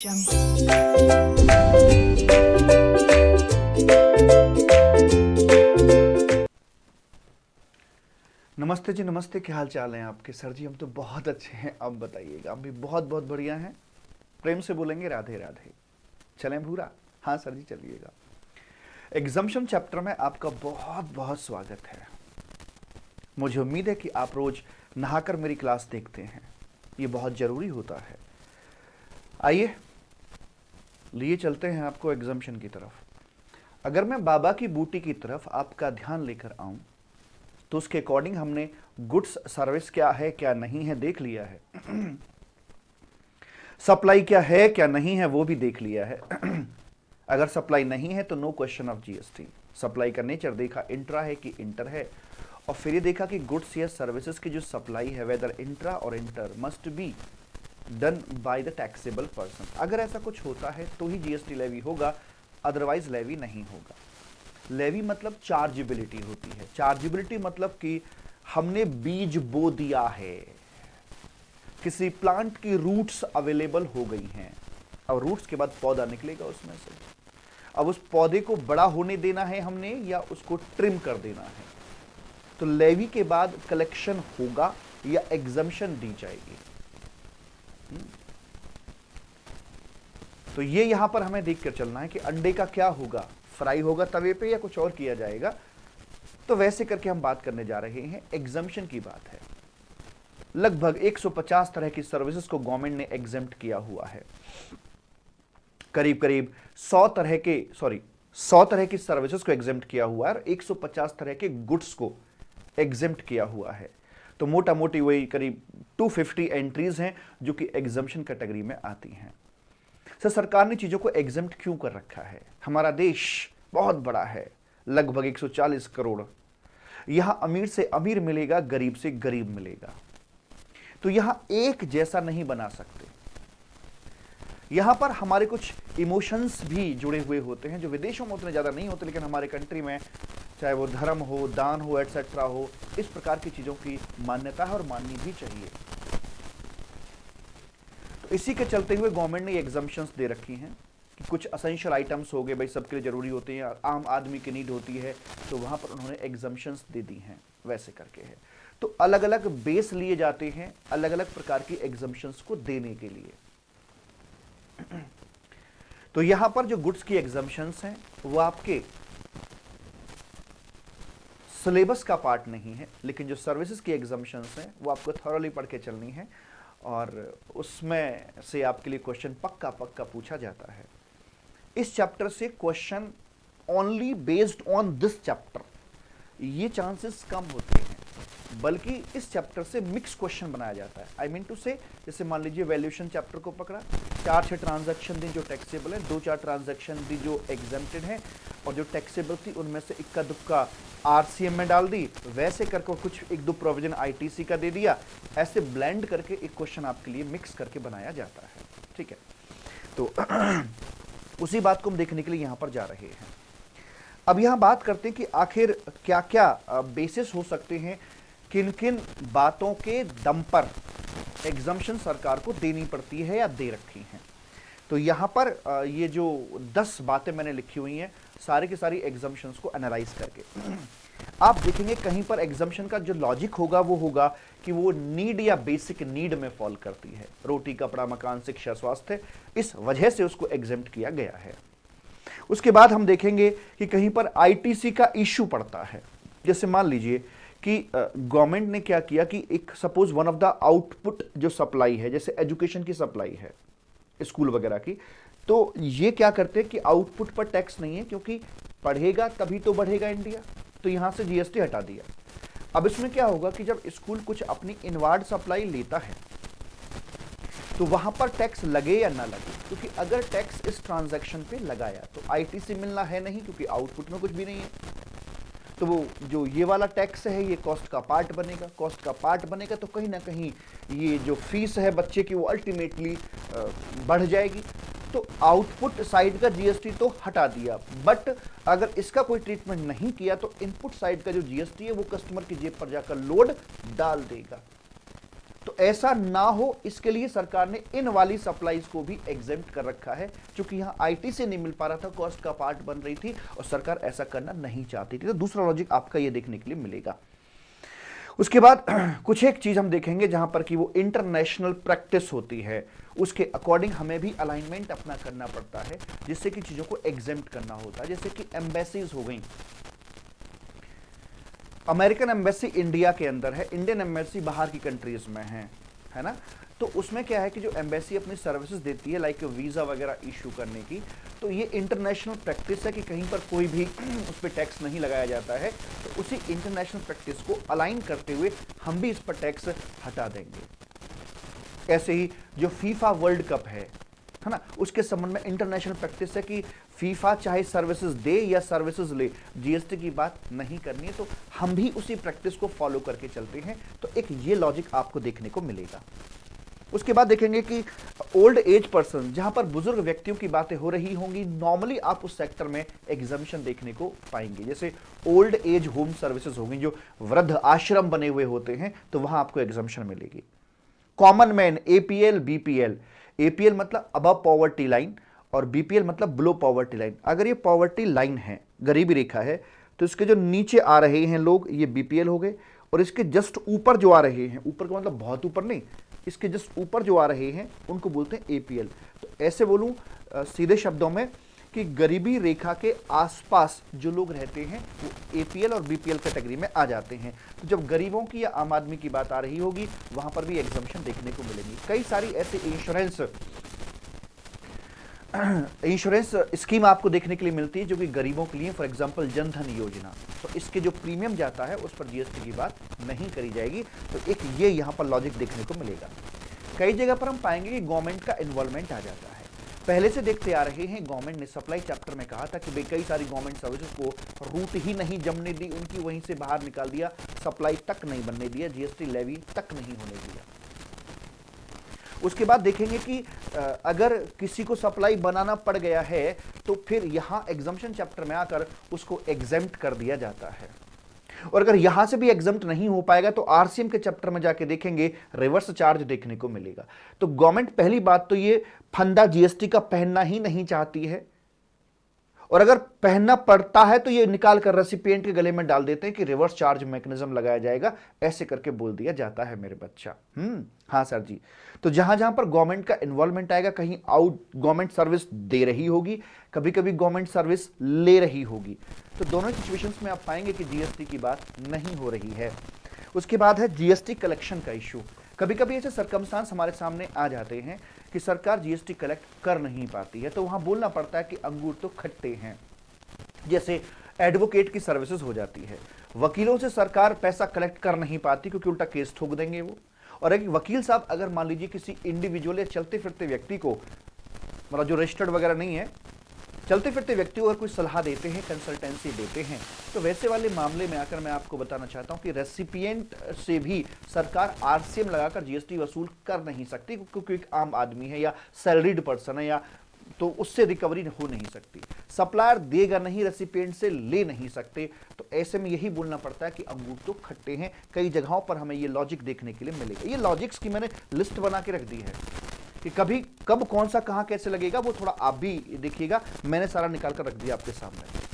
नमस्ते जी, नमस्ते। क्या हाल चाल है आपके? सर जी हम तो बहुत अच्छे हैं, आप बताइएगा। हम भी बहुत बहुत बढ़िया हैं। प्रेम से बोलेंगे राधे राधे। चलें भूरा? हाँ सर जी चलिएगा। एग्जाम्शन चैप्टर में आपका बहुत बहुत स्वागत है। मुझे उम्मीद है कि आप रोज नहाकर मेरी क्लास देखते हैं, ये बहुत जरूरी होता है। आइए लिए चलते हैं आपको एग्जाम्शन की तरफ। अगर मैं बाबा की बूटी की तरफ आपका ध्यान लेकर आऊं तो उसके अकॉर्डिंग हमने गुड्स सर्विस क्या है क्या नहीं है देख लिया है, सप्लाई क्या है क्या नहीं है वो भी देख लिया है। अगर सप्लाई नहीं है तो no question of GST. Supply का नेचर देखा, इंट्रा है कि इंटर है, और फिर ये देखा कि गुड्स या सर्विसेज की जो सप्लाई है वेदर इंट्रा और inter must be done by the taxable person. अगर ऐसा कुछ होता है तो ही जीएसटी लेवी होगा, अदरवाइज लेवी नहीं होगा। लेवी मतलब चार्जेबिलिटी होती है। चार्जेबिलिटी मतलब कि हमने बीज बो दिया है, किसी प्लांट की रूट्स अवेलेबल हो गई हैं, अब रूट्स के बाद पौधा निकलेगा उसमें से। अब उस पौधे को बड़ा होने देना है हमने या उसको ट्रिम कर देना है, तो लेवी के बाद कलेक्शन होगा या एग्जम्पशन दी जाएगी। तो ये यहां पर हमें देखकर चलना है कि अंडे का क्या होगा, फ्राई होगा तवे पे या कुछ और किया जाएगा। तो वैसे करके हम बात करने जा रहे हैं। एग्जम्पशन की बात है। लगभग 150 तरह की सर्विसेज को गवर्नमेंट ने एग्जेम्प्ट किया हुआ है। करीब करीब 100 तरह की सर्विसेज को एग्जेम्प्ट किया हुआ है और 150 तरह के गुड्स को एग्जेम्प्ट किया हुआ है। तो मोटा मोटी वही करीब 250 एंट्रीज हैं जो कि एग्जम्पशन कैटेगरी में आती हैं। सर सरकार ने चीजों को एग्जेम्प्ट क्यों कर रखा है? हमारा देश बहुत बड़ा है, लगभग 140 करोड़। यहां अमीर से अमीर मिलेगा, गरीब से गरीब मिलेगा, तो यहां एक जैसा नहीं बना सकते। यहां पर हमारे कुछ इमोशंस भी जुड़े हुए होते हैं जो विदेशों में उतने ज्यादा नहीं होते, लेकिन हमारे कंट्री में चाहे वो धर्म हो, दान हो, एटसेट्रा हो, इस प्रकार की चीजों की मान्यता है और माननी भी चाहिए। तो इसी के चलते हुए गवर्नमेंट ने एग्जम्पशंस दे रखी हैं कि कुछ असेंशियल आइटम्स हो गए, भाई सबके लिए जरूरी होते हैं, आम आदमी की नीड होती है, तो वहां पर उन्होंने एग्जम्पशंस दे दी हैं। वैसे करके है तो अलग अलग बेस लिए जाते हैं अलग अलग प्रकार की एग्जम्पशंस को देने के लिए। तो यहां पर जो गुड्स की एग्जम्पशंस हैं वो आपके सिलेबस का पार्ट नहीं है, लेकिन जो सर्विसेज की एग्जम्पशंस हैं वो आपको थॉरली पढ़ के चलनी है और उसमें से आपके लिए क्वेश्चन पक्का पक्का पूछा जाता है। इस चैप्टर से question only based on this chapter ये चांसेस कम होते हैं, बल्कि इस चैप्टर से मिक्स क्वेश्चन बनाया जाता है। आई मीन टू से, जैसे मान लीजिए वैल्यूएशन चैप्टर को पकड़ा, 4-6 ट्रांजैक्शन दी जो टैक्सेबल है, 2-4 ट्रांजैक्शन दी जो एग्जेम्प्टेड है, और जो टैक्सेबल थी उनमें से इक्का दुक्का आरसीएम में डाल दी, वैसे करके कुछ 1-2 प्रोविजन आईटीसी का दे दिया। ऐसे ब्लेंड करके एक क्वेश्चन आपके लिए मिक्स करके बनाया जाता है। ठीक है, तो उसी बात को हम देखने के लिए यहां पर जा रहे हैं। अब यहां बात करते हैं कि आखिर क्या क्या बेसिस हो सकते हैं, किन किन बातों के दम पर एग्जम्पशन सरकार को देनी पड़ती है या दे रखी हैं। तो यहां पर ये जो 10 बातें मैंने लिखी हुई हैं सारी की सारी एग्जम्पशंस को एनालाइज करके आप देखेंगे कहीं पर एग्जम्पशन का जो लॉजिक होगा वो होगा कि वो नीड या बेसिक नीड में फॉल करती है। रोटी, कपड़ा, मकान, शिक्षा, स्वास्थ्य, इस वजह से उसको एग्जेम्प्ट किया गया है। उसके बाद हम देखेंगे कि कहीं पर आईटीसी का इश्यू पड़ता है। जैसे मान लीजिए कि गवर्नमेंट ने क्या किया कि एक suppose one of the output जो सप्लाई है, जैसे एजुकेशन की सप्लाई है स्कूल वगैरह की, तो ये क्या करते हैं कि आउटपुट पर टैक्स नहीं है, क्योंकि पढ़ेगा तभी तो बढ़ेगा इंडिया, तो यहां से जीएसटी हटा दिया। अब इसमें क्या होगा कि जब स्कूल कुछ अपनी इनवार्ड सप्लाई लेता है तो वहां पर टैक्स लगे या ना लगे, क्योंकि अगर टैक्स इस ट्रांजैक्शन पे लगाया तो आईटीसी मिलना है नहीं, क्योंकि आउटपुट में कुछ भी नहीं है। तो वो जो ये वाला टैक्स है ये कॉस्ट का पार्ट बनेगा, कॉस्ट का पार्ट बनेगा तो कहीं ना कहीं ये जो फीस है बच्चे की वो अल्टीमेटली बढ़ जाएगी। तो आउटपुट साइड का जीएसटी तो हटा दिया, बट अगर इसका कोई ट्रीटमेंट नहीं किया तो इनपुट साइड का जो जीएसटी है वो कस्टमर की जेब पर जाकर लोड डाल देगा। तो ऐसा ना हो इसके लिए सरकार ने इन वाली सप्लाईज को भी एग्जेम्प्ट कर रखा है, क्योंकि यहां आईटी से नहीं मिल पा रहा था, कॉस्ट का पार्ट बन रही थी और सरकार ऐसा करना नहीं चाहती थी। तो दूसरा लॉजिक आपका ये देखने के लिए मिलेगा। उसके बाद कुछ एक चीज हम देखेंगे जहां पर कि वो इंटरनेशनल प्रैक्टिस होती है, उसके अकॉर्डिंग हमें भी अलाइनमेंट अपना करना पड़ता है, जिससे कि चीजों को एग्जेम्प्ट करना होता है। जैसे कि एम्बेसीज हो गई, अमेरिकन एम्बेसी इंडिया के अंदर है, इंडियन एम्बेसी बाहर की कंट्रीज में है ना। तो उसमें क्या है कि जो एम्बेसी अपनी सर्विसेज देती है लाइक वीजा वगैरह इशू करने की, तो ये इंटरनेशनल प्रैक्टिस है कि कहीं पर कोई भी उस पर टैक्स नहीं लगाया जाता है। तो उसी इंटरनेशनल प्रैक्टिस को अलाइन करते हुए हम भी इस पर टैक्स हटा देंगे। ऐसे ही जो फीफा वर्ल्ड कप है ना, उसके संबंध में इंटरनेशनल प्रैक्टिस है कि फीफा चाहे सर्विसेज दे या सर्विसेज ले, जीएसटी की बात नहीं करनी है, तो हम भी उसी प्रैक्टिस को फॉलो करके चलते हैं। तो एक ये लॉजिक आपको देखने को मिलेगा। उसके बाद देखेंगे कि ओल्ड एज पर्सन, जहां पर बुजुर्ग व्यक्तियों की बातें हो रही होंगी, नॉर्मली आप उस सेक्टर में एग्जामिशन देखने को पाएंगे। जैसे ओल्ड एज होम सर्विसेज होंगी, जो वृद्ध आश्रम बने हुए होते हैं, तो वहां आपको एग्जामिशन मिलेगी। Common man, APL, BPL, APL मतलब अबव पॉवर्टी लाइन और बीपीएल मतलब बिलो पॉवर्टी लाइन। अगर ये पॉवर्टी लाइन है, गरीबी रेखा है, तो इसके जो नीचे आ रहे हैं लोग, ये बीपीएल हो गए, और इसके जस्ट ऊपर जो आ रहे हैं, ऊपर का मतलब बहुत ऊपर नहीं, इसके जस्ट ऊपर जो आ रहे हैं उनको बोलते हैं एपीएल। तो ऐसे बोलूं सीधे शब्दों में कि गरीबी रेखा के आसपास जो लोग रहते हैं वो एपीएल और बीपीएल कैटेगरी में आ जाते हैं। तो जब गरीबों की या आम आदमी की बात आ रही होगी, वहां पर भी एग्जम्पशन देखने को मिलेंगी। कई सारी ऐसे इंश्योरेंस स्कीम आपको देखने के लिए मिलती है जो कि गरीबों के लिए, फॉर एग्जांपल जन धन योजना, तो इसके जो प्रीमियम जाता है उस पर जीएसटी की बात नहीं करी जाएगी। तो एक ये यहाँ पर लॉजिक देखने को मिलेगा। कई जगह पर हम पाएंगे कि गवर्नमेंट का इन्वॉल्वमेंट आ जाता है। पहले से देखते आ रहे हैं, गवर्नमेंट ने सप्लाई चैप्टर में कहा था कि भाई कई सारी गवर्नमेंट सर्विसेज को रूट ही नहीं जमने दी, उनकी वहीं से बाहर निकाल दिया, सप्लाई तक नहीं बनने दिया, जीएसटी लेवी तक नहीं होने दिया। उसके बाद देखेंगे कि अगर किसी को सप्लाई बनाना पड़ गया है तो फिर यहां एग्जम्पशन चैप्टर में आकर उसको एग्जेम्प्ट कर दिया जाता है। और अगर यहां से भी एग्जम्प्ट नहीं हो पाएगा तो आरसीएम के चैप्टर में जाके देखेंगे रिवर्स चार्ज देखने को मिलेगा। तो गवर्नमेंट पहली बात तो ये फंदा जीएसटी का पहनना ही नहीं चाहती है, और अगर पहनना पड़ता है तो ये निकाल कर रेसिपिएंट के गले में डाल देते हैं कि रिवर्स चार्ज मैकेनिज्म लगाया जाएगा, ऐसे करके बोल दिया जाता है मेरे बच्चा। हाँ सर जी। तो जहां जहां पर गवर्नमेंट का इन्वॉल्वमेंट आएगा, कहीं आउट गवर्नमेंट सर्विस दे रही होगी, कभी कभी गवर्नमेंट सर्विस ले रही होगी, तो दोनों सिचुएशंस में आप पाएंगे कि जीएसटी की बात नहीं हो रही है। उसके बाद है जीएसटी कलेक्शन का इशू। कभी कभी ऐसे सर्कमस्टांस हमारे सामने आ जाते हैं कि सरकार जीएसटी कलेक्ट कर नहीं पाती है, तो वहां बोलना पड़ता है कि अंगूर तो खट्टे हैं। जैसे एडवोकेट की सर्विसेज हो जाती है, वकीलों से सरकार पैसा कलेक्ट कर नहीं पाती क्योंकि उल्टा केस ठोक देंगे वो। और एक वकील साहब अगर मान लीजिए किसी इंडिविजुअल या चलते फिरते व्यक्ति को, मतलब जो रजिस्टर्ड वगैरह नहीं है, चलते फिरते व्यक्ति को अगर कोई सलाह देते हैं, कंसल्टेंसी देते हैं, तो वैसे वाले मामले में आकर मैं आपको बताना चाहता हूं कि रेसिपिएंट से भी सरकार आरसीएम लगाकर जीएसटी वसूल कर नहीं सकती, क्योंकि एक आम आदमी है या सैलरीड पर्सन है, या तो उससे रिकवरी हो नहीं सकती। सप्लायर देगा नहीं, रेसिपिएंट से ले नहीं सकते। तो ऐसे में यही बोलना पड़ता है कि अंगूर तो खट्टे हैं। कई जगहों पर हमें ये लॉजिक देखने के लिए मिलेगा। ये लॉजिक्स की मैंने लिस्ट बना के रख दी है कि कभी कब कौन सा कहां कैसे लगेगा, वो थोड़ा आप भी देखिएगा। मैंने सारा निकाल कर रख दिया आपके सामने।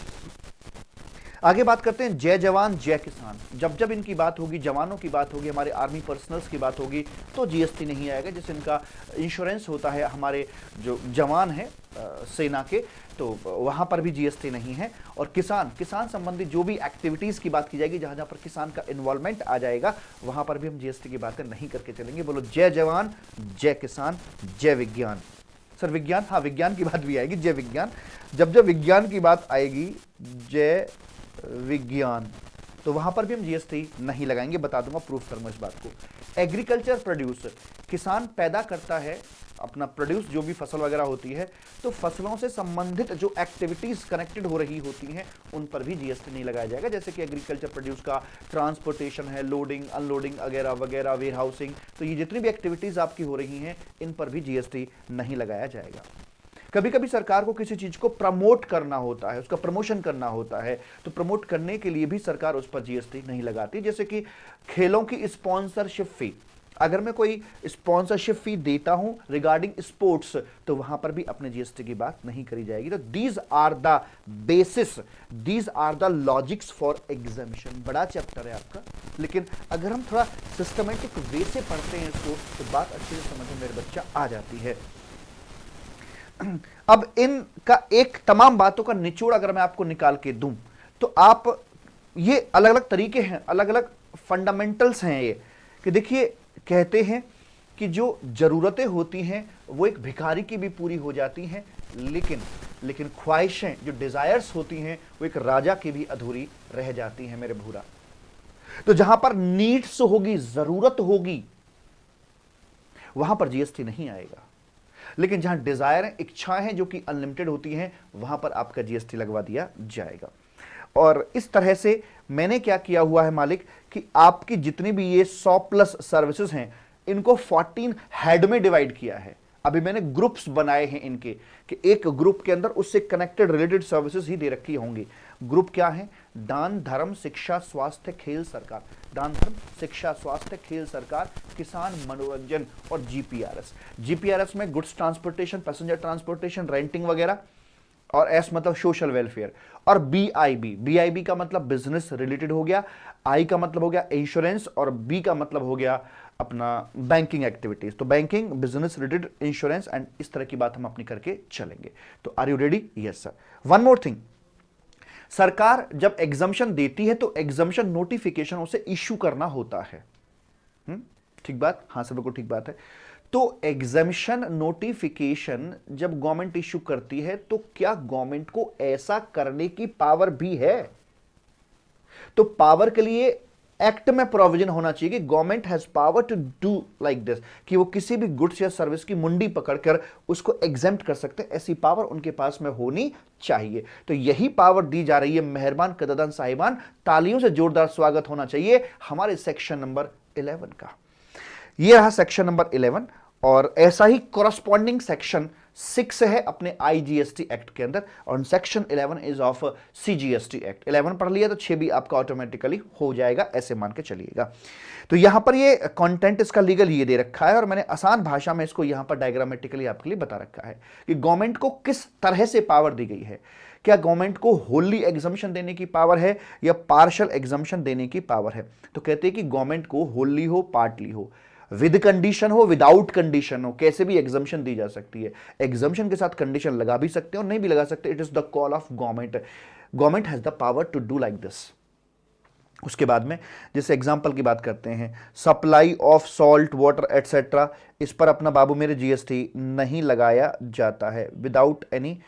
आगे बात करते हैं जय जवान जय किसान। जब जब इनकी बात होगी, जवानों की बात होगी, हमारे आर्मी पर्सनल्स की बात होगी, तो जीएसटी नहीं आएगा। जैसे इनका इंश्योरेंस होता है, हमारे जो जवान हैं सेना के, तो वहां पर भी जीएसटी नहीं है। और किसान संबंधी जो भी एक्टिविटीज की बात की जाएगी, जहां जहां पर किसान का इन्वॉल्वमेंट आ जाएगा, वहां पर भी हम जीएसटी की बातें नहीं करके चलेंगे। बोलो जय जवान जय किसान जय विज्ञान। सर विज्ञान, हाँ विज्ञान की बात भी आएगी, जय विज्ञान। जब जब विज्ञान की बात आएगी, जय विज्ञान, तो वहां पर भी हम जीएसटी नहीं लगाएंगे। बता दूंगा, प्रूफ करूंगा इस बात को। एग्रीकल्चर प्रोड्यूस, किसान पैदा करता है अपना प्रोड्यूस, जो भी फसल वगैरह होती है, तो फसलों से संबंधित जो एक्टिविटीज कनेक्टेड हो रही होती हैं, उन पर भी जीएसटी नहीं लगाया जाएगा। जैसे कि एग्रीकल्चर प्रोड्यूस का ट्रांसपोर्टेशन है, लोडिंग अनलोडिंग वगैरह वगैरह, वेयर हाउसिंग, तो ये जितनी भी एक्टिविटीज आपकी हो रही हैं, इन पर भी जीएसटी नहीं लगाया जाएगा। कभी कभी सरकार को किसी चीज को प्रमोट करना होता है, उसका प्रमोशन करना होता है, तो प्रमोट करने के लिए भी सरकार उस पर जीएसटी नहीं लगाती। जैसे कि खेलों की स्पॉन्सरशिप फी, अगर मैं कोई स्पॉन्सरशिप फी देता हूं रिगार्डिंग स्पोर्ट्स, तो वहां पर भी अपने जीएसटी की बात नहीं करी जाएगी। तो these are the basis, these are the logics for exemption. बड़ा चैप्टर है आपका, लेकिन अगर हम थोड़ा सिस्टमेटिक वे से पढ़ते हैं इसको तो बात अच्छे से समझ में मेरे बच्चा आ जाती है। अब इनका एक तमाम बातों का निचोड़ अगर मैं आपको निकाल के दूं तो आप, ये अलग अलग तरीके हैं, अलग अलग फंडामेंटल्स हैं ये, कि देखिए कहते हैं कि जो जरूरतें होती हैं वो एक भिखारी की भी पूरी हो जाती हैं, लेकिन ख्वाहिशें, जो डिजायर्स होती हैं, वो एक राजा की भी अधूरी रह जाती हैं मेरे भूरा। तो जहां पर नीड्स होगी, जरूरत होगी, वहां पर जीएसटी नहीं आएगा, लेकिन जहां डिजायर है, इच्छाएं हैं जो कि अनलिमिटेड होती हैं, वहां पर आपका जीएसटी लगवा दिया जाएगा। और इस तरह से मैंने क्या किया हुआ है मालिक, कि आपकी जितनी भी ये 100 प्लस सर्विसेज हैं, इनको 14 हेड में डिवाइड किया है। अभी मैंने ग्रुप्स बनाए हैं इनके, कि एक ग्रुप के अंदर उससे कनेक्टेड रिलेटेड सर्विसेज ही दे रखी होंगी। ग्रुप क्या है? दान, धर्म, शिक्षा, स्वास्थ्य, खेल, सरकार। दान, धर्म, शिक्षा, स्वास्थ्य, खेल, सरकार, किसान, मनोरंजन और जीपीआरएस। जीपीआरएस में goods transportation, passenger transportation, renting वगैरह, और एस मतलब सोशल वेलफेयर। और बीआईबी, बीआईबी का मतलब बिजनेस रिलेटेड हो गया, आई का मतलब हो गया इंश्योरेंस, और बी का मतलब हो गया अपना बैंकिंग एक्टिविटीज। तो banking, business related, insurance and इस तरह की बात हम अपनी करके चलेंगे। तो are you ready? Yes sir. One more thing, सरकार जब एग्जम्पशन देती है तो एग्जम्पशन नोटिफिकेशन उसे इश्यू करना होता है। ठीक बात? हाँ सर बिल्कुल ठीक बात है। तो एग्जम्पशन नोटिफिकेशन जब गवर्नमेंट इश्यू करती है तो क्या गवर्नमेंट को ऐसा करने की पावर भी है? तो पावर के लिए एक्ट में प्रोविजन होना चाहिए कि government has power to do like this, कि वो किसी भी गुड्स या सर्विस की मुंडी पकड़कर उसको एग्जेम्प्ट कर सकते हैं। ऐसी पावर उनके पास में होनी चाहिए। तो यही पावर दी जा रही है मेहरबान कदरदान साहिबान। तालियों से जोरदार स्वागत होना चाहिए हमारे सेक्शन नंबर 11 का। यह रहा सेक्शन नंबर 11, और ऐसा ही कॉरस्पॉन्डिंग सेक्शन 6 है अपने आईजीएसटी एक्ट के अंदर, और section 11 is of CGST act. 11 पढ़ लिया तो 6 भी आपका ऑटोमेटिकली हो जाएगा, ऐसे मान के चलिएगा। तो यहां पर ये कंटेंट इसका लीगल ये दे रखा है, और मैंने आसान भाषा में इसको यहां पर डायग्रामेटिकली आपके लिए बता रखा है कि गवर्नमेंट को किस तरह से पावर दी गई है। क्या गवर्नमेंट को होली एग्जम्पशन देने की पावर है या पार्शियल एग्जम्पशन देने की पावर है? तो कहते हैं कि गवर्नमेंट को होली हो, पार्टली हो, विद कंडीशन हो, विदाउट कंडीशन हो, कैसे भी एग्जम्पशन दी जा सकती है। एग्जम्पशन के साथ कंडीशन लगा भी सकते हैं और नहीं भी लगा सकते। It is the call of government. Government has the power to do like this. उसके बाद में जैसे एग्जांपल की बात करते हैं, supply of salt water etcetera, इस पर अपना बाबू मेरे जीएसटी नहीं लगाया जाता है। विदाउट एनी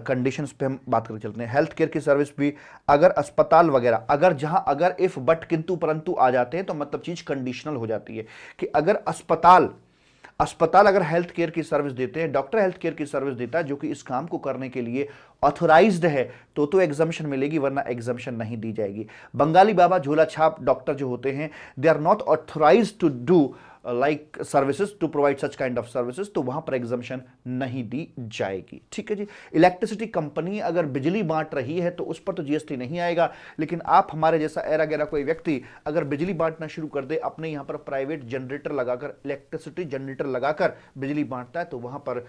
कंडीशंस पे हम बात करके चलते हैं। हेल्थ केयर की सर्विस भी, अगर अस्पताल वगैरह, अगर जहां अगर इफ बट किंतु परंतु आ जाते हैं तो मतलब चीज कंडीशनल हो जाती है, कि अगर अस्पताल अगर हेल्थ केयर की सर्विस देते हैं, डॉक्टर हेल्थ केयर की सर्विस देता है जो कि इस काम को करने के लिए ऑथोराइज्ड है, तो एग्जम्पशन मिलेगी, वरना एग्जम्पशन नहीं दी जाएगी। बंगाली बाबा झोला छाप डॉक्टर जो होते हैं, they are not authorised to do like services, to provide such kind of services, तो वहां पर एग्जम्पशन नहीं दी जाएगी। ठीक है जी। इलेक्ट्रिसिटी कंपनी अगर बिजली बांट रही है तो उस पर तो जीएसटी नहीं आएगा, लेकिन आप हमारे जैसा एरा गैरा कोई व्यक्ति अगर बिजली बांटना शुरू कर दे, अपने यहां पर प्राइवेट जनरेटर लगाकर, इलेक्ट्रिसिटी जनरेटर लगाकर बिजली बांटता है, तो वहां पर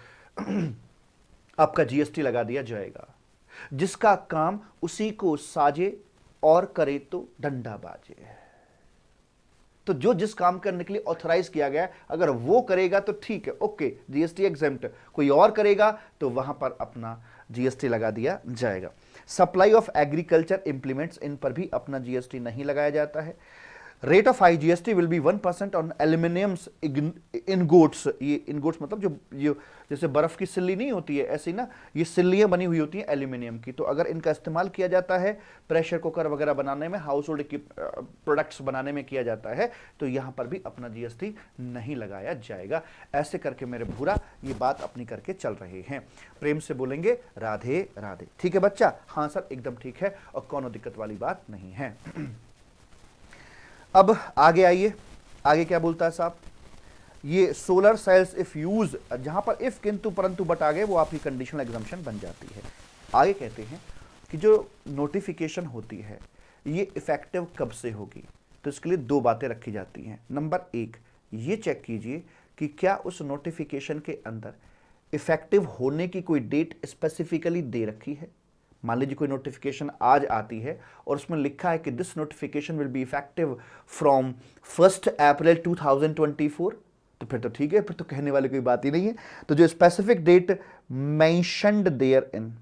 आपका जीएसटी लगा दिया जाएगा। जिसका काम उसी को साजे और करे तो डंडा बाजे। तो जो जिस काम करने के लिए ऑथराइज किया गया, अगर वो करेगा तो ठीक है, ओके, जीएसटी एग्जेम्प्ट। कोई और करेगा तो वहां पर अपना जीएसटी लगा दिया जाएगा। सप्लाई ऑफ एग्रीकल्चर इंप्लीमेंट्स, इन पर भी अपना जीएसटी नहीं लगाया जाता है। Rate of IGST will be 1% on aluminiums ingots. ये इनगोट्स मतलब जो जैसे बर्फ की सिल्ली नहीं होती है, ऐसी ना ये सिल्लियां बनी हुई होती हैं एल्यूमिनियम की। तो अगर इनका इस्तेमाल किया जाता है प्रेशर कुकर वगैरह बनाने में, हाउस होल्ड प्रोडक्ट्स बनाने में किया जाता है, तो यहां पर भी अपना जीएसटी नहीं लगाया जाएगा। ऐसे करके मेरे भूरा ये बात अपनी करके चल रहे हैं। प्रेम से बोलेंगे राधे राधे। ठीक है बच्चा? हाँ सर एकदम ठीक है, और कोनो दिक्कत वाली बात नहीं है। अब आगे आइए, आगे क्या बोलता है साहब? ये सोलर सेल्स इफ यूज, जहां पर इफ किंतु परंतु बट आ गए वो आपकी कंडीशनल एग्जम्पशन बन जाती है। आगे कहते हैं कि जो नोटिफिकेशन होती है ये इफेक्टिव कब से होगी, तो इसके लिए दो बातें रखी जाती हैं। नंबर 1, ये चेक कीजिए कि क्या उस नोटिफिकेशन के अंदर इफेक्टिव होने की कोई डेट स्पेसिफिकली दे रखी है। मान लीजिए कोई नोटिफिकेशन आज आती है और उसमें लिखा है कि this notification will be effective from 1 अप्रैल 2024, तो फिर तो ठीक है, फिर तो कहने वाली कोई बात ही नहीं है। तो जो specific date mentioned therein,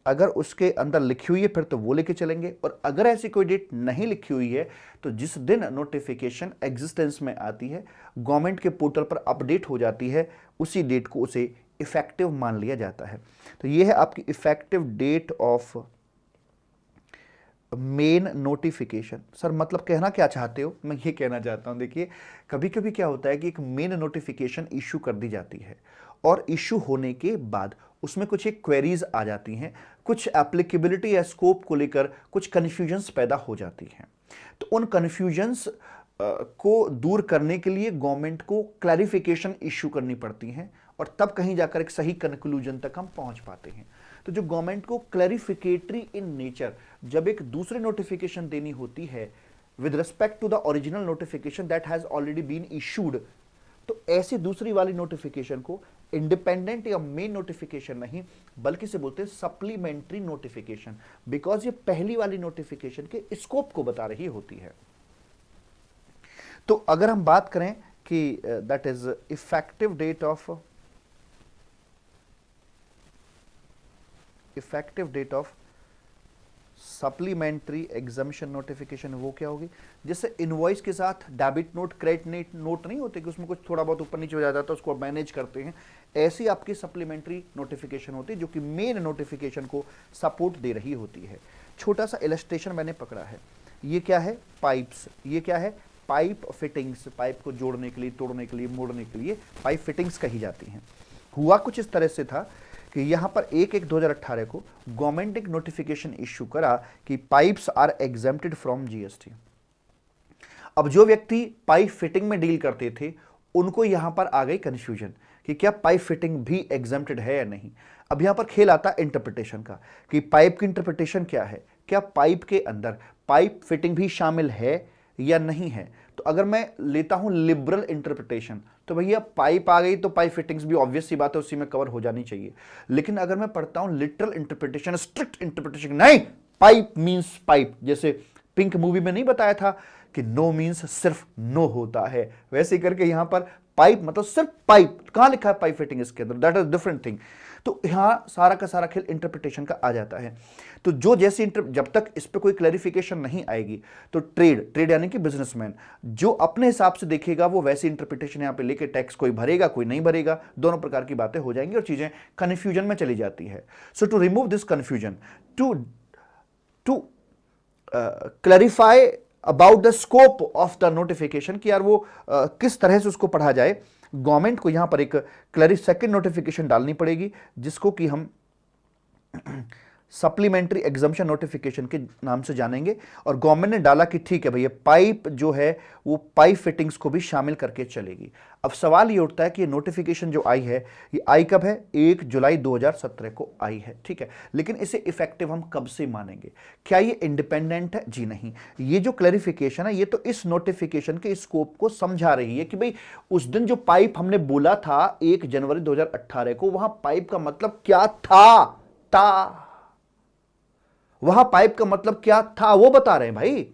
अगर उसके अंदर लिखी हुई है फिर तो वो लेके चलेंगे, और अगर ऐसी कोई डेट नहीं लिखी हुई है तो जिस दिन नोटिफिकेशन एग्जिस्टेंस में आती है, गवर्नमेंट के पोर्टल पर अपडेट हो जाती है, उसी डेट को उसे इफेक्टिव मान लिया जाता है। तो ये है आपकी effective date of main notification. Sir मतलब कहना क्या चाहते हो? मैं ये कहना चाहता हूं, देखिए कभी कभी क्या होता है कि एक मेन नोटिफिकेशन इशू कर दी जाती है और इशू होने के बाद उसमें कुछ एक क्वेरीज आ जाती हैं, कुछ एप्लीकेबिलिटी या स्कोप को लेकर कुछ कन्फ्यूजन्स पैदा हो जाती हैं। तो उन कन्फ्यूजन्स को दूर करने के लिए गवर्नमेंट को क्लैरिफिकेशन इशू करनी पड़ती हैं और तब कहीं जाकर एक सही कंक्लूजन तक हम पहुंच पाते हैं। तो जो गवर्नमेंट को क्लैरिफिकेटरी इन नेचर जब एक दूसरी नोटिफिकेशन देनी होती है with respect to the original notification that has already been issued, तो ऐसी दूसरी वाली नोटिफिकेशन को इंडिपेंडेंट या मेन नोटिफिकेशन नहीं बल्कि से बोलते हैं सप्लीमेंट्री नोटिफिकेशन, बिकॉज ये पहली वाली नोटिफिकेशन के स्कोप को बता रही होती है। तो अगर हम बात करें कि that is effective date of supplementary exemption notification, वो क्या होगी? जैसे इनवॉइस के साथ डेबिट नोट क्रेडिट नोट नहीं होते कि उसमें कुछ थोड़ा बहुत ऊपर नीचे हो जाता है, उसको मैनेज करते हैं, ऐसी आपकी सप्लीमेंट्री नोटिफिकेशन होती है जो कि मेन नोटिफिकेशन को सपोर्ट दे रही होती है। छोटा सा इलस्ट्रेशन मैंने पकड़ा है, ये क्या है? पाइप्स। ये क्या है? Pipe fittings. पाइप को जोड़ने के लिए, तोड़ने के लिए, मोड़ने के लिए पाइप फिटिंग्स कही जाती हैं। हुआ कुछ इस तरह से था कि यहां पर 1/1/2018 को गवर्नमेंट एक नोटिफिकेशन इश्यू करा कि pipes are exempted from GST. अब जो व्यक्ति पाइप फिटिंग में डील करते थे उनको यहां पर आ गई कंफ्यूजन कि क्या पाइप फिटिंग भी एग्जेम्प्टेड है या नहीं। अब यहां पर खेल आता है इंटरप्रिटेशन का कि पाइप की इंटरप्रिटेशन क्या है, क्या पाइप के अंदर पाइप फिटिंग भी शामिल है या नहीं है। तो अगर मैं लेता हूं लिबरल इंटरप्रिटेशन तो भैया पाइप आ गई तो पाइप फिटिंग्स भी ऑब्वियस सी बात है उसी में कवर हो जानी चाहिए। लेकिन अगर मैं पढ़ता हूं लिटरल इंटरप्रिटेशन, स्ट्रिक्ट इंटरप्रिटेशन, नहीं पाइप मींस पाइप, जैसे पिंक मूवी में नहीं बताया था कि नो मींस सिर्फ नो होता है, वैसे करके यहां पर पाइप मतलब सिर्फ पाइप। कहां लिखा है पाइप फिटिंग इसके अंदर? That is different thing. तो यहां सारा का सारा खेल इंटरप्रिटेशन का आ जाता है। तो जो जैसे जब तक इस पे कोई क्लैरिफिकेशन नहीं आएगी तो ट्रेड यानी कि बिजनेसमैन जो अपने हिसाब से देखेगा वो वैसी इंटरप्रिटेशन यहां पे लेके टैक्स कोई भरेगा कोई नहीं भरेगा, दोनों प्रकार की बातें हो जाएंगी और चीजें कंफ्यूजन में चली जाती है। So to remove this confusion, to clarify about the scope of the notification कि यार वो किस तरह से उसको पढ़ा जाए, गवर्नमेंट को यहां पर एक सेकंड नोटिफिकेशन डालनी पड़ेगी जिसको कि हम सप्लीमेंट्री एग्जाम्पशन नोटिफिकेशन के नाम से जानेंगे। और गवर्नमेंट ने डाला कि ठीक है भैया पाइप जो है वो पाइप फिटिंग्स को भी शामिल करके चलेगी। अब सवाल ये उठता है कि ये नोटिफिकेशन जो आई है ये आई कब है? 1 जुलाई 2017 को आई है, ठीक है। लेकिन इसे इफेक्टिव हम कब से मानेंगे? क्या ये इंडिपेंडेंट है? जी नहीं। ये जो क्लैरिफिकेशन है ये तो इस नोटिफिकेशन के स्कोप को समझा रही है कि भाई उस दिन जो पाइप हमने बोला था 1 जनवरी 2018 को, वहां पाइप का मतलब क्या था वहां पाइप का मतलब क्या था वो बता रहे हैं भाई।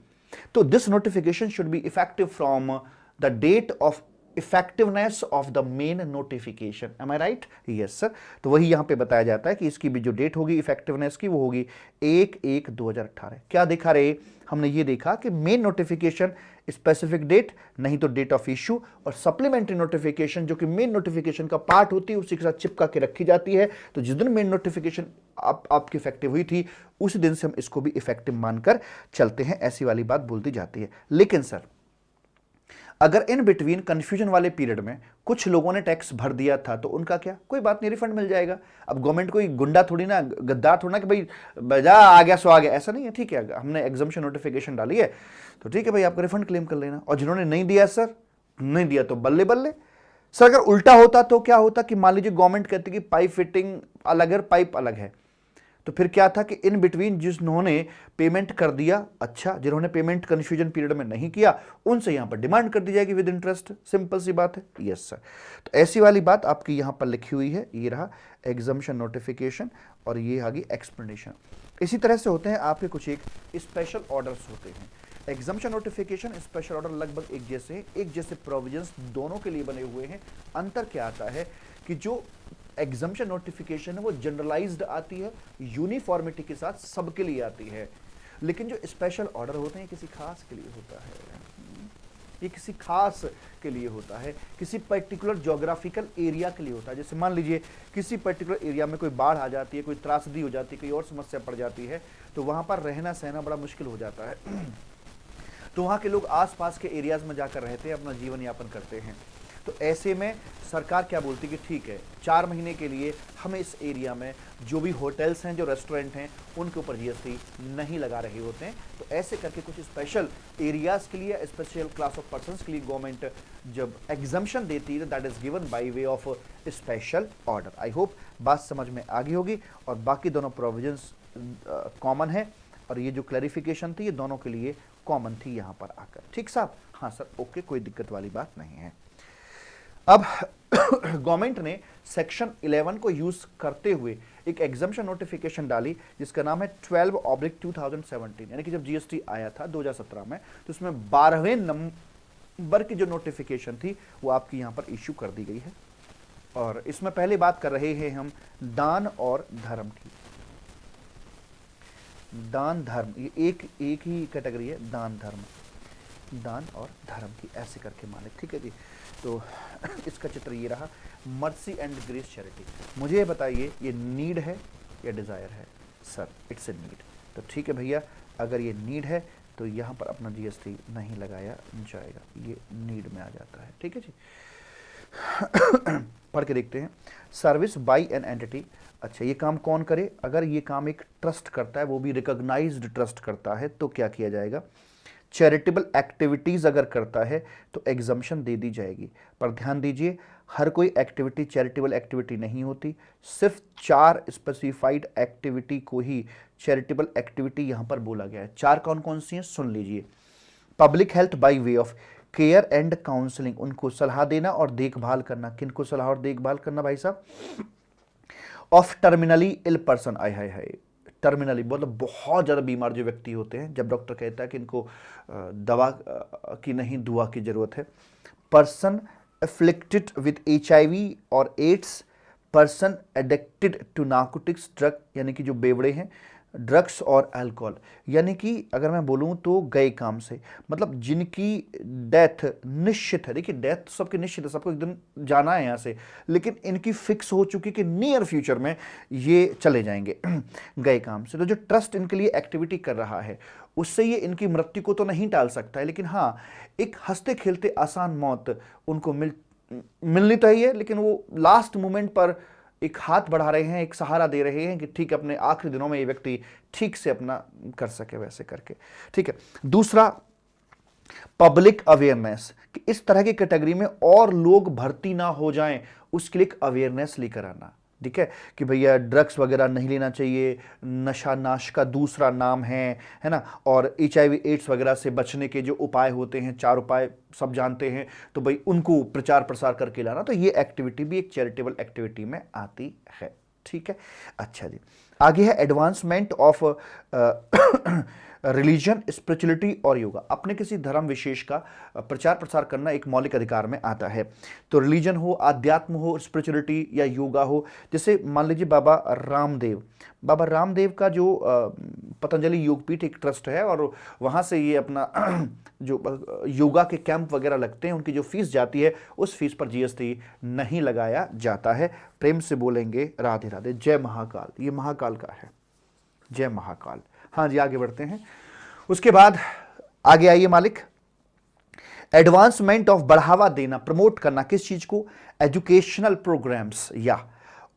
तो this notification should be effective from the date of effectiveness of the main notification. Am I right? Yes sir. तो वही यहां पे बताया जाता है कि इसकी भी जो डेट होगी इफेक्टिवनेस की वो होगी 1/1/2018। क्या देखा रे? हमने ये देखा कि मेन नोटिफिकेशन स्पेसिफिक डेट नहीं तो डेट ऑफ इश्यू, और सप्लीमेंट्री नोटिफिकेशन जो कि मेन नोटिफिकेशन का पार्ट होती है उसी के साथ चिपका के रखी जाती है। तो जिस दिन मेन नोटिफिकेशन आपकी इफेक्टिव हुई थी उसी दिन से हम इसको भी इफेक्टिव मानकर चलते हैं, ऐसी वाली बात बोलती जाती है। लेकिन सर अगर इन बिटवीन कंफ्यूजन वाले पीरियड में कुछ लोगों ने टैक्स भर दिया था तो उनका क्या? कोई बात नहीं, रिफंड मिल जाएगा। अब गवर्नमेंट कोई गुंडा थोड़ी ना, गद्दार थोड़ी ना कि भाई बजा आ गया सो आ गया, ऐसा नहीं है। ठीक है, हमने एग्जाम्पशन नोटिफिकेशन डाली है तो ठीक है भाई आपका रिफंड क्लेम कर लेना। और जिन्होंने नहीं दिया सर, नहीं दिया तो बल्ले बल्ले। सर अगर उल्टा होता तो क्या होता कि मान लीजिए गवर्नमेंट कहती कि पाइप फिटिंग अलग है पाइप अलग है, तो फिर क्या था कि इन बिटवीन जिन्होंने पेमेंट कर दिया, अच्छा, जिन्होंने पेमेंट कंफ्यूजन पीरियड में नहीं किया उनसे यहां पर डिमांड कर दी जाएगी विद इंटरेस्ट। सिंपल सी बात है। Yes sir. तो ऐसी वाली बात आपकी यहां पर लिखी हुई है, ये रहा एग्जम्पशन नोटिफिकेशन और ये आ गई एक्सप्लेनेशन। इसी तरह से होते हैं आपके कुछ एक स्पेशल ऑर्डर्स होते हैं। एग्जम्पशन नोटिफिकेशन, स्पेशल ऑर्डर लगभग एक जैसे हैं, एक जैसे प्रोविजंस दोनों के लिए बने हुए हैं। अंतर क्या आता है कि जो एग्जम्पशन नोटिफिकेशन है वो जनरलाइज्ड आती है, यूनिफॉर्मिटी के साथ सबके लिए आती है, लेकिन जो स्पेशल ऑर्डर होते हैं किसी खास के लिए होता है, ये किसी खास के लिए होता है, किसी पर्टिकुलर ज्योग्राफिकल एरिया के लिए होता है। जैसे मान लीजिए किसी पर्टिकुलर एरिया में कोई बाढ़ आ जाती है, कोई त्रासदी हो जाती है, कोई और समस्या पड़ जाती है, तो वहां पर रहना सहना बड़ा मुश्किल हो जाता है। तो वहाँ के लोग आसपास के एरियाज में जाकर रहते हैं, अपना जीवन यापन करते हैं। तो ऐसे में सरकार क्या बोलती है कि ठीक है 4 महीने के लिए हमें इस एरिया में जो भी होटल्स हैं, जो रेस्टोरेंट हैं, उनके ऊपर जीएसटी नहीं लगा रहे होते हैं। तो ऐसे करके कुछ स्पेशल एरियाज के लिए, स्पेशल क्लास ऑफ पर्सन्स के लिए गवर्नमेंट जब एग्जम्पशन देती है that is given bye way of special order. I hope बात समझ में आ गई होगी और बाकी दोनों प्रोविजंस कॉमन है और ये जो क्लैरिफिकेशन थी ये दोनों के लिए कॉमन थी यहां पर आकर। ठीक साहब? हाँ सर, ओके, कोई दिक्कत वाली बात नहीं है। अब गवर्नमेंट ने सेक्शन 11 को यूज करते हुए एक एग्जम्पशन नोटिफिकेशन डाली जिसका नाम है 12/2017, यानी कि जब जीएसटी आया था 2017 में, तो उसमें 12वें नंबर की जो नोटिफिकेशन थी वो आपकी यहां पर इश्यू कर दी गई है। और इसमें पहले बात कर रहे हैं हम दान और धर्म की। दान धर्म, ये एक ही कैटेगरी है, दान धर्म, दान और धर्म की, ऐसे करके मालिक। ठीक है जी। तो इसका चित्र ये रहा, मर्सी एंड ग्रेस चैरिटी। मुझे ये बताइए ये नीड है या डिजायर है? Sir it's a need. तो ठीक है भैया, अगर ये नीड है तो यहाँ पर अपना जीएसटी नहीं लगाया जाएगा, ये नीड में आ जाता है। ठीक है जी। पढ़ के देखते हैं। सर्विस बाय एन एंटिटी, अच्छा ये काम कौन करे? अगर ये काम एक ट्रस्ट करता है, वो भी रिकॉग्नाइज्ड ट्रस्ट करता है, तो क्या किया जाएगा? चैरिटेबल एक्टिविटीज अगर करता है तो एग्जम्पशन दे दी जाएगी। पर ध्यान दीजिए, हर कोई एक्टिविटी चैरिटेबल एक्टिविटी नहीं होती, सिर्फ 4 स्पेसिफाइड एक्टिविटी को ही चैरिटेबल एक्टिविटी यहां पर बोला गया है। 4 कौन कौन सी हैं सुन लीजिए। Public health bye way of care and counselling, उनको सलाह देना और देखभाल करना। किनको सलाह और देखभाल करना भाई साहब? ऑफ टर्मिनली इल पर्सन, आय हाय हाय, टर्मिनली मतलब बहुत ज़्यादा बीमार जो व्यक्ति होते हैं, जब डॉक्टर कहता है कि इनको दवा की नहीं दुआ की जरूरत है। पर्सन अफ्लिक्टेड विद HIV और AIDS, person addicted to narcotics drug, यानी कि जो बेवड़े हैं, ड्रग्स और अल्कोहल, यानी कि अगर मैं बोलूं तो गए काम से, मतलब जिनकी डेथ निश्चित है। देखिए डेथ तो सबकी निश्चित है, सबको एक दिन जाना है यहाँ से, लेकिन इनकी फिक्स हो चुकी कि नियर फ्यूचर में ये चले जाएंगे गए काम से। तो जो ट्रस्ट इनके लिए एक्टिविटी कर रहा है उससे ये इनकी मृत्यु को तो नहीं टाल सकता है, लेकिन हाँ एक हंसते खेलते आसान मौत उनको मिलनी तो ही है, लेकिन वो लास्ट मोमेंट पर एक हाथ बढ़ा रहे हैं, एक सहारा दे रहे हैं कि ठीक है अपने आखिरी दिनों में ये व्यक्ति ठीक से अपना कर सके, वैसे करके। ठीक है। दूसरा पब्लिक अवेयरनेस, कि इस तरह की कैटेगरी में और लोग भर्ती ना हो जाएं, उसके लिए अवेयरनेस लेकर आना। ठीक है कि भैया ड्रग्स वगैरह नहीं लेना चाहिए, नशा नाश का दूसरा नाम है ना, और HIV एड्स वगैरह से बचने के जो उपाय होते हैं, 4 उपाय सब जानते हैं, तो भाई उनको प्रचार प्रसार करके लाना। तो ये एक्टिविटी भी एक चैरिटेबल एक्टिविटी में आती है। ठीक है। अच्छा जी, आगे है एडवांसमेंट ऑफ रिलीजन, स्पिरिचुअलिटी और योगा। अपने किसी धर्म विशेष का प्रचार प्रसार करना एक मौलिक अधिकार में आता है। तो रिलीजन हो, अध्यात्म हो, स्पिरिचुअलिटी या योगा हो। जैसे मान लीजिए बाबा रामदेव का जो पतंजलि योगपीठ एक ट्रस्ट है, और वहाँ से ये अपना जो योगा के कैंप वगैरह लगते हैं, उनकी जो फीस जाती है उस फीस पर जीएसटी नहीं लगाया जाता है। प्रेम से बोलेंगे राधे राधे, जय महाकाल। ये महाकाल का है, जय महाकाल। हाँ जी, आगे बढ़ते हैं। उसके बाद आगे आइए मालिक। एडवांसमेंट ऑफ, बढ़ावा देना, प्रमोट करना, किस चीज को? एजुकेशनल प्रोग्राम्स या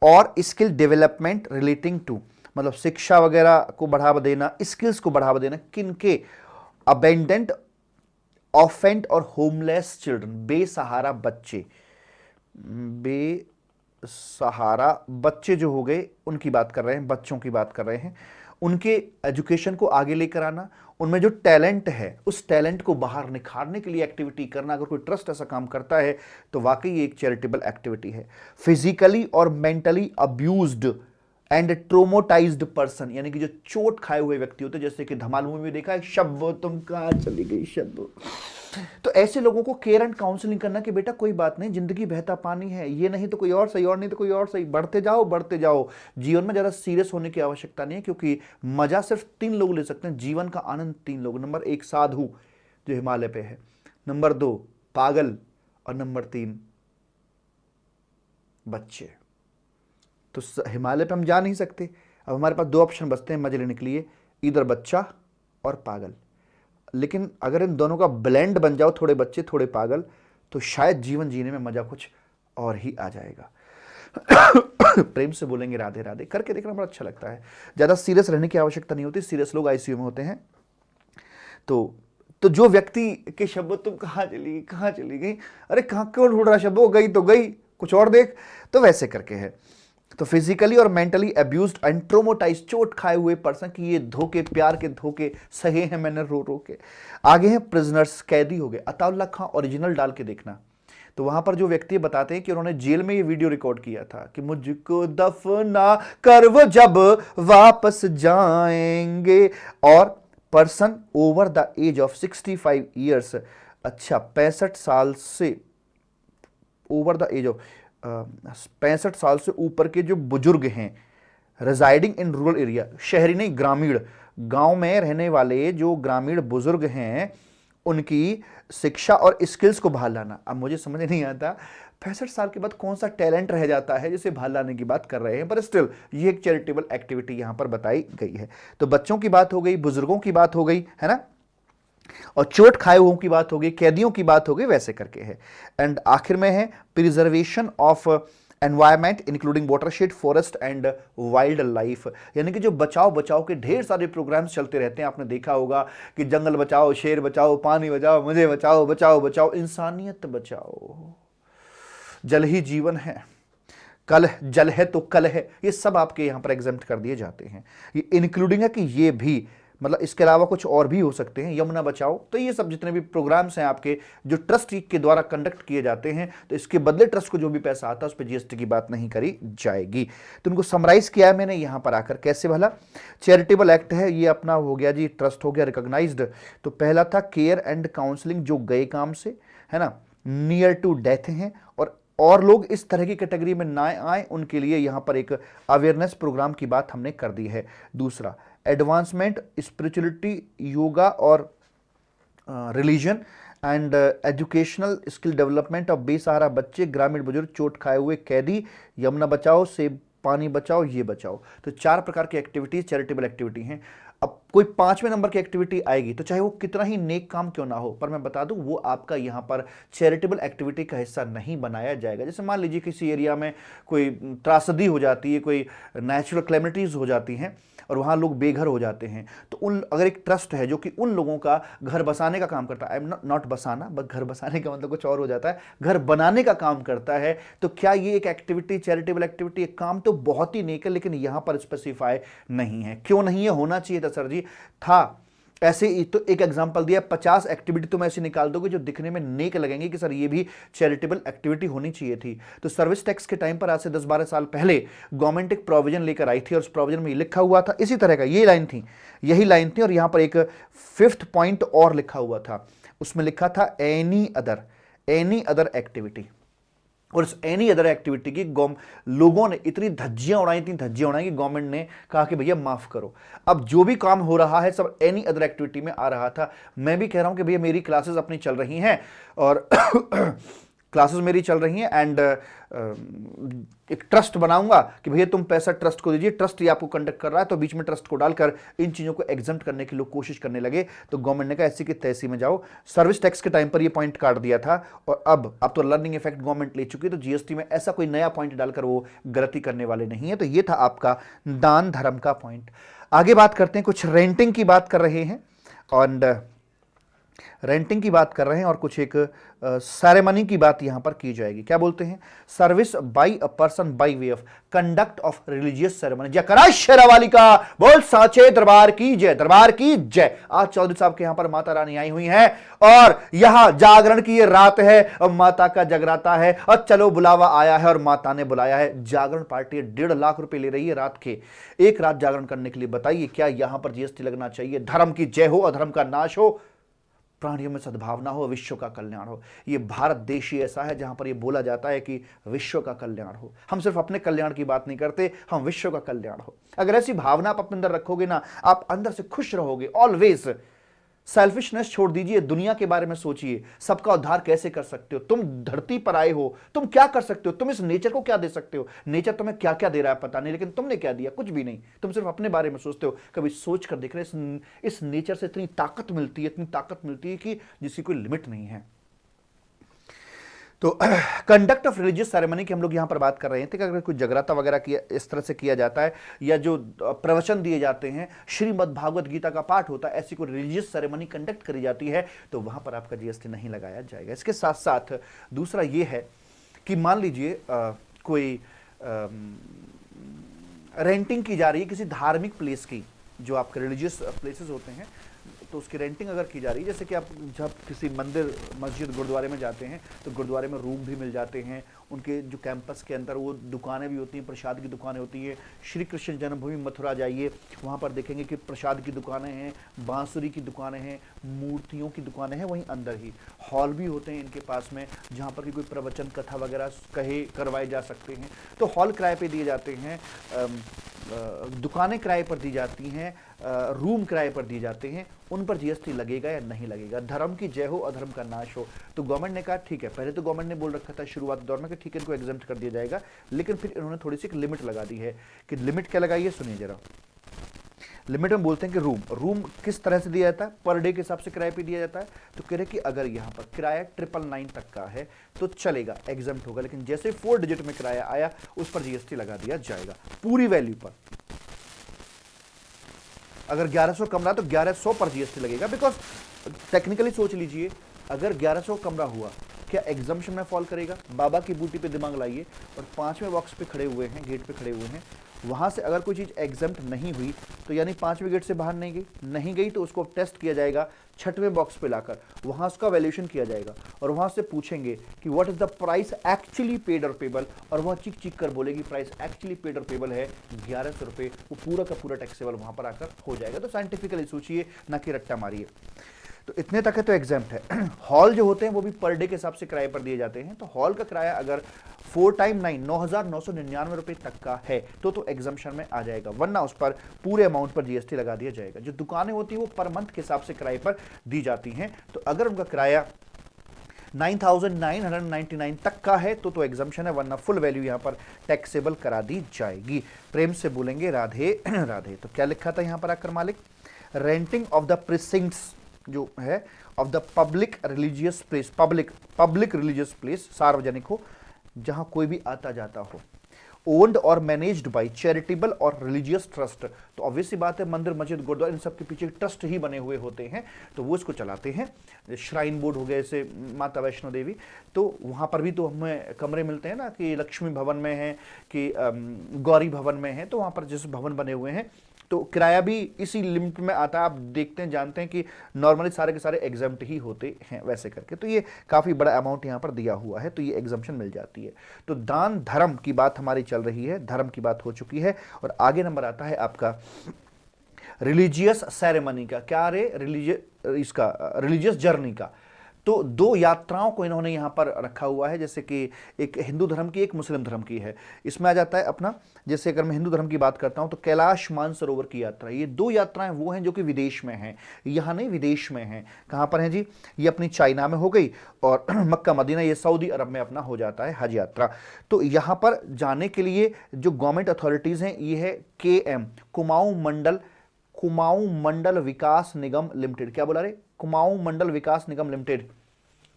और स्किल डेवलपमेंट रिलेटिंग टू, मतलब शिक्षा वगैरह को बढ़ावा देना, स्किल्स को बढ़ावा देना। किनके? अबेंडेंट, ऑफेंड और होमलेस चिल्ड्रन, बेसहारा बच्चे, सहारा बच्चे जो हो गए उनकी बात कर रहे हैं, बच्चों की बात कर रहे हैं, उनके एजुकेशन को आगे लेकर आना, उनमें जो टैलेंट है उस टैलेंट को बाहर निखारने के लिए एक्टिविटी करना। अगर कोई ट्रस्ट ऐसा काम करता है तो वाकई ये एक चैरिटेबल एक्टिविटी है। फिजिकली और मेंटली अब्यूज्ड एंड ट्रोमोटाइज्ड पर्सन, यानी कि जो चोट खाए हुए व्यक्ति होते हैं, जैसे कि धमाल मूवी में देखा है, शब्बो तुम कहाँ चली गई शब्बो, तो ऐसे लोगों को केयर एंड काउंसलिंग करना कि बेटा कोई बात नहीं, जिंदगी बहता पानी है, ये नहीं तो कोई और सही, और नहीं तो कोई और सही, बढ़ते जाओ बढ़ते जाओ। जीवन में ज्यादा सीरियस होने की आवश्यकता नहीं है, क्योंकि मजा सिर्फ 3 लोग ले सकते हैं, जीवन का आनंद 3 लोग। नंबर 1 साधु जो हिमालय पे है, नंबर 2 पागल, और नंबर 3 बच्चे। तो हिमालय पे हम जा नहीं सकते, अब हमारे पास 2 ऑप्शन बचते हैं मजे लेने के लिए, इधर बच्चा और पागल। लेकिन अगर इन दोनों का ब्लेंड बन जाओ, थोड़े बच्चे थोड़े पागल, तो शायद जीवन जीने में मजा कुछ और ही आ जाएगा। प्रेम से बोलेंगे राधे राधे, करके देखना बड़ा अच्छा लगता है। ज्यादा सीरियस रहने की आवश्यकता नहीं होती, सीरियस लोग आईसीयू में होते हैं। तो जो व्यक्ति के शब्द तुम कहाँ चली गई, अरे कहाँ क्यों ढूंढ रहा शब्द, गई तो गई, कुछ और देख, तो वैसे करके है। तो फिजिकली और मेंटली अब्यूज्ड एंड ट्रोमोटाइज्ड, चोट खाए हुए पर्सन की ये धोखे, प्यार के धोखे सहे हैं मैंने रो रो के। आगे हैं प्रिजनर्स, कैदी हो गए। अताउल्ला खां ओरिजिनल डाल के देखना, तो वहां पर जो व्यक्ति बताते हैं कि उन्होंने जेल में ये वीडियो रिकॉर्ड किया था कि मुझको दफना कर वो जब वापस जाएंगे, और person over the age of 65 years, अच्छा 65 साल से ओवर द एज ऑफ 65 साल से ऊपर के जो बुजुर्ग हैं, रिजाइडिंग इन रूरल एरिया, शहरी नहीं ग्रामीण, गांव में रहने वाले जो ग्रामीण बुजुर्ग हैं, उनकी शिक्षा और स्किल्स को बहाल लाना। अब मुझे समझ नहीं आता 65 साल के बाद कौन सा टैलेंट रह जाता है जिसे बहाल लाने की बात कर रहे हैं, पर स्टिल ये एक चैरिटेबल एक्टिविटी यहां पर बताई गई है। तो बच्चों की बात हो गई, बुजुर्गों की बात हो गई, है ना, और चोट खाए हुओं की बात हो गई, कैदियों की बात हो गई, वैसे करके है। एंड आखिर में है preservation of environment including watershed, forest and wild life, यानी कि जो बचाओ के ढेर सारे प्रोग्राम्स चलते रहते हैं। आपने देखा होगा कि जंगल बचाओ, शेर बचाओ, पानी बचाओ, मुझे बचाओ, बचाओ बचाओ, इंसानियत बचाओ, जल ही जीवन है, कल जल है तो कल है, ये सब आपके यहां पर एग्जेम्प्ट कर दिए जाते हैं। ये इंक्लूडिंग है कि ये भी, मतलब इसके अलावा कुछ और भी हो सकते हैं, यमुना बचाओ, तो ये सब जितने भी प्रोग्राम्स हैं आपके जो ट्रस्ट के द्वारा कंडक्ट किए जाते हैं, तो इसके बदले ट्रस्ट को जो भी पैसा आता है उस पर जीएसटी की बात नहीं करी जाएगी। तो उनको समराइज किया है मैंने यहां पर आकर, कैसे भला। चैरिटेबल एक्ट है ये अपना, हो गया जी, ट्रस्ट हो गया रिकॉग्नाइज्ड। तो पहला था केयर एंड काउंसलिंग, जो गए काम से, है ना, नियर टू डेथ हैं और लोग इस तरह की कैटेगरी में ना आए, उनके लिए यहां पर एक अवेयरनेस प्रोग्राम की बात हमने कर दी है। दूसरा एडवांसमेंट स्पिरिचुअलिटी, योगा और religion and educational skill development of बेसहारा बच्चे, ग्रामीण बुजुर्ग, चोट खाए हुए कैदी, यमुना बचाओ, से पानी बचाओ, ये बचाओ। तो 4 प्रकार की एक्टिविटीज चैरिटेबल एक्टिविटी हैं। अब कोई 5वें नंबर की एक्टिविटी आएगी तो चाहे वो कितना ही नेक काम क्यों ना हो, पर मैं बता दूं वो आपका यहां पर चैरिटेबल एक्टिविटी का हिस्सा नहीं बनाया जाएगा। जैसे मान लीजिए किसी एरिया में कोई त्रासदी हो जाती है, कोई नेचुरल कैलेमिटीज हो जाती हैं और वहाँ लोग बेघर हो जाते हैं, तो उन अगर एक ट्रस्ट है जो कि उन लोगों का घर बसाने का काम करता है, आई एम नॉट बसाना, बस घर बसाने का मतलब कुछ और हो जाता है, घर बनाने का काम करता है, तो क्या ये एक एक्टिविटी चैरिटेबल एक्टिविटी, एक काम तो बहुत ही नेक है, लेकिन यहाँ पर स्पेसिफाई नहीं है। क्यों नहीं है, होना चाहिए था सर जी, था। ऐसे ही तो एक एग्जांपल दिया, 50 एक्टिविटी तुम ऐसे निकाल दोगे जो दिखने में नेक लगेंगे कि सर ये भी चैरिटेबल एक्टिविटी होनी चाहिए थी। तो सर्विस टैक्स के टाइम पर आज से 10-12 साल पहले गवर्नमेंट एक प्रोविजन लेकर आई थी और उस प्रोविजन में लिखा हुआ था इसी तरह का, यही लाइन थी और यहां पर एक 5th पॉइंट और लिखा हुआ था, उसमें लिखा था एनी अदर एक्टिविटी। और इस एनी अदर एक्टिविटी की लोगों ने इतनी धज्जियां उड़ाई कि गवर्नमेंट ने कहा कि भैया माफ करो। अब जो भी काम हो रहा है सब एनी अदर एक्टिविटी में आ रहा था। मैं भी कह रहा हूं कि भैया मेरी क्लासेस अपनी चल रही हैं और क्लासेस मेरी चल रही हैं एंड एक ट्रस्ट बनाऊंगा कि भैया तुम पैसा ट्रस्ट को दीजिए, ट्रस्ट ये आपको कंडक्ट कर रहा है, तो बीच में ट्रस्ट को डालकर इन चीजों को एग्जम्प्ट करने की लोग कोशिश करने लगे। तो गवर्नमेंट ने कहा ऐसी की तैसी में जाओ। सर्विस टैक्स के टाइम पर ये पॉइंट काट दिया था और अब तो लर्निंग इफेक्ट गवर्नमेंट ले चुकी है, तो जीएसटी में ऐसा कोई नया पॉइंट डालकर वो गलती करने वाले नहीं है। तो ये था आपका दान धर्म का पॉइंट। आगे बात करते हैं, कुछ रेंटिंग की बात कर रहे हैं और रेंटिंग की बात कर रहे हैं और कुछ एक सेरेमनी की बात यहां पर की जाएगी। क्या बोलते हैं? Service by a person by way of conduct of religious ceremony. जयकारा शेरावाली का, बोल साचे दरबार की जय, दरबार की जय। आज चौधरी साहब के यहां पर माता रानी आई हुई हैं और यहां जागरण की ये रात है और माता का जगराता है और चलो बुलावा आया है और माता ने बुलाया है। जागरण पार्टी 1.5 लाख रुपए ले रही है रात के, एक रात जागरण करने के लिए। बताइए क्या यहां पर जीएसटी लगना चाहिए? धर्म की जय हो, अधर्म का नाश हो, प्राणियों में सद्भावना हो, विश्व का कल्याण हो। ये भारत देश ही ऐसा है जहां पर ये बोला जाता है कि विश्व का कल्याण हो। हम सिर्फ अपने कल्याण की बात नहीं करते, हम विश्व का कल्याण हो। अगर ऐसी भावना आप अपने अंदर रखोगे ना, आप अंदर से खुश रहोगे ऑलवेज। सेल्फिशनेस छोड़ दीजिए, दुनिया के बारे में सोचिए, सबका उद्धार कैसे कर सकते हो। तुम धरती पर आए हो, तुम क्या कर सकते हो? तुम इस नेचर को क्या दे सकते हो? नेचर तुम्हें क्या क्या दे रहा है पता नहीं, लेकिन तुमने क्या दिया? कुछ भी नहीं। तुम सिर्फ अपने बारे में सोचते हो। कभी सोच कर देख रहे, इस नेचर से इतनी ताकत मिलती है, इतनी ताकत मिलती है कि जिसकी कोई लिमिट नहीं है। तो कंडक्ट ऑफ रिलीजियस सेरेमनी की हम लोग यहां पर बात कर रहे थे कि अगर कोई जगराता वगैरह किया इस तरह से किया जाता है, या जो प्रवचन दिए जाते हैं, श्रीमद् भागवत गीता का पाठ होता है, ऐसी कोई रिलीजियस सेरेमनी कंडक्ट करी जाती है, तो वहां पर आपका जीएसटी नहीं लगाया जाएगा। इसके साथ साथ दूसरा ये है कि मान लीजिए कोई रेंटिंग की जा रही है किसी धार्मिक प्लेस की, जो आपके रिलीजियस प्लेसेस होते हैं, तो उसकी रेंटिंग अगर की जा रही है, जैसे कि आप जब किसी मंदिर, मस्जिद, गुरुद्वारे में जाते हैं तो गुरुद्वारे में रूम भी मिल जाते हैं। उनके जो कैंपस के अंदर वो दुकानें भी होती हैं, प्रसाद की दुकानें होती हैं। श्री कृष्ण जन्मभूमि मथुरा जाइए, वहाँ पर देखेंगे कि प्रसाद की दुकानें हैं, बांसुरी की दुकानें हैं, मूर्तियों की दुकानें हैं। वहीं अंदर ही हॉल भी होते हैं इनके पास में, जहाँ पर कि कोई प्रवचन कथा वगैरह करवाए जा सकते हैं। तो हॉल किराए पे दिए जाते हैं, दुकानें किराए पर दी जाती हैं, रूम किराए पर दिए जाते हैं। उन पर जीएसटी लगेगा या नहीं लगेगा? धर्म की जय हो, अधर्म का नाश हो। तो गवर्नमेंट ने कहा ठीक है, पहले तो गवर्नमेंट ने बोल रखा था शुरुआती दौर में कि ठीक है इनको एग्जेम्प्ट कर दिया जाएगा, लेकिन फिर इन्होंने थोड़ी सी एक लिमिट लगा दी है। कि लिमिट क्या लगाई है सुनिए जरा। लिमिट में बोलते हैं कि रूम किस तरह से दिया जाता है? पर डे के हिसाब से किराए पे दिया जाता है। तो कह रहे कि अगर यहाँ पर किराया 999 तक का है तो चलेगा, एग्जेम्प्ट होगा, लेकिन जैसे 4 डिजिट में किराया आया उस पर जीएसटी लगा दिया जाएगा पूरी वैल्यू पर। अगर 1100 कमरा तो 1100 पर जीएसटी लगेगा। बिकॉज टेक्निकली सोच लीजिए, अगर 1100 कमरा हुआ, क्या एग्जम्पशन में फॉल करेगा? बाबा की बूटी पे दिमाग लाइए और 5वें बॉक्स पे खड़े हुए हैं, गेट पे खड़े हुए हैं, वहां से अगर कोई चीज एग्जम्प्ट नहीं हुई तो यानी 5वें गेट से बाहर नहीं गई तो उसको टेस्ट किया जाएगा 6वें बॉक्स पे लाकर, वहां उसका वैल्यूएशन किया जाएगा और वहां से पूछेंगे कि what is the price actually paid और पेबल, और वह चिक चिक कर बोलेगी प्राइस एक्चुअली पेड और पेबल है 1100 रुपए। वो पूरा का पूरा टैक्सेबल वहां पर आकर हो जाएगा। तो साइंटिफिकली सोचिए, ना कि रट्टा मारिए। तो इतने तक है तो एग्जाम्प्ट है। हॉल जो होते हैं वो भी पर डे के हिसाब से किराए पर दिए जाते हैं। तो हॉल का किराया अगर 4 टाइम 9 9,999 रुपए तक का है तो एग्जम्पशन में आ जाएगा, वरना उस पर पूरे अमाउंट पर जीएसटी लगा दिया जाएगा। जो दुकानें होती हैं वो पर मंथ के हिसाब से किराए पर दी जाती हैं। तो अगर उनका किराया 9,999 तक का है तो एग्जम्पशन है, वरना फुल वैल्यू यहां पर टैक्सेबल करा दी जाएगी। प्रेम से बोलेंगे राधे राधे। तो क्या लिखा था यहां पर आकर मालिक? रेंटिंग ऑफ द प्रिसिंक्ट्स जो है of the public religious place, public religious place, सार्वजनिक हो जहां कोई भी आता जाता हो, ओन्ड और मैनेज्ड बाय चैरिटेबल और रिलीजियस ट्रस्ट। तो ऑब्वियस सी बात है, मंदिर, मस्जिद, गुरुद्वारा इन सब के पीछे ट्रस्ट ही बने हुए होते हैं, तो वो इसको चलाते हैं। श्राइन बोर्ड हो गए, जैसे माता वैष्णो देवी, तो वहां पर भी तो हमें कमरे मिलते हैं ना, कि लक्ष्मी भवन में है, कि गौरी भवन में है, तो वहां पर जैसे भवन बने हुए हैं तो किराया भी इसी लिमिट में आता है। आप देखते हैं, जानते हैं कि नॉर्मली सारे के सारे एग्जाम्प्ट ही होते हैं वैसे करके। तो ये काफ़ी बड़ा अमाउंट यहाँ पर दिया हुआ है, तो ये एग्जाम्पशन मिल जाती है। तो दान धर्म की बात हमारी चल रही है, धर्म की बात हो चुकी है, और आगे नंबर आता है आपका रिलीजियस सेरेमनी का। क्या रे? रिलीजियस जर्नी का। तो 2 यात्राओं को इन्होंने यहां पर रखा हुआ है, जैसे कि एक हिंदू धर्म की, एक मुस्लिम धर्म की है। इसमें आ जाता है अपना, जैसे अगर मैं हिंदू धर्म की बात करता हूं तो कैलाश मानसरोवर की यात्रा। ये 2 यात्राएं वो हैं जो कि विदेश में हैं, यहां नहीं विदेश में हैं। कहां पर हैं जी? ये अपनी चाइना में हो गई, और मक्का मदीना ये सऊदी अरब में अपना हो जाता है हज यात्रा। तो यहां पर जाने के लिए जो गवर्नमेंट अथॉरिटीज हैं ये है KM, कुमाऊं मंडल विकास निगम लिमिटेड। क्या बोला रे? कुमाऊं मंडल विकास निगम लिमिटेड।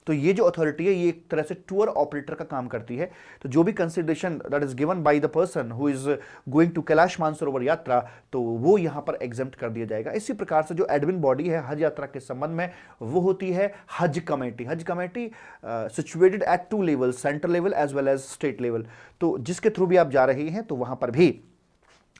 तो ये जो अथॉरिटी है ये एक तरह से टूर ऑपरेटर का काम करती है। तो जो भी consideration that is given by the person who is going to Kailash Mansarovar Yatra, तो वो यहां पर एग्जेम्प्ट कर दिया जाएगा। इसी प्रकार से जो एडमिन बॉडी है हज यात्रा के संबंध में, वो होती है Haj committee. Haj committee situated at 2 level, central level as well as state level. तो जिसके थ्रू भी आप जा रहे हैं तो वहां पर भी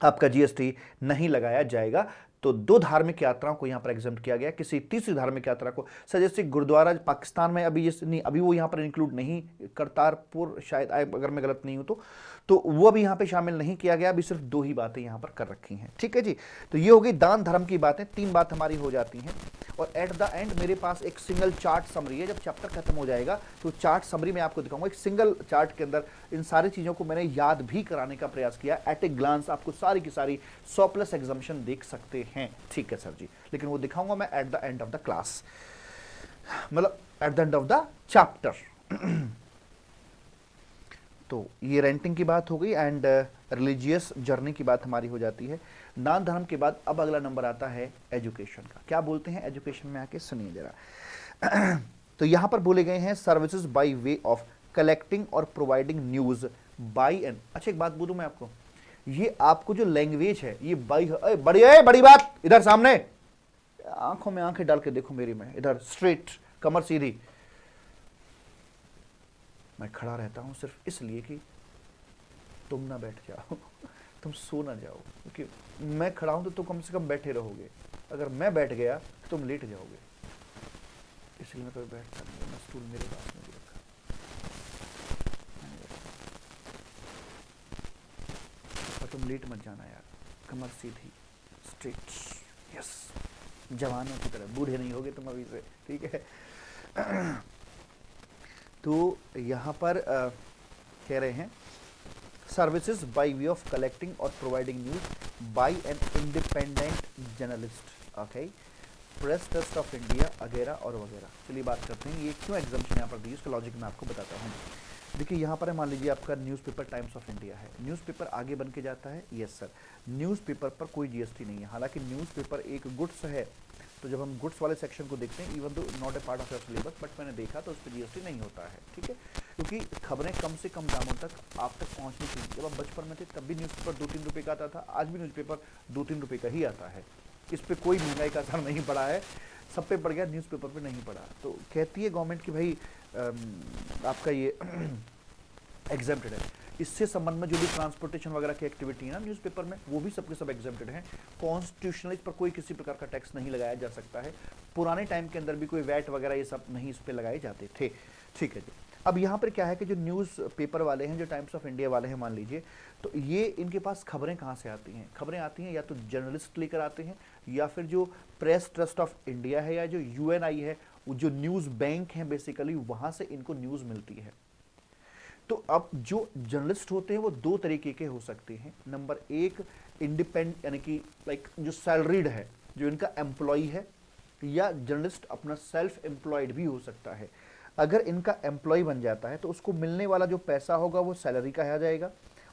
आपका जीएसटी नहीं लगाया जाएगा। तो 2 धार्मिक यात्राओं को यहां पर एग्जाम्प्ट किया गया। किसी तीसरी धार्मिक यात्रा को, जैसे गुरुद्वारा पाकिस्तान में अभी नहीं, अभी वो यहां पर इंक्लूड नहीं, करतारपुर शायद, अगर मैं गलत नहीं हूं तो वो अभी यहां पे शामिल नहीं किया गया। अभी सिर्फ 2 ही बातें यहां पर कर रखी हैं। ठीक है जी। तो ये हो गई दान धर्म की बातें, 3 बात हमारी हो जाती हैं। और एट द एंड मेरे पास एक सिंगल चार्ट समरी है। जब चैप्टर खत्म हो जाएगा तो चार्ट समरी में आपको दिखाऊंगा। एक सिंगल चार्ट के अंदर इन सारी चीजों को मैंने याद भी कराने का प्रयास किया। एट ए ग्लांस आपको सारी की सारी 100+ एग्जाम्पशन देख सकते हैं। ठीक है सर जी, लेकिन वो दिखाऊंगा मैं at the end of the class, मतलब at the end of the chapter. तो ये रेंटिंग की बात हो गई एंड रिलीजियस जर्नी की बात हमारी हो जाती है। दान धर्म के बाद अब अगला नंबर आता है एजुकेशन का। क्या बोलते हैं एजुकेशन में, आके सुनिए जरा। तो यहां पर बोले गए हैं services by way of collecting और प्रोवाइडिंग न्यूज बाय एन। अच्छा एक बात बोलूं मैं आपको, ये आपको जो लैंग्वेज है ये बड़ी बात, इधर सामने आंखों में आंखें डाल के देखो मेरी, में इधर स्ट्रेट, कमर सीधी। मैं खड़ा रहता हूं सिर्फ इसलिए कि तुम ना बैठ जाओ, तुम सो ना जाओ, क्योंकि मैं खड़ा हूं तो तुम कम से कम बैठे रहोगे। अगर मैं बैठ गया तो तुम लेट जाओगे, इसलिए मैं कभी बैठता नहीं। मैं स्टूल मेरे पास में भी रखा, और तुम लेट मत जाना यार, कमर सीधी, स्ट्रेट, यस, जवानों की तरह, बूढ़े नहीं होगे तुम अभी से, ठीक है। तो यहां पर कह रहे हैं services by way of collecting और providing news by an independent journalist, okay, press trust of India वगैरह और वगैरह। चलिए बात करते हैं ये क्यों एग्जाम्पशन यहाँ पर दी, उसका लॉजिक मैं आपको बताता हूँ। देखिए यहाँ पर मान लीजिए आपका न्यूज़पेपर टाइम्स ऑफ इंडिया है, न्यूज़पेपर आगे बन के जाता है, यस सर, न्यूज़पेपर पर कोई जीएसटी नहीं है। हालांकि न्यूज़पेपर एक गुड्स है, तो जब हम गुड्स वाले सेक्शन को देखते हैं, even though not a part of your syllabus, but मैंने देखा तो उस पर जीएसटी नहीं होता है। ठीक है, क्योंकि खबरें कम से कम दामों तक आप तक पहुंचनी चाहिए। जब आप बचपन में थे तब भी न्यूज़पेपर 2-3 रुपये का आता था, आज भी न्यूज़पेपर 2-3 रुपये का ही आता है। इस पर कोई महंगाई का असर नहीं पड़ा है, सब पे पड़ गया, न्यूज़पेपर पे नहीं पड़ा। तो कहती है गवर्नमेंट कि भाई आपका ये एग्जेम्प्टेड है। इससे संबंध में जो भी ट्रांसपोर्टेशन वगैरह की एक्टिविटी है ना न्यूज़पेपर में, वो भी सबके सब एग्जेम्प्टेड हैं। कॉन्स्टिट्यूशनली इस पर कोई किसी प्रकार का टैक्स नहीं लगाया जा सकता है। पुराने टाइम के अंदर भी कोई वैट वगैरह ये सब नहीं इस पर लगाए जाते थे। ठीक है जी। अब यहाँ पर क्या है कि जो न्यूज़ पेपर वाले हैं, जो टाइम्स ऑफ इंडिया वाले हैं मान लीजिए, तो ये इनके पास खबरें कहाँ से आती हैं? खबरें आती हैं या तो जर्नलिस्ट लेकर आते हैं, या फिर जो प्रेस ट्रस्ट ऑफ इंडिया है या जो यूएनआई है, जो न्यूज़ बैंक है बेसिकली, वहाँ से इनको न्यूज़ मिलती है। तो अब जो जर्नलिस्ट होते हैं वो 2 तरीके के हो सकते हैं। नंबर 1 इंडिपेंडेंट, यानी कि लाइक जो सैलरीड है, जो इनका एम्प्लॉय है, या जर्नलिस्ट अपना सेल्फ एम्प्लॉयड भी हो सकता है। अगर इनका एम्प्लॉय बन जाता है तो उसको मिलने वाला जो पैसा होगा वो सैलरी कहा जाएगा,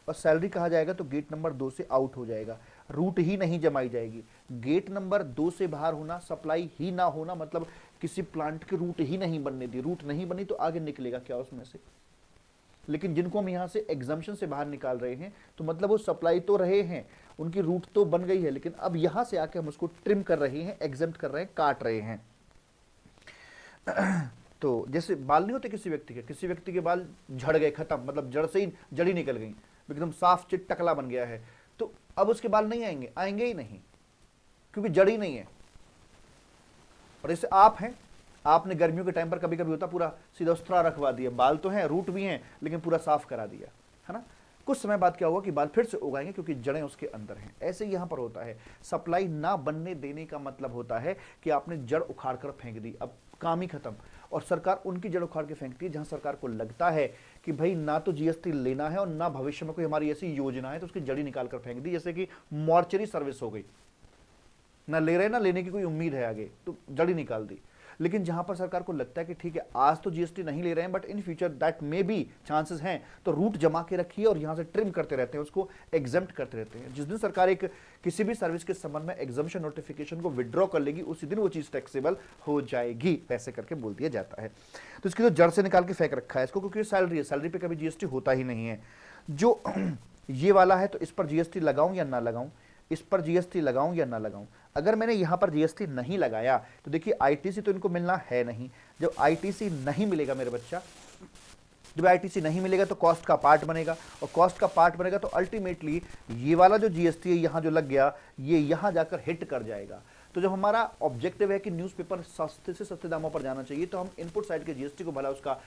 और सैलरी कहा जाएगा तो गेट नंबर 2 से आउट हो जाएगा, रूट ही नहीं जमाई जाएगी। गेट नंबर 2 से बाहर होना, सप्लाई ही ना होना, मतलब किसी प्लांट की रूट ही नहीं बनने दी। रूट नहीं बनी तो आगे निकलेगा क्या उसमें से? लेकिन जिनको हम यहाँ से एग्जाम्पशन से बाहर निकाल रहे हैं तो मतलब वो सप्लाई तो रहे हैं, उनकी रूट तो बन गई है, लेकिन अब यहाँ से आके हम उसको ट्रिम कर रहे हैं, एग्जेम्प्ट कर रहे हैं, काट रहे हैं। तो जैसे बाल नहीं होते किसी व्यक्ति के, किसी व्यक्ति के बाल झड़ गए, खत्म, मतलब जड़ से ही जड़ी निकल गई, एकदम साफ चिट टकला बन गया है, तो अब उसके बाल नहीं आएंगे, आएंगे ही नहीं, क्योंकि जड़ ही नहीं है। और जैसे आप हैं, आपने गर्मियों के टाइम पर कभी कभी होता पूरा सीधा उस्तरा रखवा दिया, बाल तो हैं, रूट भी हैं, लेकिन पूरा साफ करा दिया, है ना। कुछ समय बाद क्या होगा कि बाल फिर से उगाएंगे, क्योंकि जड़ें उसके अंदर हैं। ऐसे ही यहां पर होता है, सप्लाई ना बनने देने का मतलब होता है कि आपने जड़ उखाड़ कर फेंक दी, अब काम ही खत्म। और सरकार उनकी जड़ उखाड़ के फेंकती है जहां सरकार को लगता है कि भाई ना तो जीएसटी लेना है और ना भविष्य में कोई हमारी ऐसी योजना है, तो उसकी जड़ी निकाल कर फेंक दी। जैसे कि मॉर्चरी सर्विस हो गई, ना ले रहे ना लेने की कोई उम्मीद है आगे, तो जड़ी निकाल दी। लेकिन जहां पर सरकार को लगता है कि ठीक है आज तो जीएसटी नहीं ले रहे हैं but in future that may be chances हैं, तो रूट जमा के रखिए और यहां से ट्रिम करते रहते हैं, उसको एग्जम्प्ट करते रहते हैं। जिस दिन सरकार एक किसी भी सर्विस के संबंध में एग्जम्पशन नोटिफिकेशन को विड्रॉ कर लेगी उसी दिन वो चीज टैक्सेबल हो जाएगी, ऐसे करके बोल दिया जाता है। तो इसकी तो जड़ से निकाल के फेंक रखा है इसको, क्योंकि सैलरी है, सैलरी पे कभी जीएसटी होता ही नहीं है। जो ये वाला है तो इस पर जीएसटी लगाऊं या ना लगाऊं, इस पर जीएसटी लगाऊं या ना लगाऊं। अगर मैंने यहां पर जीएसटी नहीं लगाया तो देखिए आईटीसी तो इनको मिलना है नहीं। जब आईटीसी नहीं मिलेगा मेरे बच्चा, जब आईटीसी नहीं मिलेगा तो कॉस्ट का पार्ट बनेगा, और कॉस्ट का पार्ट बनेगा तो अल्टीमेटली ये वाला जो जीएसटी है यहां जो लग गया ये यहां जाकर हिट कर जाएगा। तो जब हमारा ऑब्जेक्टिव है कि न्यूज़पेपर सस्ते से सस्ते दामों पर जाना चाहिए, तो हम इनपुट साइड के जीएसटी को भला उसका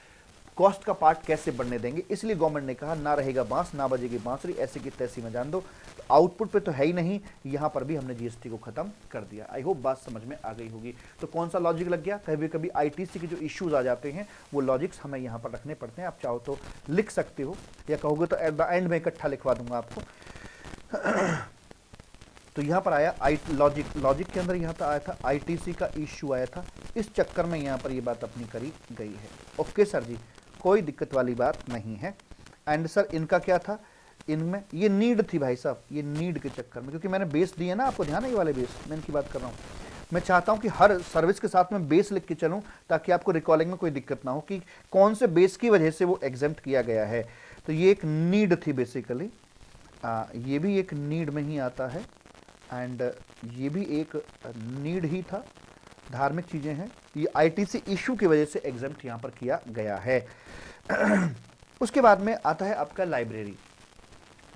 कॉस्ट का पार्ट कैसे बढ़ने देंगे। इसलिए गवर्नमेंट ने कहा ना रहेगा बांस ना बजेगी बांसुरी, ऐसी की तैसी में जान दो। तो आउटपुट पे तो है ही नहीं, यहां पर भी हमने जीएसटी को खत्म कर दिया। आई होप बात समझ में आ गई होगी। तो कौन सा लॉजिक लग गया, कभी कभी आईटीसी के जो इश्यूज आ जाते हैं वो लॉजिक्स हमें यहां पर रखने पड़ते हैं। आप चाहो तो लिख सकते हो या कहोगे तो एट द एंड में इकट्ठा लिखवा दूंगा आपको। तो यहां पर आया लॉजिक के अंदर यहां पर आया था आईटीसी का इश्यू आया था, इस चक्कर में यहां पर ये बात अपनी करी गई है। ओके सर जी, कोई दिक्कत वाली बात नहीं है। एंड सर इनका क्या था, इनमें ये नीड थी भाई साहब, ये नीड के चक्कर में, क्योंकि मैंने बेस दिए ना आपको, ध्यान है ये वाले बेस, मैं इनकी बात कर रहा हूँ। मैं चाहता हूं कि हर सर्विस के साथ में बेस लिख के चलूं ताकि आपको रिकॉलिंग में कोई दिक्कत ना हो कि कौन से बेस की वजह से वो एग्जेम्प्ट किया गया है। तो ये एक नीड थी बेसिकली, ये भी एक नीड में ही आता है एंड ये भी एक नीड ही था, धार्मिक चीजें हैं। ये आईटीसी इशू की वजह से एग्जेम्प्ट यहां पर किया गया है। उसके बाद में आता है आपका लाइब्रेरी।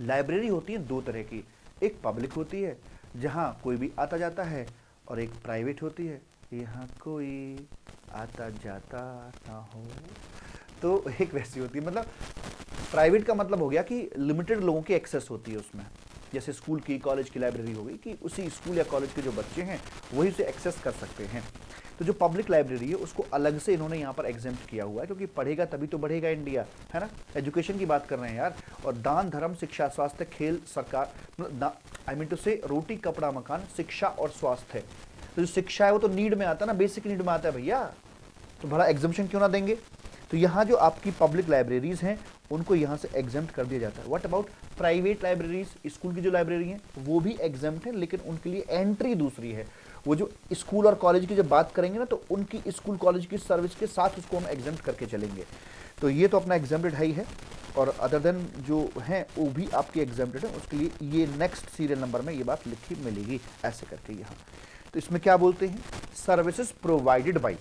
लाइब्रेरी होती है दो तरह की, एक पब्लिक होती है जहां कोई भी आता जाता है, और एक प्राइवेट होती है यहाँ कोई आता जाता ना हो। तो एक वैसी होती है, मतलब प्राइवेट का मतलब हो गया कि लिमिटेड लोगों की एक्सेस होती है उसमें, जैसे स्कूल की कॉलेज की लाइब्रेरी हो गई कि उसी स्कूल या कॉलेज के जो बच्चे हैं वही उसे एक्सेस कर सकते हैं। तो जो पब्लिक लाइब्रेरी है उसको अलग से इन्होंने यहाँ पर एग्जेम्प्ट किया हुआ है, क्योंकि पढ़ेगा तभी तो बढ़ेगा इंडिया, है ना। एजुकेशन की बात कर रहे हैं यार, और दान धर्म शिक्षा स्वास्थ्य खेल सरकार, आई मीन टू से रोटी कपड़ा मकान शिक्षा और स्वास्थ्य। तो जो शिक्षा है वो तो नीड में आता है ना, बेसिक नीड में आता है भैया, तो भला एग्जामेशन क्यों ना देंगे। तो यहाँ जो आपकी पब्लिक लाइब्रेरीज हैं उनको यहाँ से एग्जेम्प्ट कर दिया जाता है। What about private libraries, school की जो लाइब्रेरी हैं वो भी एग्जेम्प्ट है, लेकिन उनके लिए एंट्री दूसरी है। वो जो स्कूल और कॉलेज की जब बात करेंगे ना तो उनकी स्कूल कॉलेज की सर्विस के साथ उसको हम एग्जेम्प्ट करके चलेंगे। तो ये तो अपना एग्जेम्प्टेड है ही है, और अदर देन जो हैं वो भी आपकी एग्जेम्प्टेड है, उसके लिए ये नेक्स्ट सीरियल नंबर में ये बात लिखी मिलेगी ऐसे करके यहाँ। तो इसमें क्या बोलते हैं, सर्विसेज प्रोवाइडेड बाई,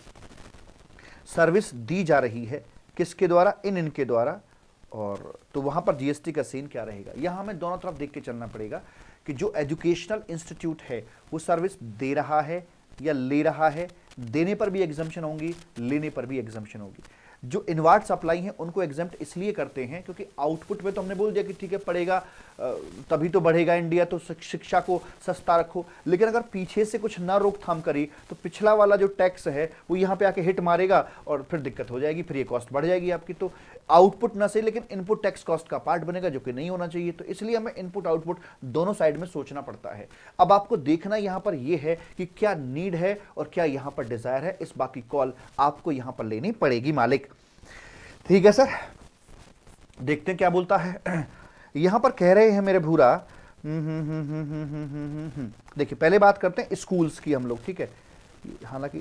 सर्विस दी जा रही है किसके द्वारा, इनके द्वारा। और तो वहां पर जीएसटी का सीन क्या रहेगा, यहां हमें दोनों तरफ देख के चलना पड़ेगा कि जो एजुकेशनल इंस्टीट्यूट है वो सर्विस दे रहा है या ले रहा है, देने पर भी एग्जम्पशन होंगी, लेने पर भी एग्जम्पशन होगी। जो इनवर्ट सप्लाई है उनको एग्जेम्प्ट इसलिए करते हैं क्योंकि आउटपुट में तो हमने बोल दिया कि ठीक है पढ़ेगा तभी तो बढ़ेगा इंडिया, तो शिक्षा को सस्ता रखो, लेकिन अगर पीछे से कुछ ना रोकथाम करी तो पिछला वाला जो टैक्स है वो यहाँ पे आके हिट मारेगा और फिर दिक्कत हो जाएगी, फिर ये कॉस्ट बढ़ जाएगी आपकी। तो आउटपुट ना सही लेकिन इनपुट टैक्स कॉस्ट का पार्ट बनेगा, जो कि नहीं होना चाहिए। तो इसलिए हमें इनपुट आउटपुट दोनों साइड में सोचना पड़ता है। अब आपको देखना यहाँ पर यह है कि क्या नीड है और क्या यहाँ पर डिजायर है, इस बाकी कॉल आपको यहाँ पर लेनी पड़ेगी मालिक। ठीक है सर, देखते हैं क्या बोलता है। यहां पर कह रहे हैं मेरे भूरा, देखिए पहले बात करते हैं स्कूल्स की हम लोग, ठीक है। हालांकि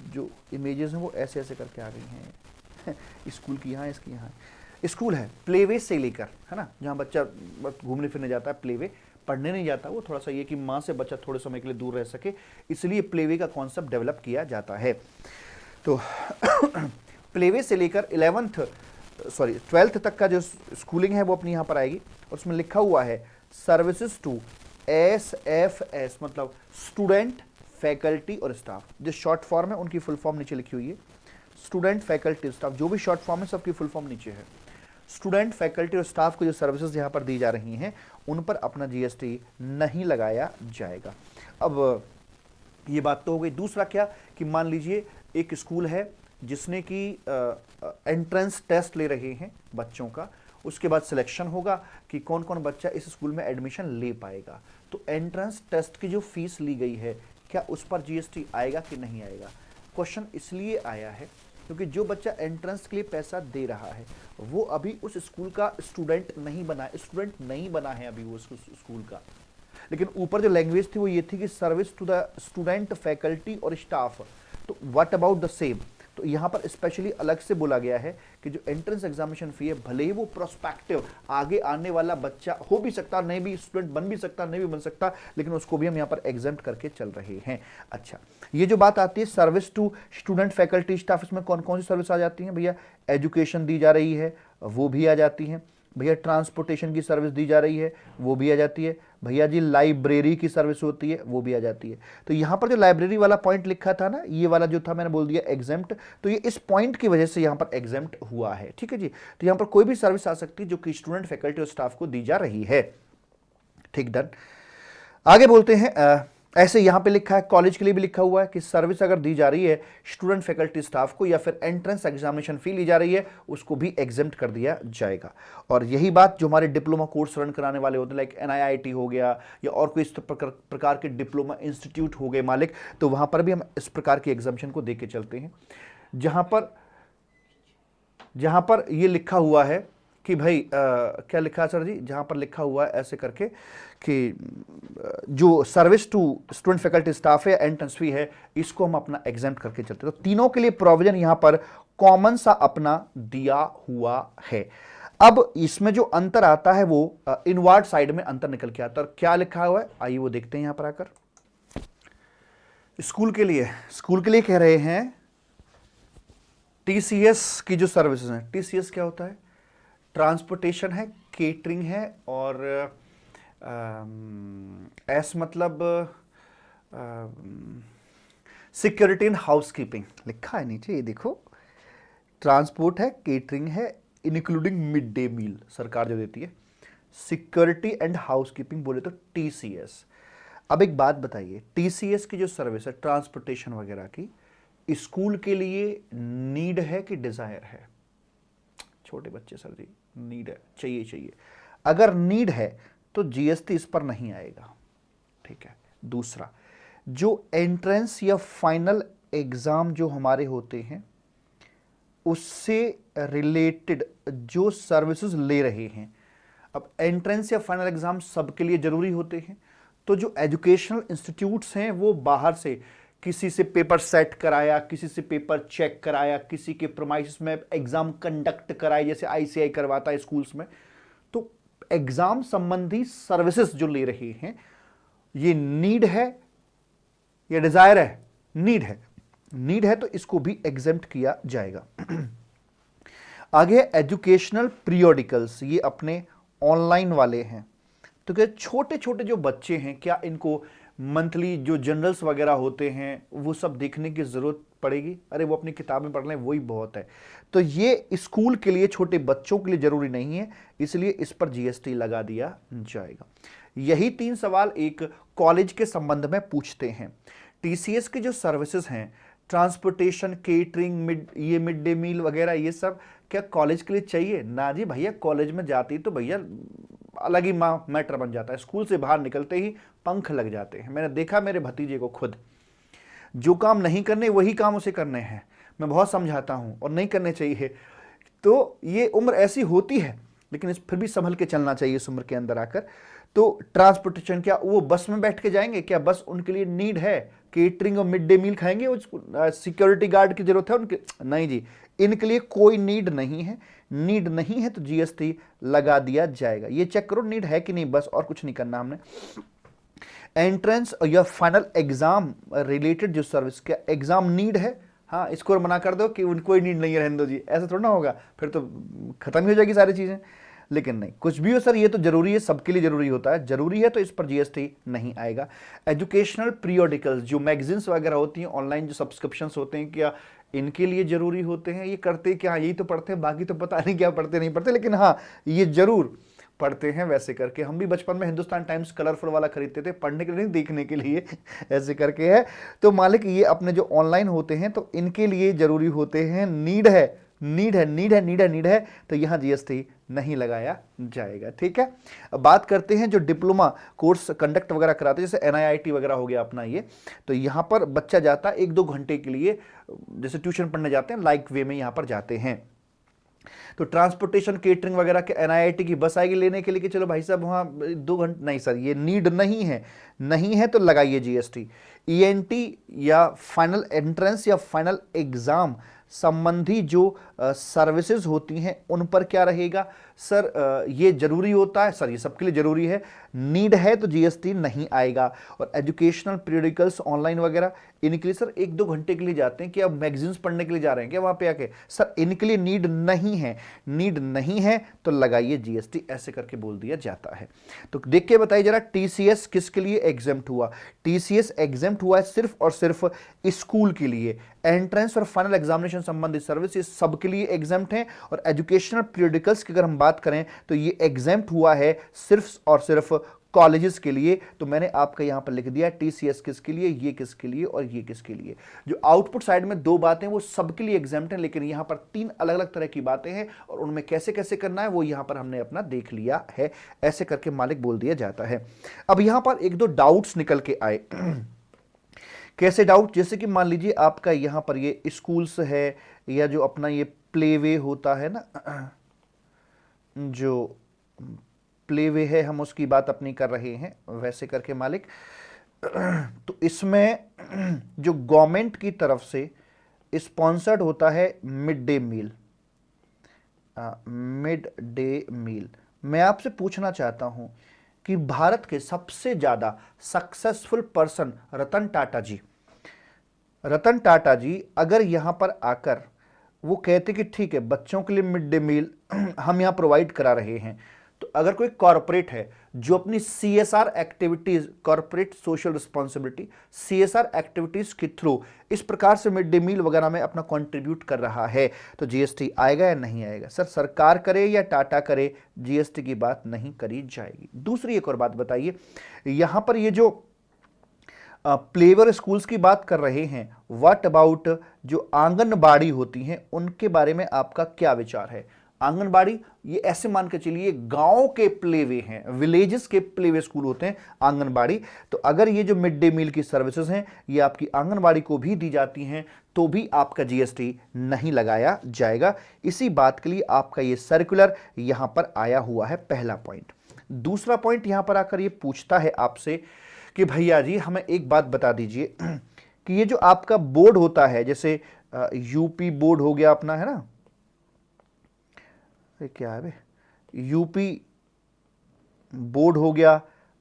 जो इमेजेस हैं वो ऐसे ऐसे करके आ गई हैं स्कूल की, यहाँ इसकी यहाँ स्कूल है, प्लेवे से लेकर, है ना, जहाँ बच्चा घूमने फिरने जाता है, प्लेवे पढ़ने नहीं जाता, वो थोड़ा सा ये कि माँ से बच्चा थोड़े समय के लिए दूर रह सके, इसलिए प्लेवे का कॉन्सेप्ट डेवलप किया जाता है। तो प्लेवे से लेकर 12th तक का जो स्कूलिंग है वो अपनी यहाँ पर आएगी, और उसमें लिखा हुआ है सर्विसेज टू SFS, मतलब स्टूडेंट फैकल्टी और स्टाफ। जो शॉर्ट फॉर्म है उनकी फुल फॉर्म नीचे लिखी हुई है, स्टूडेंट फैकल्टी स्टाफ, जो भी शॉर्ट फॉर्म है सबकी फुल फॉर्म नीचे है। स्टूडेंट फैकल्टी और स्टाफ को जो सर्विसेज यहाँ पर दी जा रही हैं उन पर अपना जीएसटी नहीं लगाया जाएगा। अब ये बात तो हो गई। दूसरा क्या कि मान लीजिए एक स्कूल है जिसने कि एंट्रेंस टेस्ट ले रहे हैं बच्चों का, उसके बाद सिलेक्शन होगा कि कौन कौन बच्चा इस स्कूल में एडमिशन ले पाएगा। तो एंट्रेंस टेस्ट की जो फीस ली गई है क्या उस पर जीएसटी आएगा कि नहीं आएगा। क्वेश्चन इसलिए आया है क्योंकि जो बच्चा एंट्रेंस के लिए पैसा दे रहा है वो अभी उस स्कूल का स्टूडेंट नहीं बना है अभी वो उस स्कूल का। लेकिन ऊपर जो लैंग्वेज थी वो ये थी कि service to the student, faculty और स्टाफ। तो व्हाट अबाउट द सेम, तो यहाँ पर स्पेशली अलग से बोला गया है कि जो एंट्रेंस एग्जामिनेशन फी है, भले ही वो प्रोस्पेक्टिव आगे आने वाला बच्चा हो भी सकता, नहीं भी स्टूडेंट बन भी सकता, नहीं भी बन सकता, लेकिन उसको भी हम यहाँ पर एग्जेम्प्ट करके चल रहे हैं। अच्छा, ये जो बात आती है service to student, faculty, staff, इसमें कौन कौन सी सर्विस आ जाती है भैया? एजुकेशन दी जा रही है वो भी आ जाती है भैया, ट्रांसपोर्टेशन की सर्विस दी जा रही है वो भी आ जाती है भैया जी, लाइब्रेरी की सर्विस होती है वो भी आ जाती है। तो यहां पर जो लाइब्रेरी वाला पॉइंट लिखा था ना, ये वाला जो था मैंने बोल दिया एग्जेम्प्ट, तो ये इस पॉइंट की वजह से यहां पर एग्जेम्प्ट हुआ है। ठीक है जी, तो यहां पर कोई भी सर्विस आ सकती है जो कि स्टूडेंट, फैकल्टी और स्टाफ को दी जा रही है। ठीक, डन। आगे बोलते हैं, ऐसे यहां पे लिखा है, कॉलेज के लिए भी लिखा हुआ है कि सर्विस अगर दी जा रही है स्टूडेंट, फैकल्टी, स्टाफ को, या फिर एंट्रेंस एग्जामिनेशन फी ली जा रही है, उसको भी एग्जेम्प्ट कर दिया जाएगा। और यही बात जो हमारे डिप्लोमा कोर्स रन कराने वाले होते हैं, लाइक NIIT हो गया या और कोई इस प्रकार के डिप्लोमा इंस्टीट्यूट हो गए मालिक, तो वहां पर भी हम इस प्रकार की एग्जामिनेशन को देके चलते हैं, जहां पर ये लिखा हुआ है कि भाई क्या लिखा है सर जी, जहां पर लिखा हुआ है ऐसे करके कि जो service to student, faculty, staff है, एंट्रेंस फी है, इसको हम अपना एग्जेम्प्ट करके चलते हैं। तो तीनों के लिए प्रोविजन यहां पर कॉमन सा अपना दिया हुआ है। अब इसमें जो अंतर आता है वो इनवर्ड साइड में अंतर निकल के आता है। और क्या लिखा हुआ है आइए वो देखते हैं यहां पर आकर। स्कूल के लिए कह रहे हैं TCS की जो सर्विसेज हैं, TCS क्या होता है? ट्रांसपोर्टेशन है, केटरिंग है, और एस मतलब सिक्योरिटी एंड हाउसकीपिंग लिखा है नीचे, ये देखो, ट्रांसपोर्ट है, केटरिंग है, इंक्लूडिंग मिड डे मील सरकार जो देती है, सिक्योरिटी एंड हाउसकीपिंग बोले तो TCS। अब एक बात बताइए, TCS की जो सर्विस है ट्रांसपोर्टेशन वगैरह की, स्कूल के लिए नीड है कि डिजायर है? छोटे बच्चे सर जी, नीड है, चाहिए। अगर नीड है तो GST इस पर नहीं आएगा। ठीक है। दूसरा, जो एंट्रेंस या फाइनल एग्जाम जो हमारे होते हैं उससे रिलेटेड जो सर्विसेज ले रहे हैं, अब एंट्रेंस या फाइनल एग्जाम सबके लिए जरूरी होते हैं, तो जो एजुकेशनल इंस्टीट्यूट्स हैं वो बाहर से किसी से पेपर सेट कराया, किसी से पेपर चेक कराया, किसी के प्रोमाइस में एग्जाम कंडक्ट कराए, जैसे ICI करवाता है स्कूल्स में, तो एग्जाम संबंधी सर्विसेज जो ले रहे हैं, ये नीड है या डिजायर है? नीड है, तो इसको भी एग्जेम्प्ट किया जाएगा। आगे एजुकेशनल पीरियोडिकल्स, ये अपने ऑनलाइन वाले हैं। तो क्या छोटे छोटे जो बच्चे हैं, क्या इनको मंथली जो जर्नल्स वगैरह होते हैं वो सब देखने की जरूरत पड़ेगी? अरे वो अपनी किताबें पढ़ लें, वही बहुत है। तो ये स्कूल के लिए, छोटे बच्चों के लिए जरूरी नहीं है, इसलिए इस पर GST लगा दिया जाएगा। यही 3 सवाल एक कॉलेज के संबंध में पूछते हैं। TCS की जो सर्विसेज हैं, transportation, catering, mid day meal वगैरह, ये सब क्या कॉलेज के लिए चाहिए? ना जी भैया, कॉलेज में जाती तो भैया अलग ही मैटर बन जाता है। स्कूल से बाहर निकलते ही पंख लग जाते हैं। मैंने देखा मेरे भतीजे को खुद, जो काम नहीं करने वही काम उसे करने हैं। मैं बहुत समझाता हूं और नहीं करने चाहिए। तो ये उम्र ऐसी होती है, लेकिन फिर भी संभल के चलना चाहिए इस उम्र के अंदर आकर। तो ट्रांसपोर्टेशन, क्या वो बस में बैठ के जाएंगे? क्या बस उनके लिए नीड है? केटरिंग और मिड डे मील खाएंगे? सिक्योरिटी गार्ड की जरूरत है उनके? नहीं जी, इनके लिए कोई नीड नहीं है। नीड नहीं है तो GST लगा दिया जाएगा। ये चेक करो नीड है कि नहीं, बस, और कुछ नहीं करना हमने। एंट्रेंस या फाइनल एग्जाम रिलेटेड जो सर्विस, क्या एग्जाम नीड है? हाँ, इसको मना कर दो कि कोई नीड नहीं है, रहने दो जी, ऐसा थोड़ा ना होगा, फिर तो खत्म ही हो जाएगी सारी चीजें। लेकिन नहीं, कुछ भी हो सर, ये तो जरूरी है, सबके लिए जरूरी होता है, जरूरी है तो इस पर GST नहीं आएगा। एजुकेशनल पीरियोडिकल्स, जो मैगजीन्स वगैरह होती हैं, ऑनलाइन जो सब्सक्रिप्शंस होते हैं, क्या इनके लिए जरूरी होते हैं? ये करते क्या? यही तो पढ़ते हैं, बाकी तो पता नहीं क्या पढ़ते नहीं पढ़ते, लेकिन हाँ ये जरूर पढ़ते हैं। वैसे करके हम भी बचपन में हिंदुस्तान टाइम्स कलरफुल वाला खरीदते थे, पढ़ने के लिए नहीं, देखने के लिए। ऐसे करके है। तो मालिक ये अपने जो ऑनलाइन होते हैं तो इनके लिए जरूरी होते हैं, नीड है नीड है, नीड है, नीड है, नीड है, तो यहां जीएसटी नहीं लगाया जाएगा। ठीक है, अब बात करते हैं जो डिप्लोमा कोर्स कंडक्ट वगैरह कराते हैं, जैसे एनआईआईटी वगैरह हो गया अपना ये, तो यहां पर बच्चा जाता है 1-2 घंटे के लिए, जैसे ट्यूशन पढ़ने जाते हैं, लाइक वे में यहां पर जाते हैं। तो ट्रांसपोर्टेशन केटरिंग वगैरह के एनआईआईटी की बस आएगी लेने के लिए कि चलो भाई साहब वहाँ 2 घंटे, नहीं सर ये नीड नहीं है, नहीं है तो लगाइए जीएसटी। ईएनटी या फाइनल एंट्रेंस या फाइनल एग्जाम संबंधी जो सर्विसेज होती हैं उन पर क्या रहेगा सर, ये जरूरी होता है सर, ये सबके लिए जरूरी है, नीड है तो जीएसटी नहीं आएगा। और एजुकेशनल पीरियडिकल्स ऑनलाइन वगैरह इनके लिए सर 1-2 घंटे के लिए जाते हैं कि अब मैगजीन्स पढ़ने के लिए जा रहे हैं क्या वहां पे आके, सर इनके लिए नीड नहीं है, नीड नहीं है तो लगाइए जीएसटी, ऐसे करके बोल दिया जाता है। तो देख के बताइए जरा टीसीएस किसके लिए एग्जेम्प्ट हुआ। टीसीएस एग्जेम्प्ट हुआ है सिर्फ और सिर्फ स्कूल के लिए। एंट्रेंस और फाइनल एग्जामिनेशन संबंधित सर्विस सबके लिए एग्जेम्प्ट हैं। और एजुकेशनल पीरियडिकल्स की अगर हम बात करें तो ये एग्जेम्प्ट हुआ है सिर्फ और सिर्फ कॉलेजेस के लिए। तो मैंने आपका यहां पर लिख दिया टीसीएस किसके लिए, ये किसके लिए और ये किसके लिए। जो आउटपुट साइड में 2 बातें वो सबके लिए एग्जेम्प्ट हैं, लेकिन यहां पर 3 अलग अलग तरह की बातें हैं और उनमें कैसे कैसे करना है वो यहां पर हमने अपना देख लिया है। ऐसे करके मालिक बोल दिया जाता है। अब यहां पर 1-2 डाउट्स निकल के आए। कैसे डाउट, जैसे कि मान लीजिए आपका यहां पर ये स्कूल्स है या जो अपना ये प्लेवे होता है ना, जो प्लेवे है हम उसकी बात अपनी कर रहे हैं, वैसे करके मालिक, तो इसमें जो गवर्नमेंट की तरफ से स्पॉन्सर्ड होता है mid day meal, mid day meal. मैं आपसे पूछना चाहता हूं कि भारत के सबसे ज्यादा सक्सेसफुल पर्सन रतन टाटा जी, रतन टाटा जी अगर यहां पर आकर वो कहते कि ठीक है बच्चों के लिए मिड डे मील हम यहां प्रोवाइड करा रहे हैं, तो अगर कोई कॉरपोरेट है जो अपनी CSR activities, corporate social responsibility, CSR activities के थ्रू इस प्रकार से मिड डे मील वगैरह में अपना कंट्रीब्यूट कर रहा है, तो जीएसटी आएगा या नहीं आएगा। सर सरकार करे या टाटा करे, जीएसटी की बात नहीं करी जाएगी। दूसरी एक और बात बताइए, यहां पर ये जो प्लेवर स्कूल्स की बात कर रहे हैं, व्हाट अबाउट जो आंगनबाड़ी होती हैं उनके बारे में आपका क्या विचार है। आंगनबाड़ी ये ऐसे मान के चलिए गांव के प्लेवे हैं, विलेजेस के प्लेवे स्कूल होते हैं आंगनबाड़ी। तो अगर ये जो मिड डे मील की सर्विसेज हैं ये आपकी आंगनबाड़ी को भी दी जाती हैं तो भी आपका जीएसटी नहीं लगाया जाएगा। इसी बात के लिए आपका ये सर्कुलर यहां पर आया हुआ है, पहला पॉइंट। दूसरा पॉइंट यहां पर आकर ये पूछता है आपसे कि भैया जी हमें एक बात बता दीजिए कि ये जो आपका बोर्ड होता है, जैसे यूपी बोर्ड हो गया अपना, है ना, ये क्या है बे, यूपी बोर्ड हो गया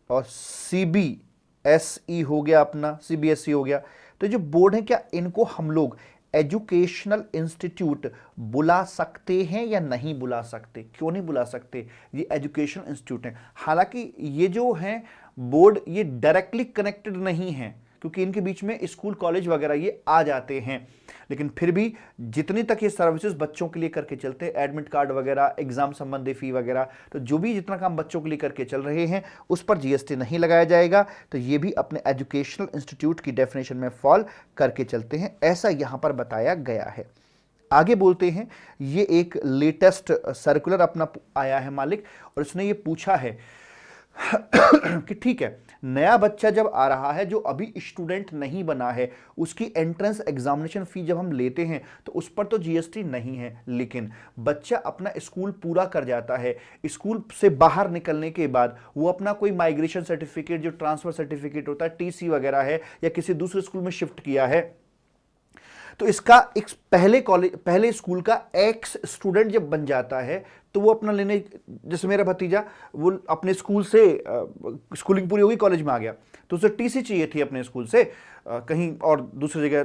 और सीबीएसई हो गया अपना, सीबीएसई हो गया। तो जो बोर्ड है क्या इनको हम लोग एजुकेशनल इंस्टीट्यूट बुला सकते हैं या नहीं बुला सकते। क्यों नहीं बुला सकते, ये एजुकेशनल इंस्टीट्यूट हैं। हालांकि ये जो हैं बोर्ड ये डायरेक्टली कनेक्टेड नहीं है क्योंकि इनके बीच में स्कूल कॉलेज वगैरह ये आ जाते हैं, लेकिन फिर भी जितनी तक ये सर्विसेज बच्चों के लिए करके चलते हैं, एडमिट कार्ड वगैरह, एग्जाम संबंधी फी वगैरह, तो जो भी जितना काम बच्चों के लिए करके चल रहे हैं उस पर जीएसटी नहीं लगाया जाएगा। तो ये भी अपने एजुकेशनल इंस्टीट्यूट की डेफिनेशन में फॉल करके चलते हैं, ऐसा यहां पर बताया गया है। आगे बोलते हैं, ये एक लेटेस्ट सर्कुलर अपना आया है मालिक, और इसने ये पूछा है कि ठीक है नया बच्चा जब आ रहा है जो अभी स्टूडेंट नहीं बना है, उसकी एंट्रेंस एग्जामिनेशन फी जब हम लेते हैं तो उस पर तो जीएसटी नहीं है, लेकिन बच्चा अपना स्कूल पूरा कर जाता है, स्कूल से बाहर निकलने के बाद वो अपना कोई माइग्रेशन सर्टिफिकेट, जो ट्रांसफर सर्टिफिकेट होता है, टीसी वगैरह है, या किसी दूसरे स्कूल में शिफ्ट किया है, तो इसका एक पहले स्कूल का एक्स स्टूडेंट जब बन जाता है तो वो अपना लेने, जैसे मेरा भतीजा वो अपने स्कूल से स्कूलिंग पूरी होगी कॉलेज में आ गया तो उसे टीसी चाहिए थी अपने स्कूल से, कहीं और दूसरी जगह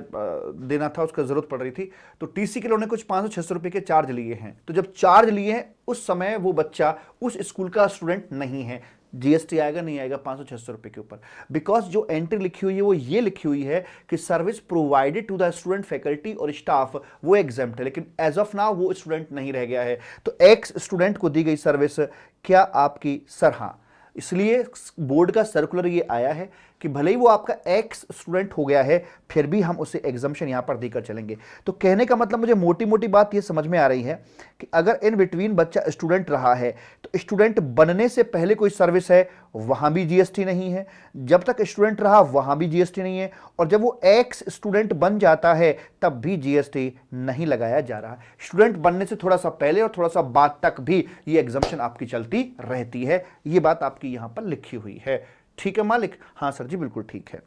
देना था, उसका जरूरत पड़ रही थी, तो टीसी के लिए उन्होंने कुछ 500-600 रुपए के चार्ज लिए हैं। तो जब चार्ज लिए हैं उस समय वो बच्चा उस स्कूल का स्टूडेंट नहीं है, जीएसटी आएगा नहीं आएगा 500-600 रुपए के ऊपर, बिकॉज जो एंट्री लिखी हुई है वो ये लिखी हुई है कि service provided to the student, faculty और स्टाफ वो एग्जाम्प्ट है, लेकिन एज ऑफ नाउ वो स्टूडेंट नहीं रह गया है। तो एक्स स्टूडेंट को दी गई सर्विस क्या आपकी, सर हाँ इसलिए बोर्ड का सर्कुलर ये आया है कि भले ही वो आपका एक्स स्टूडेंट हो गया है, फिर भी हम उसे एग्जम्पशन यहां पर देकर चलेंगे। तो कहने का मतलब मुझे मोटी मोटी बात ये समझ में आ रही है कि अगर इन बिटवीन बच्चा स्टूडेंट रहा है तो स्टूडेंट बनने से पहले कोई सर्विस है, वहां भी जीएसटी नहीं है, जब तक स्टूडेंट रहा वहां भी जीएसटी नहीं है, और जब वो एक्स स्टूडेंट बन जाता है तब भी जीएसटी नहीं लगाया जा रहा। स्टूडेंट बनने से थोड़ा सा पहले और थोड़ा सा बाद तक भी ये एग्जम्पशन आपकी चलती रहती है। ये बात आपकी यहां पर लिखी हुई है। ठीक है मालिक? हाँ सर जी, बिल्कुल ठीक है।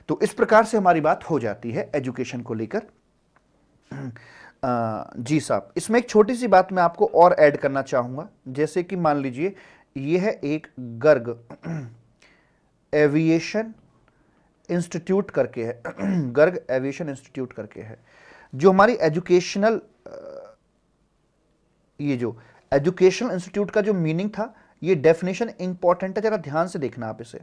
तो इस प्रकार से हमारी बात हो जाती है एजुकेशन को लेकर। जी साहब, इसमें एक छोटी सी बात मैं आपको और ऐड करना चाहूंगा। जैसे कि मान लीजिए ये है एक गर्ग एविएशन इंस्टीट्यूट करके है, गर्ग एविएशन इंस्टीट्यूट करके है, जो हमारी एजुकेशनल, ये जो एजुकेशनल इंस्टीट्यूट का जो मीनिंग था, ये डेफिनेशन इंपॉर्टेंट है, जरा ध्यान से देखना आप इसे।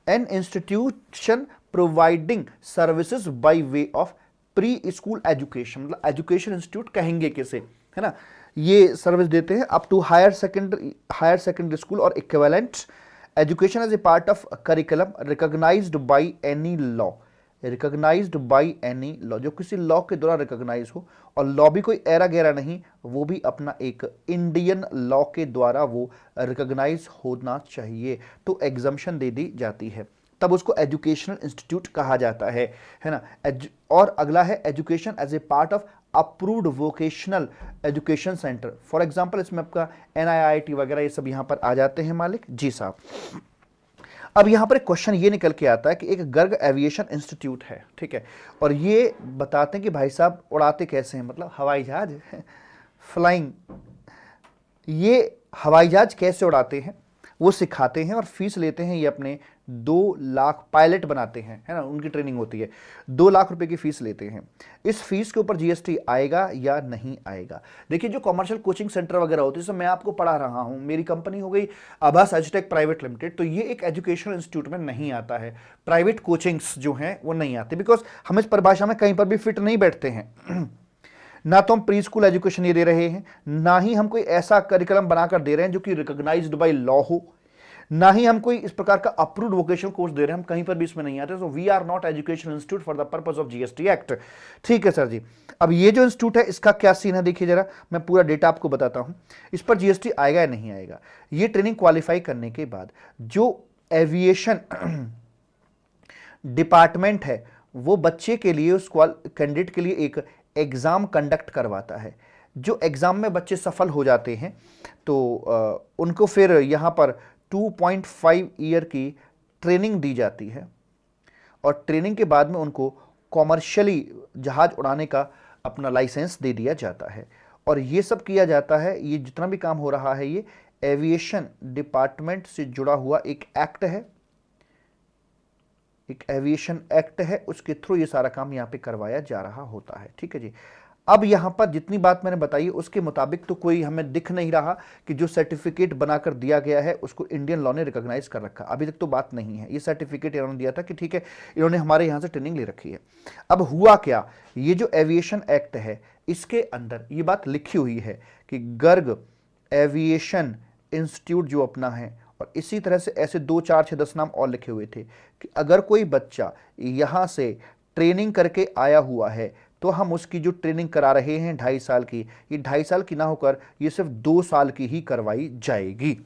An institution providing services by way of pre school education, मतलब एजुकेशन इंस्टीट्यूट कहेंगे किसे, है ना, ये सर्विस देते हैं up to higher secondary school और equivalent education as a part of curriculum recognised by any law, recognised by any law, जो किसी लॉ के द्वारा रिकॉग्नाइज हो, और लॉ भी कोई एरा गैरा नहीं, वो भी अपना एक इंडियन लॉ के द्वारा वो रिकॉग्नाइज होना चाहिए, तो एग्जम्पशन दे दी जाती है, तब उसको एजुकेशनल इंस्टीट्यूट कहा जाता है ना। और अगला है education as a part of approved vocational education centre, for example इसमें आपका NIIT वगैरह ये सब यहां पर आ जाते हैं मालिक। जी साहब, अब यहां पर एक क्वेश्चन ये निकल के आता है कि एक गर्ग एविएशन इंस्टीट्यूट है, ठीक है, और ये बताते हैं कि भाई साहब उड़ाते कैसे हैं, मतलब हवाई जहाज फ्लाइंग, ये हवाई जहाज कैसे उड़ाते हैं वो सिखाते हैं और फीस लेते हैं। ये अपने 2 लाख पायलट बनाते हैं, है ना, उनकी ट्रेनिंग होती है, 2 लाख रुपए की फीस लेते हैं। इस फीस के ऊपर जीएसटी आएगा या नहीं आएगा? देखिए, जो कमर्शियल कोचिंग सेंटर वगैरह होते हैं, जैसे मैं आपको पढ़ा रहा हूं, मेरी कंपनी हो गई आभास एजुटेक प्राइवेट लिमिटेड, तो ये एक एजुकेशनल इंस्टीट्यूट में नहीं आता है। प्राइवेट कोचिंग्स जो हैं वो नहीं आते, बिकॉज हम इस परिभाषा में कहीं पर भी फिट नहीं बैठते हैं। ना तो हम प्री स्कूल एजुकेशन ये दे रहे हैं, ना ही हम कोई ऐसा करिकुलम बनाकर दे रहे हैं जो कि रिकॉग्नाइज्ड बाय लॉ हो, ना ही हम कोई इस प्रकार का अप्रूव्ड वोकेशनल कोर्स दे रहे हैं, हम कहीं पर भी इसमें नहीं आते। So we are not educational institute for the purpose of GST act. ठीक है सर जी। अब ये जो इंस्टीट्यूट है इसका क्या सीन है, देखिए जरा, मैं पूरा डेटा आपको बताता हूं, इस पर जीएसटी आएगा या नहीं आएगा। ये ट्रेनिंग क्वालिफाई करने के बाद जो एविएशन डिपार्टमेंट है वो बच्चे के लिए, उस कैंडिडेट के लिए एक एग्जाम कंडक्ट करवाता है। जो एग्जाम में बच्चे सफल हो जाते हैं तो उनको फिर यहां पर 2.5 ईयर की ट्रेनिंग दी जाती है, और ट्रेनिंग के बाद में उनको कॉमर्शियली जहाज उड़ाने का अपना लाइसेंस दे दिया जाता है। और ये सब किया जाता है, ये जितना भी काम हो रहा है ये एविएशन डिपार्टमेंट से जुड़ा हुआ एक एक्ट है, एक एविएशन एक्ट है, उसके थ्रू ये सारा काम यहाँ पे करवाया जा रहा होता है। ठीक है जी। अब यहाँ पर जितनी बात मैंने बताई उसके मुताबिक तो कोई हमें दिख नहीं रहा कि जो सर्टिफिकेट बनाकर दिया गया है उसको इंडियन लॉ ने रिकॉग्नाइज कर रखा, अभी तक तो बात नहीं है। ये सर्टिफिकेट इन्होंने दिया था कि ठीक है इन्होंने हमारे यहाँ से ट्रेनिंग ले रखी है। अब हुआ क्या, ये जो एविएशन एक्ट है इसके अंदर ये बात लिखी हुई है कि गर्ग एविएशन इंस्टीट्यूट जो अपना है, और इसी तरह से ऐसे 2, 4, 6, 10 नाम और लिखे हुए थे कि अगर कोई बच्चा यहाँ से ट्रेनिंग करके आया हुआ है तो हम उसकी जो ट्रेनिंग करा रहे हैं 2.5 साल की, ये 2.5 साल की ना होकर ये सिर्फ 2 साल की ही करवाई जाएगी।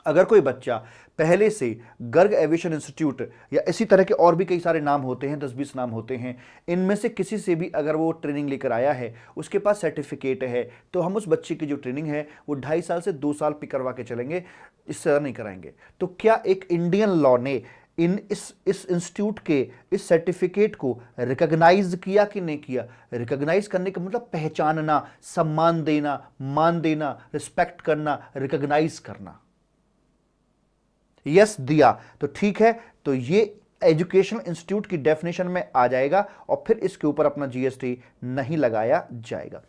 अगर कोई बच्चा पहले से गर्ग एविएशन इंस्टीट्यूट या इसी तरह के और भी कई सारे नाम होते हैं, 10-20 नाम होते हैं, इनमें से किसी से भी अगर वो ट्रेनिंग लेकर आया है, उसके पास सर्टिफिकेट है, तो हम उस बच्चे की जो ट्रेनिंग है वो 2.5 साल से 2 साल पे करवा के चलेंगे, इससे नहीं कराएंगे। तो क्या एक इंडियन लॉ ने इस इंस्टीट्यूट के इस सर्टिफिकेट को रिकॉग्नाइज किया कि नहीं किया? रिकॉग्नाइज करने का मतलब पहचानना, सम्मान देना, मान देना, रिस्पेक्ट करना, रिकॉग्नाइज करना। यस दिया तो ठीक है, तो ये एजुकेशनल इंस्टीट्यूट की डेफिनेशन में आ जाएगा और फिर इसके ऊपर अपना जीएसटी नहीं लगाया जाएगा।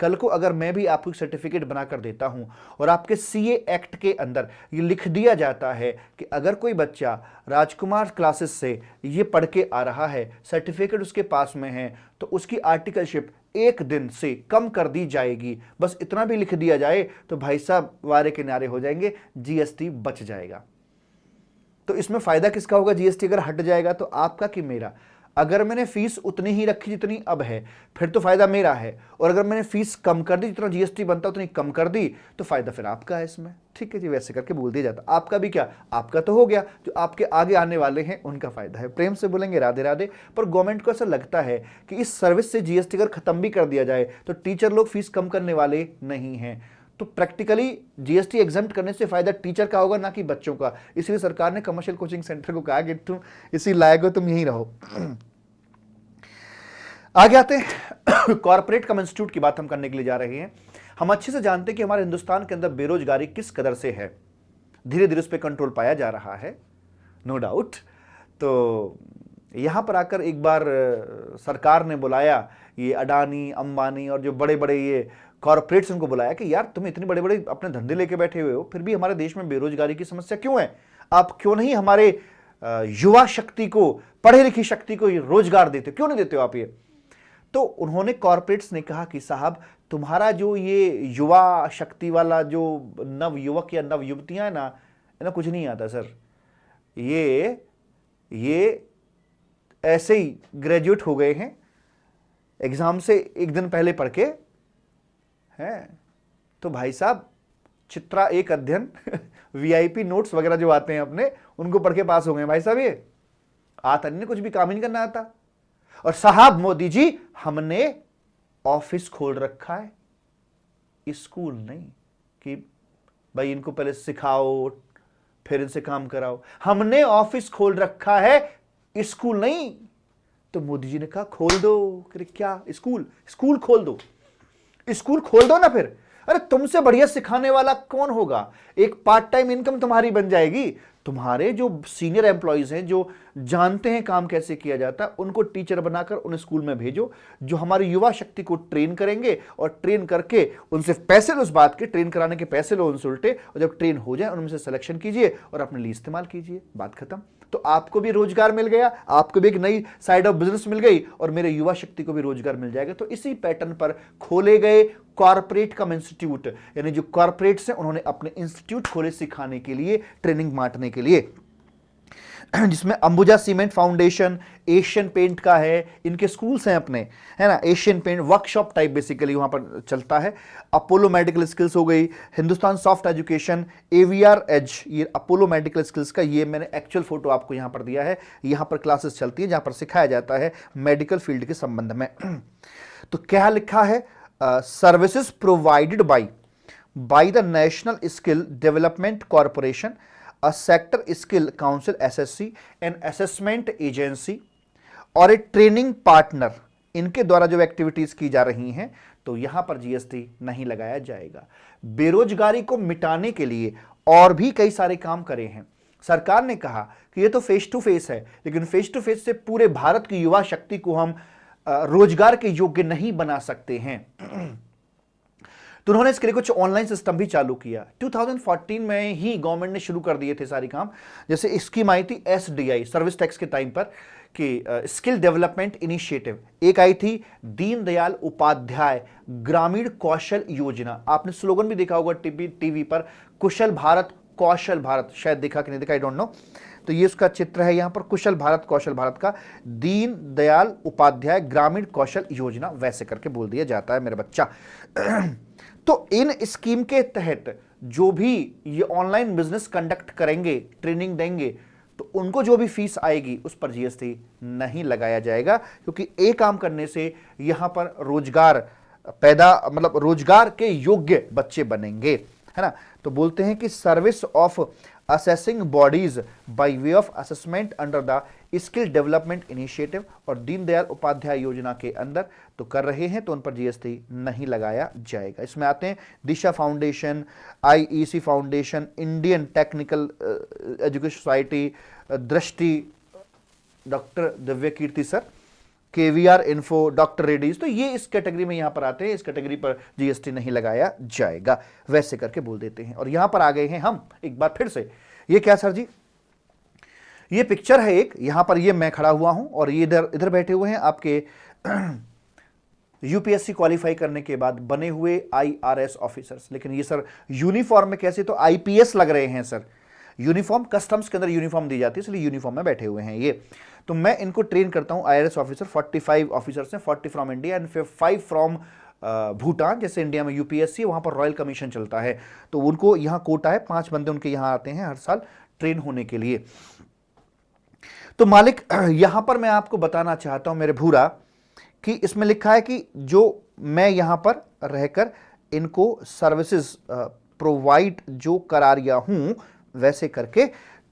कल को अगर मैं भी आपको सर्टिफिकेट बनाकर देता हूं और आपके सीए एक्ट के अंदर ये लिख दिया जाता है कि अगर कोई बच्चा राजकुमार क्लासेस से ये पढ़ के आ रहा है, सर्टिफिकेट उसके पास में है, तो उसकी आर्टिकलशिप एक दिन से कम कर दी जाएगी। बस इतना भी लिख दिया जाए तो भाई साहब वारे किनारे हो जाएंगे, जीएसटी बच जाएगा। तो इसमें फायदा किसका होगा? जीएसटी अगर हट जाएगा तो आपका कि मेरा? अगर मैंने फीस उतनी ही रखी जितनी अब है फिर तो फायदा मेरा है, और अगर मैंने फीस कम कर दी, जितना जीएसटी बनता उतनी कम कर दी, तो फायदा फिर आपका है इसमें। ठीक है जी, वैसे करके बोल दिया जाता। आपका भी क्या? आपका तो हो गया, जो आपके आगे आने वाले हैं उनका फायदा है। प्रेम से बोलेंगे राधे राधे। पर गवर्नमेंट को ऐसा लगता है कि इस सर्विस से जीएसटी अगर खत्म भी कर दिया जाए तो टीचर लोग फीस कम करने वाले नहीं हैं। तो प्रैक्टिकली जीएसटी एग्जम्प्ट करने से फायदा टीचर का होगा, ना कि बच्चों का। इसलिए सरकार ने कमर्शियल कोचिंग सेंटर को कहा कि तुम इसी लायक हो, तुम यहीं रहो। आगे आते हैं, कॉर्पोरेट कम इंस्टीट्यूट की बात हम करने के लिए जा रहे हैं। हम अच्छे से जानते हैं कि हमारे हिंदुस्तान के अंदर बेरोजगारी किस कदर से है। धीरे धीरे उस पर कंट्रोल पाया जा रहा है, नो डाउट। तो यहां पर आकर एक बार सरकार ने बुलाया ये अडानी, अंबानी और जो बड़े बड़े ये कॉर्पोरेट्स, उनको बुलाया कि यार तुम इतने बड़े बड़े अपने धंधे लेके बैठे हुए हो, फिर भी हमारे देश में बेरोजगारी की समस्या क्यों है? आप क्यों नहीं हमारे युवा शक्ति को, पढ़े लिखी शक्ति को रोजगार देते, क्यों नहीं देते हो आप ये? तो उन्होंने, कॉर्पोरेट्स ने कहा कि साहब तुम्हारा जो ये युवा शक्ति वाला जो नव युवक या नव युवतियां है ना, इन्हें कुछ नहीं आता सर। ये ऐसे ही ग्रेजुएट हो गए हैं एग्जाम से एक दिन पहले पढ़ के हैं। तो भाई साहब चित्रा एक अध्ययन वीआईपी नोट्स वगैरह जो आते हैं अपने, उनको पढ़ के पास हो गए भाई साहब। ये आता नहीं, कुछ भी काम ही नहीं करना आता। और साहब मोदी जी, हमने ऑफिस खोल रखा है, स्कूल नहीं कि भाई इनको पहले सिखाओ फिर इनसे काम कराओ। हमने ऑफिस खोल रखा है, स्कूल नहीं। तो मोदी जी ने कहा खोल दो। क्या स्कूल खोल दो, स्कूल खोल दो ना फिर। अरे तुमसे बढ़िया सिखाने वाला कौन होगा? एक पार्ट टाइम इनकम तुम्हारी बन जाएगी। तुम्हारे जो सीनियर एम्प्लॉइज हैं, जो जानते हैं काम कैसे किया जाता है, उनको टीचर बनाकर उन स्कूल में भेजो, जो हमारी युवा शक्ति को ट्रेन करेंगे, और ट्रेन करके उनसे पैसे लो, उस बात के ट्रेन कराने के पैसे लो उनसे उल्टे, और जब ट्रेन हो जाए उनमें से सिलेक्शन कीजिए और अपने लिए इस्तेमाल कीजिए, बात खत्म। तो आपको भी रोजगार मिल गया, आपको भी एक नई साइड ऑफ बिजनेस मिल गई, और मेरे युवा शक्ति को भी रोजगार मिल जाएगा। तो इसी पैटर्न पर खोले गए कॉर्पोरेट कम इंस्टीट्यूट, यानी जो कॉर्पोरेट्स हैं उन्होंने अपने इंस्टीट्यूट खोले सिखाने के लिए, ट्रेनिंग बांटने के लिए, जिसमें Ambuja cement foundation, Asian paint का है, इनके स्कूल्स हैं अपने, है ना। Asian paint workshop type basically वहां पर चलता है। अपोलो मेडिकल स्किल्स हो गई, हिंदुस्तान सॉफ्ट एजुकेशन, एवीआर एज, ये अपोलो मेडिकल स्किल्स का, ये मैंने एक्चुअल फोटो आपको यहां पर दिया है। यहां पर क्लासेस चलती है जहां पर सिखाया जाता है मेडिकल फील्ड के संबंध में। तो क्या लिखा है? Services provided by the national skill development corporation, a sector skill council SSC, an assessment agency और एक ट्रेनिंग पार्टनर, इनके द्वारा जो एक्टिविटीज की जा रही हैं, तो यहां पर जीएसटी नहीं लगाया जाएगा। बेरोजगारी को मिटाने के लिए और भी कई सारे काम करे हैं। सरकार ने कहा कि ये तो फेस टू फेस है, लेकिन फेस टू फेस से पूरे भारत की युवा शक्ति को हम रोजगार के योग्य नहीं बना सकते हैं। तो उन्होंने इसके लिए कुछ ऑनलाइन सिस्टम भी चालू किया। 2014 में ही गवर्नमेंट ने शुरू कर दिए थे सारी काम। जैसे स्कीम आई थी एसडीआई, सर्विस टैक्स के टाइम पर, कि स्किल डेवलपमेंट इनिशिएटिव। एक आई थी दीनदयाल उपाध्याय ग्रामीण कौशल योजना। आपने स्लोगन भी देखा होगा टीवी पर, कुशल भारत कौशल भारत, शायद देखा कि नहीं देखा, आई डोंट नो। तो ये उसका चित्र है यहां पर, कुशल भारत कौशल भारत का, दीनदयाल उपाध्याय ग्रामीण कौशल योजना, वैसे करके बोल दिया जाता है मेरे बच्चा। तो इन स्कीम के तहत जो भी ये ऑनलाइन बिजनेस कंडक्ट करेंगे, ट्रेनिंग देंगे, तो उनको जो भी फीस आएगी उस पर जीएसटी नहीं लगाया जाएगा, क्योंकि एक काम करने से यहां पर रोजगार पैदा, मतलब रोजगार के योग्य बच्चे बनेंगे, है ना। तो बोलते हैं कि service of assessing bodies bye way of assessment under the skill development initiative और दीनदयाल उपाध्याय योजना के अंदर तो कर रहे हैं, तो उन पर जीएसटी नहीं लगाया जाएगा। इसमें आते हैं Disha foundation, IEC foundation, Indian technical education society, Drishti, doctor Divya Kirti sir, KVR info, doctor Reddy's, तो ये इस कैटेगरी में यहां पर आते हैं। इस कैटेगरी पर जीएसटी नहीं लगाया जाएगा, वैसे करके बोल देते हैं। और यहां पर आ गए हैं हम एक बार फिर से। ये क्या सर जी? ये पिक्चर है एक, यहां पर ये मैं खड़ा हुआ हूं और ये इधर बैठे हुए हैं आपके यूपीएससी क्वालिफाई करने के बाद बने हुए आईआरएस ऑफिसर्स। लेकिन ये सर यूनिफॉर्म में कैसे, तो आईपीएस लग रहे हैं सर। यूनिफॉर्म कस्टम्स के अंदर यूनिफॉर्म दी जाती है, इसलिए यूनिफॉर्म में बैठे हुए हैं ये। तो मैं इनको ट्रेन करता हूं आईआरएस ऑफिसर। 45 ऑफिसर्स हैं, 40 from India and 5 from Bhutan. जैसे इंडिया में यूपीएससी, वहां पर रॉयल कमीशन चलता है, तो उनको यहां कोटा है, 5 बंदे उनके यहां आते हैं हर साल ट्रेन होने के लिए। तो मालिक यहां पर मैं आपको बताना चाहता हूं मेरे भूरा कि इसमें लिखा है कि जो मैं यहां पर रहकर इनको सर्विसेज प्रोवाइड जो करा रहा हूं वैसे करके,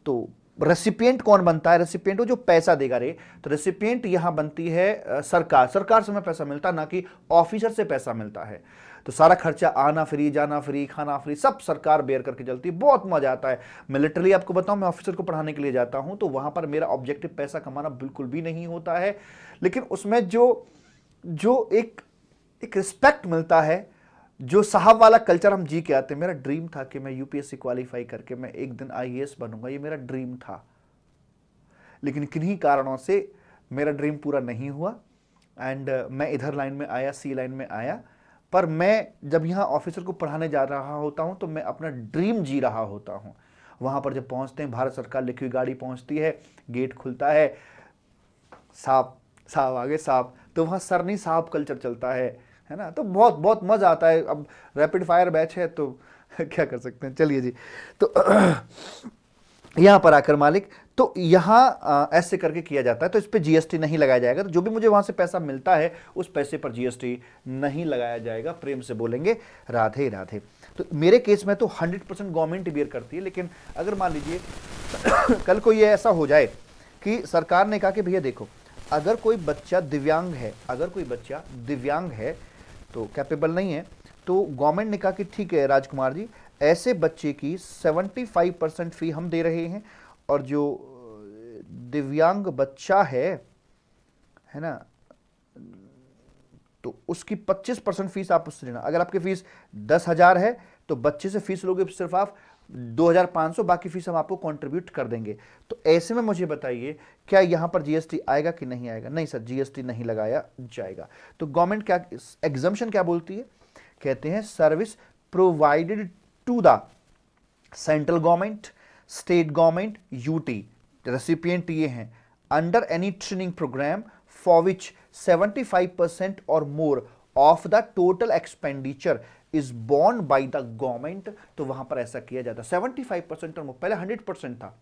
तो रेसिपिएंट कौन बनता है? रेसिपिएंट वो जो पैसा देगा रे। तो रेसिपिएंट यहां बनती है सरकार। सरकार से हमें पैसा मिलता है, ना कि ऑफिसर से पैसा मिलता है। तो सारा खर्चा, आना फ्री, जाना फ्री, खाना फ्री, सब सरकार बेयर करके चलती है। बहुत मजा आता है। मैं लिटरली आपको बताऊं, मैं ऑफिसर को पढ़ाने के लिए जाता हूं, तो वहां पर मेरा ऑब्जेक्टिव पैसा कमाना बिल्कुल भी नहीं होता है, लेकिन उसमें जो जो एक रिस्पेक्ट मिलता है, जो साहब वाला कल्चर हम जी के आते हैं। मेरा ड्रीम था कि मैं यूपीएससी क्वालिफाई करके मैं एक दिन आईएएस बनूंगा, ये मेरा ड्रीम था। लेकिन किन्हीं कारणों से मेरा ड्रीम पूरा नहीं हुआ एंड मैं इधर लाइन में आया, सी लाइन में आया। पर मैं जब यहाँ ऑफिसर को पढ़ाने जा रहा होता हूँ तो मैं अपना ड्रीम जी रहा होता हूँ। वहाँ पर जब पहुँचते हैं, भारत सरकार लिखी हुई गाड़ी पहुँचती है, गेट खुलता है, साहब साहब आगे साहब, तो वहाँ सर नहीं साहब कल्चर चलता है ना। तो बहुत बहुत मज़ा आता है। अब रैपिड फायर बैच है तो क्या कर सकते हैं। चलिए जी, तो यहाँ पर आकर मालिक, तो यहाँ ऐसे करके किया जाता है। तो इस पे जीएसटी नहीं लगाया जाएगा। तो जो भी मुझे वहाँ से पैसा मिलता है उस पैसे पर जीएसटी नहीं लगाया जाएगा। प्रेम से बोलेंगे राधे राधे। तो मेरे केस में तो 100% गवर्नमेंट बियर करती है। लेकिन अगर मान लीजिए कल को ये ऐसा हो जाए कि सरकार ने कहा कि भैया देखो, अगर कोई बच्चा दिव्यांग है, अगर कोई बच्चा दिव्यांग है तो कैपेबल नहीं है, तो गवर्नमेंट ने कहा कि ठीक है राजकुमार जी, ऐसे बच्चे की 75% फी हम दे रहे हैं, और जो दिव्यांग बच्चा है ना, तो उसकी 25% फीस आप उससे लेना। अगर आपकी फीस 10,000 है तो बच्चे से फीस लोगे सिर्फ आप 2,500, बाकी फीस हम आपको कंट्रीब्यूट कर देंगे। तो ऐसे में मुझे बताइए, क्या यहां पर जीएसटी आएगा कि नहीं आएगा? नहीं सर, जीएसटी नहीं लगाया जाएगा। तो गवर्नमेंट क्या एग्जम्पशन क्या बोलती है? कहते हैं service provided to the central government, state government, UT, recipient ये हैं, under any training programme for which 75% और more of the total expenditure is borne by the government. तो वहां पर ऐसा किया जाता है 75% और पहले 100% था,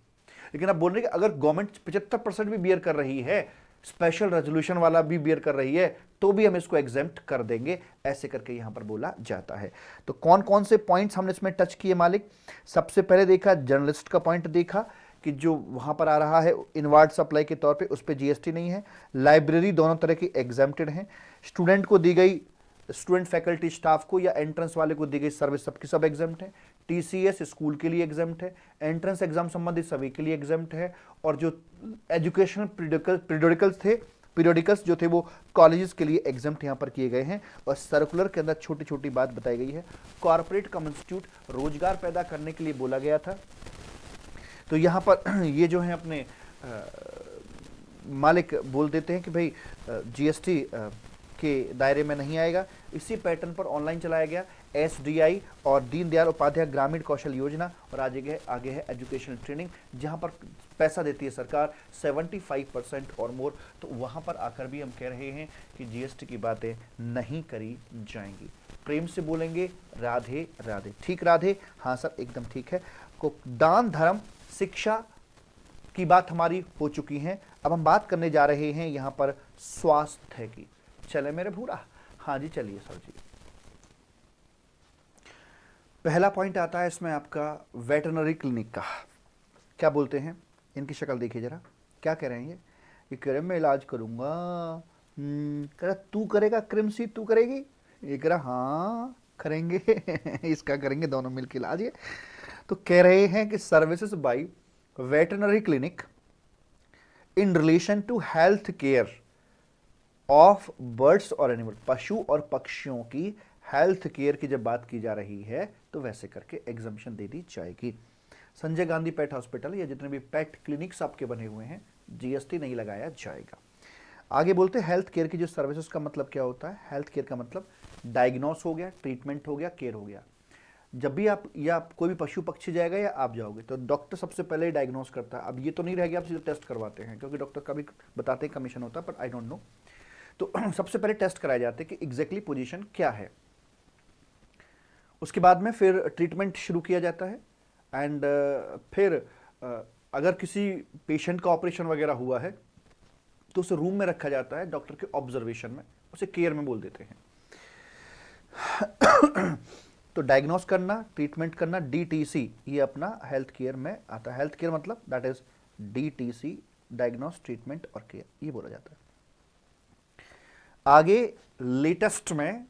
लेकिन अब बोल रहे हैं कि अगर गवर्नमेंट 75% भी बियर कर रही है, स्पेशल रेजोल्यूशन वाला भी बियर कर रही है, तो भी हम इसको एग्जेम्प्ट कर देंगे। ऐसे करके यहां पर बोला जाता है। तो कौन कौन से पॉइंट्स हमने इसमें टच किए मालिक? सबसे पहले देखा जर्नलिस्ट का पॉइंट, देखा कि जो वहां पर आ रहा है इनवार्ड सप्लाई के तौर पे, उस पर जीएसटी नहीं है। लाइब्रेरी दोनों तरह की एग्जेम्प्टेड है। स्टूडेंट को दी गई, स्टूडेंट फैकल्टी स्टाफ को या एंट्रेंस वाले को दी गई सर्विस सबकी सब एग्जाम्प्ट है। टीसीएस स्कूल के लिए एग्जाम्प्ट है, एंट्रेंस एग्जाम संबंधित सभी के लिए एग्जाम्प्ट है। और जो एजुकेशनल पीरियोडिकल्स जो थे वो कॉलेजेस के लिए एग्जाम्प्ट यहाँ पर किए गए हैं। और सर्कुलर के अंदर छोटी छोटी बात बताई गई है। कॉर्पोरेट कम इंस्टीट्यूट रोजगार पैदा करने के लिए बोला गया था। तो यहाँ पर ये जो है अपने मालिक बोल देते हैं कि भाई जीएसटी के दायरे में नहीं आएगा। इसी पैटर्न पर ऑनलाइन चलाया गया एसडीआई और दीनदयाल उपाध्याय ग्रामीण कौशल योजना, और आगे है एजुकेशनल ट्रेनिंग, जहां पर पैसा देती है सरकार 75% और मोर। तो वहां पर आकर भी हम कह रहे हैं कि जीएसटी की बातें नहीं करी जाएंगी। प्रेम से बोलेंगे राधे राधे। ठीक राधे? हाँ सर एकदम ठीक है। को दान धर्म शिक्षा की बात हमारी हो चुकी है। अब हम बात करने जा रहे हैं यहाँ पर स्वास्थ्य की। चले मेरे भूरा? हाँ जी चलिए सर जी। पहला पॉइंट आता है इसमें आपका वेटरनरी क्लिनिक का। क्या बोलते हैं, इनकी शक्ल देखिए जरा, क्या कह रहे हैं ये कह रहे मैं इलाज करूंगा। कह रहा तू करेगा क्रिमसी, तू करेगी? ये कह रहा हाँ करेंगे इसका करेंगे दोनों मिलकर इलाज। ये तो कह रहे हैं कि services by veterinary clinic in relation to health care of birds और एनिमल, पशु और पक्षियों की हेल्थ केयर की जब बात की जा रही है तो वैसे करके एग्जम्पशन दे दी जाएगी। संजय गांधी पेट हॉस्पिटल या जितने भी पेट क्लिनिक्स आपके बने हुए हैं, जीएसटी नहीं लगाया जाएगा। आगे बोलते हैं हेल्थ केयर की जो सर्विसेज का मतलब क्या होता है। हेल्थ केयर का मतलब डायग्नोस हो गया, ट्रीटमेंट हो गया, केयर हो गया। जब भी आप या कोई भी पशु पक्षी जाएगा या आप जाओगे तो डॉक्टर सबसे पहले डायग्नोस करता है। अब ये तो नहीं रहेगा आप सीधे टेस्ट करवाते हैं, क्योंकि डॉक्टर का भी बताते हैं कमीशन होता है, बट आई डोंट नो। तो सबसे पहले टेस्ट कराए जाते हैं कि एग्जैक्टली पोजीशन क्या है। उसके बाद में फिर ट्रीटमेंट शुरू किया जाता है। एंड फिर अगर किसी पेशेंट का ऑपरेशन वगैरह हुआ है तो उसे रूम में रखा जाता है डॉक्टर के ऑब्जर्वेशन में, उसे केयर में बोल देते हैं। तो डायग्नोस करना, ट्रीटमेंट करना, डीटीसी, ये अपना हेल्थ केयर में आता है। हेल्थ केयर मतलब that is DTC, diagnose, treatment और केयर, ये बोला जाता है। आगे लेटेस्ट में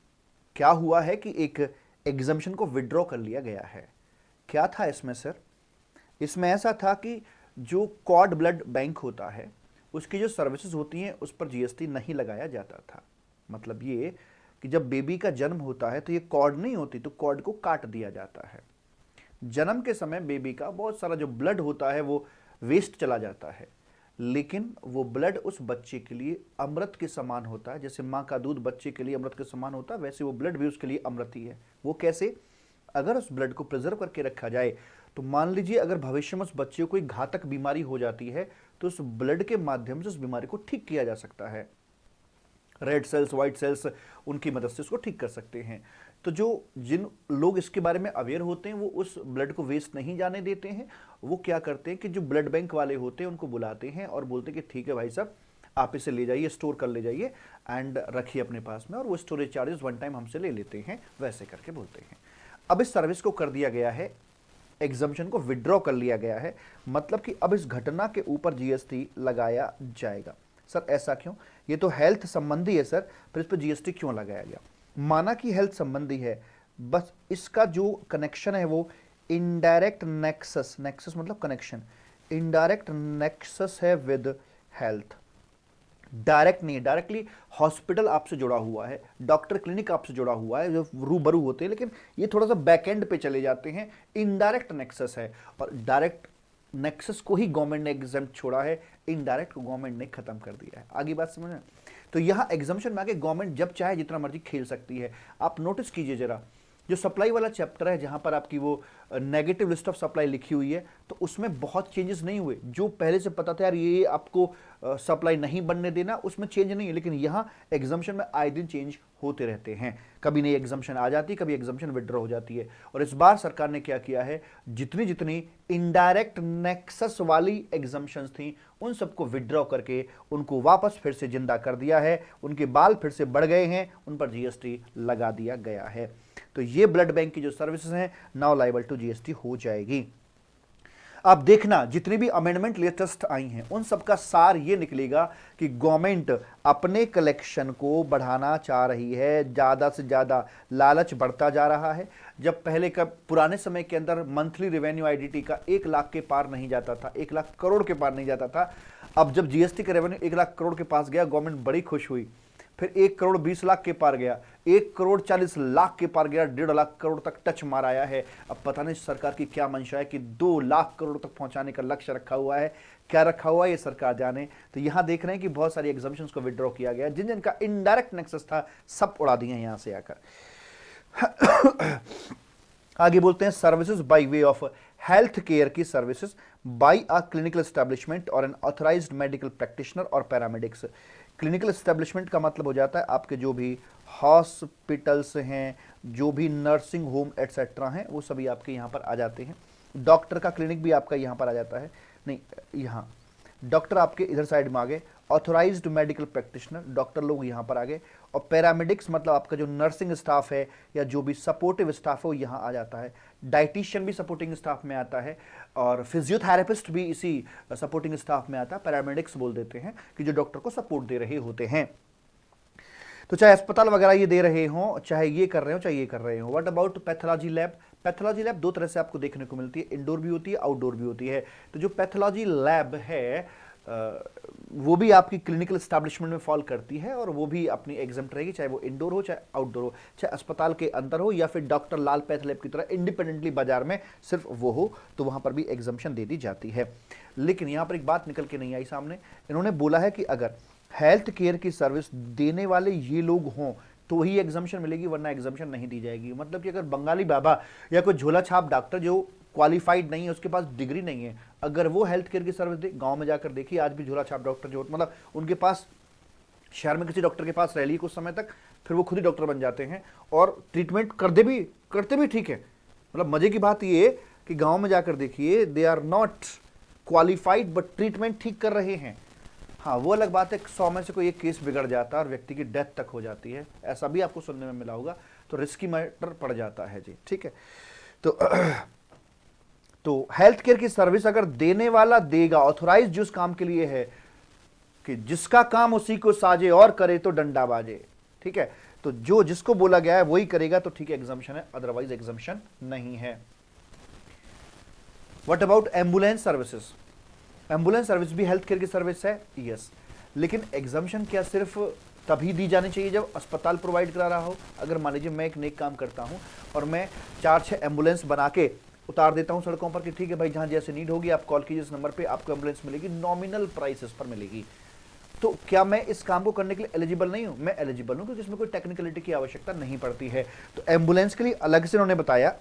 क्या हुआ है कि एक एग्जम्पशन को विड्रॉ कर लिया गया है। क्या था इसमें सर? इसमें ऐसा था कि जो कॉर्ड ब्लड बैंक होता है उसकी जो सर्विसेज होती हैं उस पर जीएसटी नहीं लगाया जाता था। मतलब ये कि जब बेबी का जन्म होता है तो ये कॉर्ड नहीं होती, तो कॉर्ड को काट दिया जाता है। जन्म के समय बेबी का बहुत सारा जो ब्लड होता है वो वेस्ट चला जाता है, लेकिन वो ब्लड उस बच्चे के लिए अमृत के समान होता है। जैसे माँ का दूध बच्चे के लिए अमृत के समान होता है, वैसे वो ब्लड भी उसके लिए अमृत ही है। वो कैसे? अगर उस ब्लड को प्रिजर्व करके रखा जाए तो मान लीजिए अगर भविष्य में उस बच्चे को कोई घातक बीमारी हो जाती है तो उस ब्लड के माध्यम से उस बीमारी को ठीक किया जा सकता है। रेड सेल्स, व्हाइट सेल्स, उनकी मदद से उसको ठीक कर सकते हैं। तो जो जिन लोग इसके बारे में अवेयर होते हैं वो उस ब्लड को वेस्ट नहीं जाने देते हैं। वो क्या करते हैं कि जो ब्लड बैंक वाले होते हैं उनको बुलाते हैं और बोलते हैं कि ठीक है भाई साहब, आप इसे ले जाइए, स्टोर कर ले जाइए एंड रखिए अपने पास में, और वो स्टोरेज चार्जेस वन टाइम हमसे ले लेते हैं, वैसे करके बोलते हैं। अब इस सर्विस को कर दिया गया है, एग्जम्पशन को विड्रॉ कर लिया गया है, मतलब कि अब इस घटना के ऊपर जीएसटी लगाया जाएगा। सर ऐसा क्यों? ये तो हेल्थ संबंधी है सर, फिर इस पर जीएसटी क्यों लगाया गया? माना कि हेल्थ संबंधी है, बस इसका जो कनेक्शन है वो इनडायरेक्ट नेक्सस, नेक्सस मतलब कनेक्शन, इनडायरेक्ट नेक्सस है विद हेल्थ। डायरेक्ट नहीं है, डायरेक्टली हॉस्पिटल आपसे जुड़ा हुआ है, डॉक्टर क्लिनिक आपसे जुड़ा हुआ है, जो रूबरू होते हैं, लेकिन ये थोड़ा सा बैक एंड पे चले जाते हैं। इनडायरेक्ट नेक्सस है, और डायरेक्ट नेक्सस को ही गवर्नमेंट ने एग्जम्प्ट छोड़ा है, इनडायरेक्ट को गवर्नमेंट ने खत्म कर दिया है। आगे बात समझ में? तो यहाँ एग्जम्पशन में आगे गवर्नमेंट जब चाहे जितना मर्जी खेल सकती है। आप नोटिस कीजिए जरा, जो सप्लाई वाला चैप्टर है जहां पर आपकी वो नेगेटिव लिस्ट ऑफ सप्लाई लिखी हुई है, तो उसमें बहुत चेंजेस नहीं हुए। जो पहले से पता था यार ये आपको सप्लाई नहीं बनने देना, उसमें चेंज नहीं है, लेकिन यहाँ एग्जम्पशन में आए दिन चेंज होते रहते हैं। कभी नई एग्जम्पशन आ जाती है, कभी एग्जम्पशन विड्रॉ हो जाती है। और इस बार सरकार ने क्या किया है, जितनी जितनी इनडायरेक्ट नेक्सस वाली एग्जम्पशंस थी उन सबको विड्रॉ करके उनको वापस फिर से जिंदा कर दिया है। उनके बाल फिर से बढ़ गए हैं, उन पर जीएसटी लगा दिया गया है। तो ये ब्लड बैंक की जो सर्विसेज हैं नाउ लायबल टू जीएसटी हो जाएगी। अब देखना जितनी भी अमेंडमेंट लेटेस्ट आई हैं उन सबका सार ये निकलेगा कि गवर्नमेंट अपने कलेक्शन को बढ़ाना चाह रही है, ज़्यादा से ज़्यादा लालच बढ़ता जा रहा है। जब पहले का पुराने समय के अंदर मंथली रेवेन्यू आईडीटी का 1 लाख के पार नहीं जाता था, 1 लाख करोड़ के पार नहीं जाता था, अब जब जीएसटी का रेवेन्यू 1 लाख करोड़ के पास गया गवर्नमेंट बड़ी खुश हुई। फिर 1 करोड़ 20 लाख के पार गया, 1 करोड़ 40 लाख के पार गया, 1.5 लाख करोड़ तक टच मार आया है। अब पता नहीं सरकार की क्या मंशा है कि 2 लाख करोड़ तक पहुंचाने का लक्ष्य रखा हुआ है। क्या रखा हुआ है ये सरकार जाने। तो यहां देख रहे हैं कि बहुत सारी एग्जम्पशंस को विड्रॉ किया गया, जिन जिनका इनडायरेक्ट नेक्सस था सब उड़ा दिए यहां से आकर। आगे बोलते हैं services by way of health care की services by a clinical establishment और एन ऑथराइज्ड मेडिकल प्रैक्टिशनर और पैरामेडिक्स। क्लिनिकल एस्टेब्लिशमेंट का मतलब हो जाता है आपके जो भी हॉस्पिटल्स हैं, जो भी नर्सिंग होम एटसेट्रा हैं, वो सभी आपके यहाँ पर आ जाते हैं। डॉक्टर का क्लिनिक भी आपका यहाँ पर आ जाता है, नहीं यहाँ डॉक्टर आपके इधर साइड में आ गए, ऑथोराइज्ड मेडिकल प्रैक्टिशनर डॉक्टर लोग यहाँ पर आ गए, और पैरामेडिक्स मतलब आपका जो नर्सिंग स्टाफ है या जो भी सपोर्टिव स्टाफ है वो यहाँ आ जाता है। डाइटिशियन भी सपोर्टिंग स्टाफ में आता है, और फिजियोथेरेपिस्ट भी इसी सपोर्टिंग स्टाफ में आता है। पैरामेडिक्स बोल देते हैं कि जो डॉक्टर को सपोर्ट दे रहे होते हैं। तो चाहे अस्पताल वगैरह ये दे रहे हों, चाहे ये कर रहे हो, चाहे ये कर रहे हो। What about pathology lab? Pathology lab 2 तरह से आपको देखने को मिलती है, इंडोर भी होती है, आउटडोर भी होती है। तो जो पैथोलॉजी लैब है वो भी आपकी क्लिनिकल एस्टैब्लिशमेंट में फॉल करती है, और वो भी अपनी एग्जम्प्ट रहेगी, चाहे वो इंडोर हो, चाहे आउटडोर हो, चाहे अस्पताल के अंदर हो, या फिर डॉक्टर लाल पैथ लैब की तरह इंडिपेंडेंटली बाजार में सिर्फ वो हो, तो वहां पर भी एग्जम्पशन दे दी जाती है। लेकिन यहां पर एक बात निकल के नहीं आई सामने। इन्होंने बोला है कि अगर हेल्थ केयर की सर्विस देने वाले ये लोग हों तो ही एग्जाम्शन मिलेगी, वरना एग्जाम्शन नहीं दी जाएगी। मतलब कि अगर बंगाली बाबा या कोई झोला छाप डॉक्टर जो क्वालिफाइड नहीं है, उसके पास डिग्री नहीं है, अगर वो हेल्थ केयर की सर्विस दे, गांव में जाकर देखिए आज भी झोला छाप डॉक्टर जो मतलब उनके पास शहर में किसी डॉक्टर के पास रह ली कुछ समय तक, फिर वो खुद ही डॉक्टर बन जाते हैं और ट्रीटमेंट करते भी ठीक है। मतलब मजे की बात ये कि गांव में जाकर देखिए, they are not qualified but treatment ठीक कर रहे हैं। हाँ, वो अलग बात है 100 में से कोई एक केस बिगड़ जाता है और व्यक्ति की डेथ तक हो जाती है, ऐसा भी आपको सुनने में मिला होगा, तो रिस्की मैटर पड़ जाता है जी। ठीक है, तो हेल्थ केयर की सर्विस अगर देने वाला देगा, ऑथोराइज जिस काम के लिए है कि जिसका काम उसी को साजे और करे तो डंडा बाजे। ठीक है, तो जो जिसको बोला गया है वही करेगा तो ठीक है, एग्जाम्शन है, अदरवाइज एग्जाम्शन नहीं है। What about ambulance services? Ambulance service भी हेल्थ केयर की सर्विस है, यस, लेकिन एग्जाम्शन क्या सिर्फ तभी दी जानी चाहिए जब अस्पताल प्रोवाइड करा रहा हो? अगर मान लीजिए मैं एक नेक काम करता हूं और मैं 4-6 एम्बुलेंस बना के उतार देता हूं सड़कों पर कि ठीक है भाई, जहां जैसे नीड होगी आप कॉल कीजिए इस नंबर पे, आपको एम्बुलेंस मिलेगी, नॉमिनल प्राइसेस पर मिलेगी, तो क्या मैं इस काम को करने के लिए एलिजिबल नहीं हूं? मैं एलिजिबल हूं, क्योंकि इसमें कोई टेक्निकलिटी की आवश्यकता नहीं पड़ती है। तो एम्बुलेंस के लिए अलग से उन्होंने बताया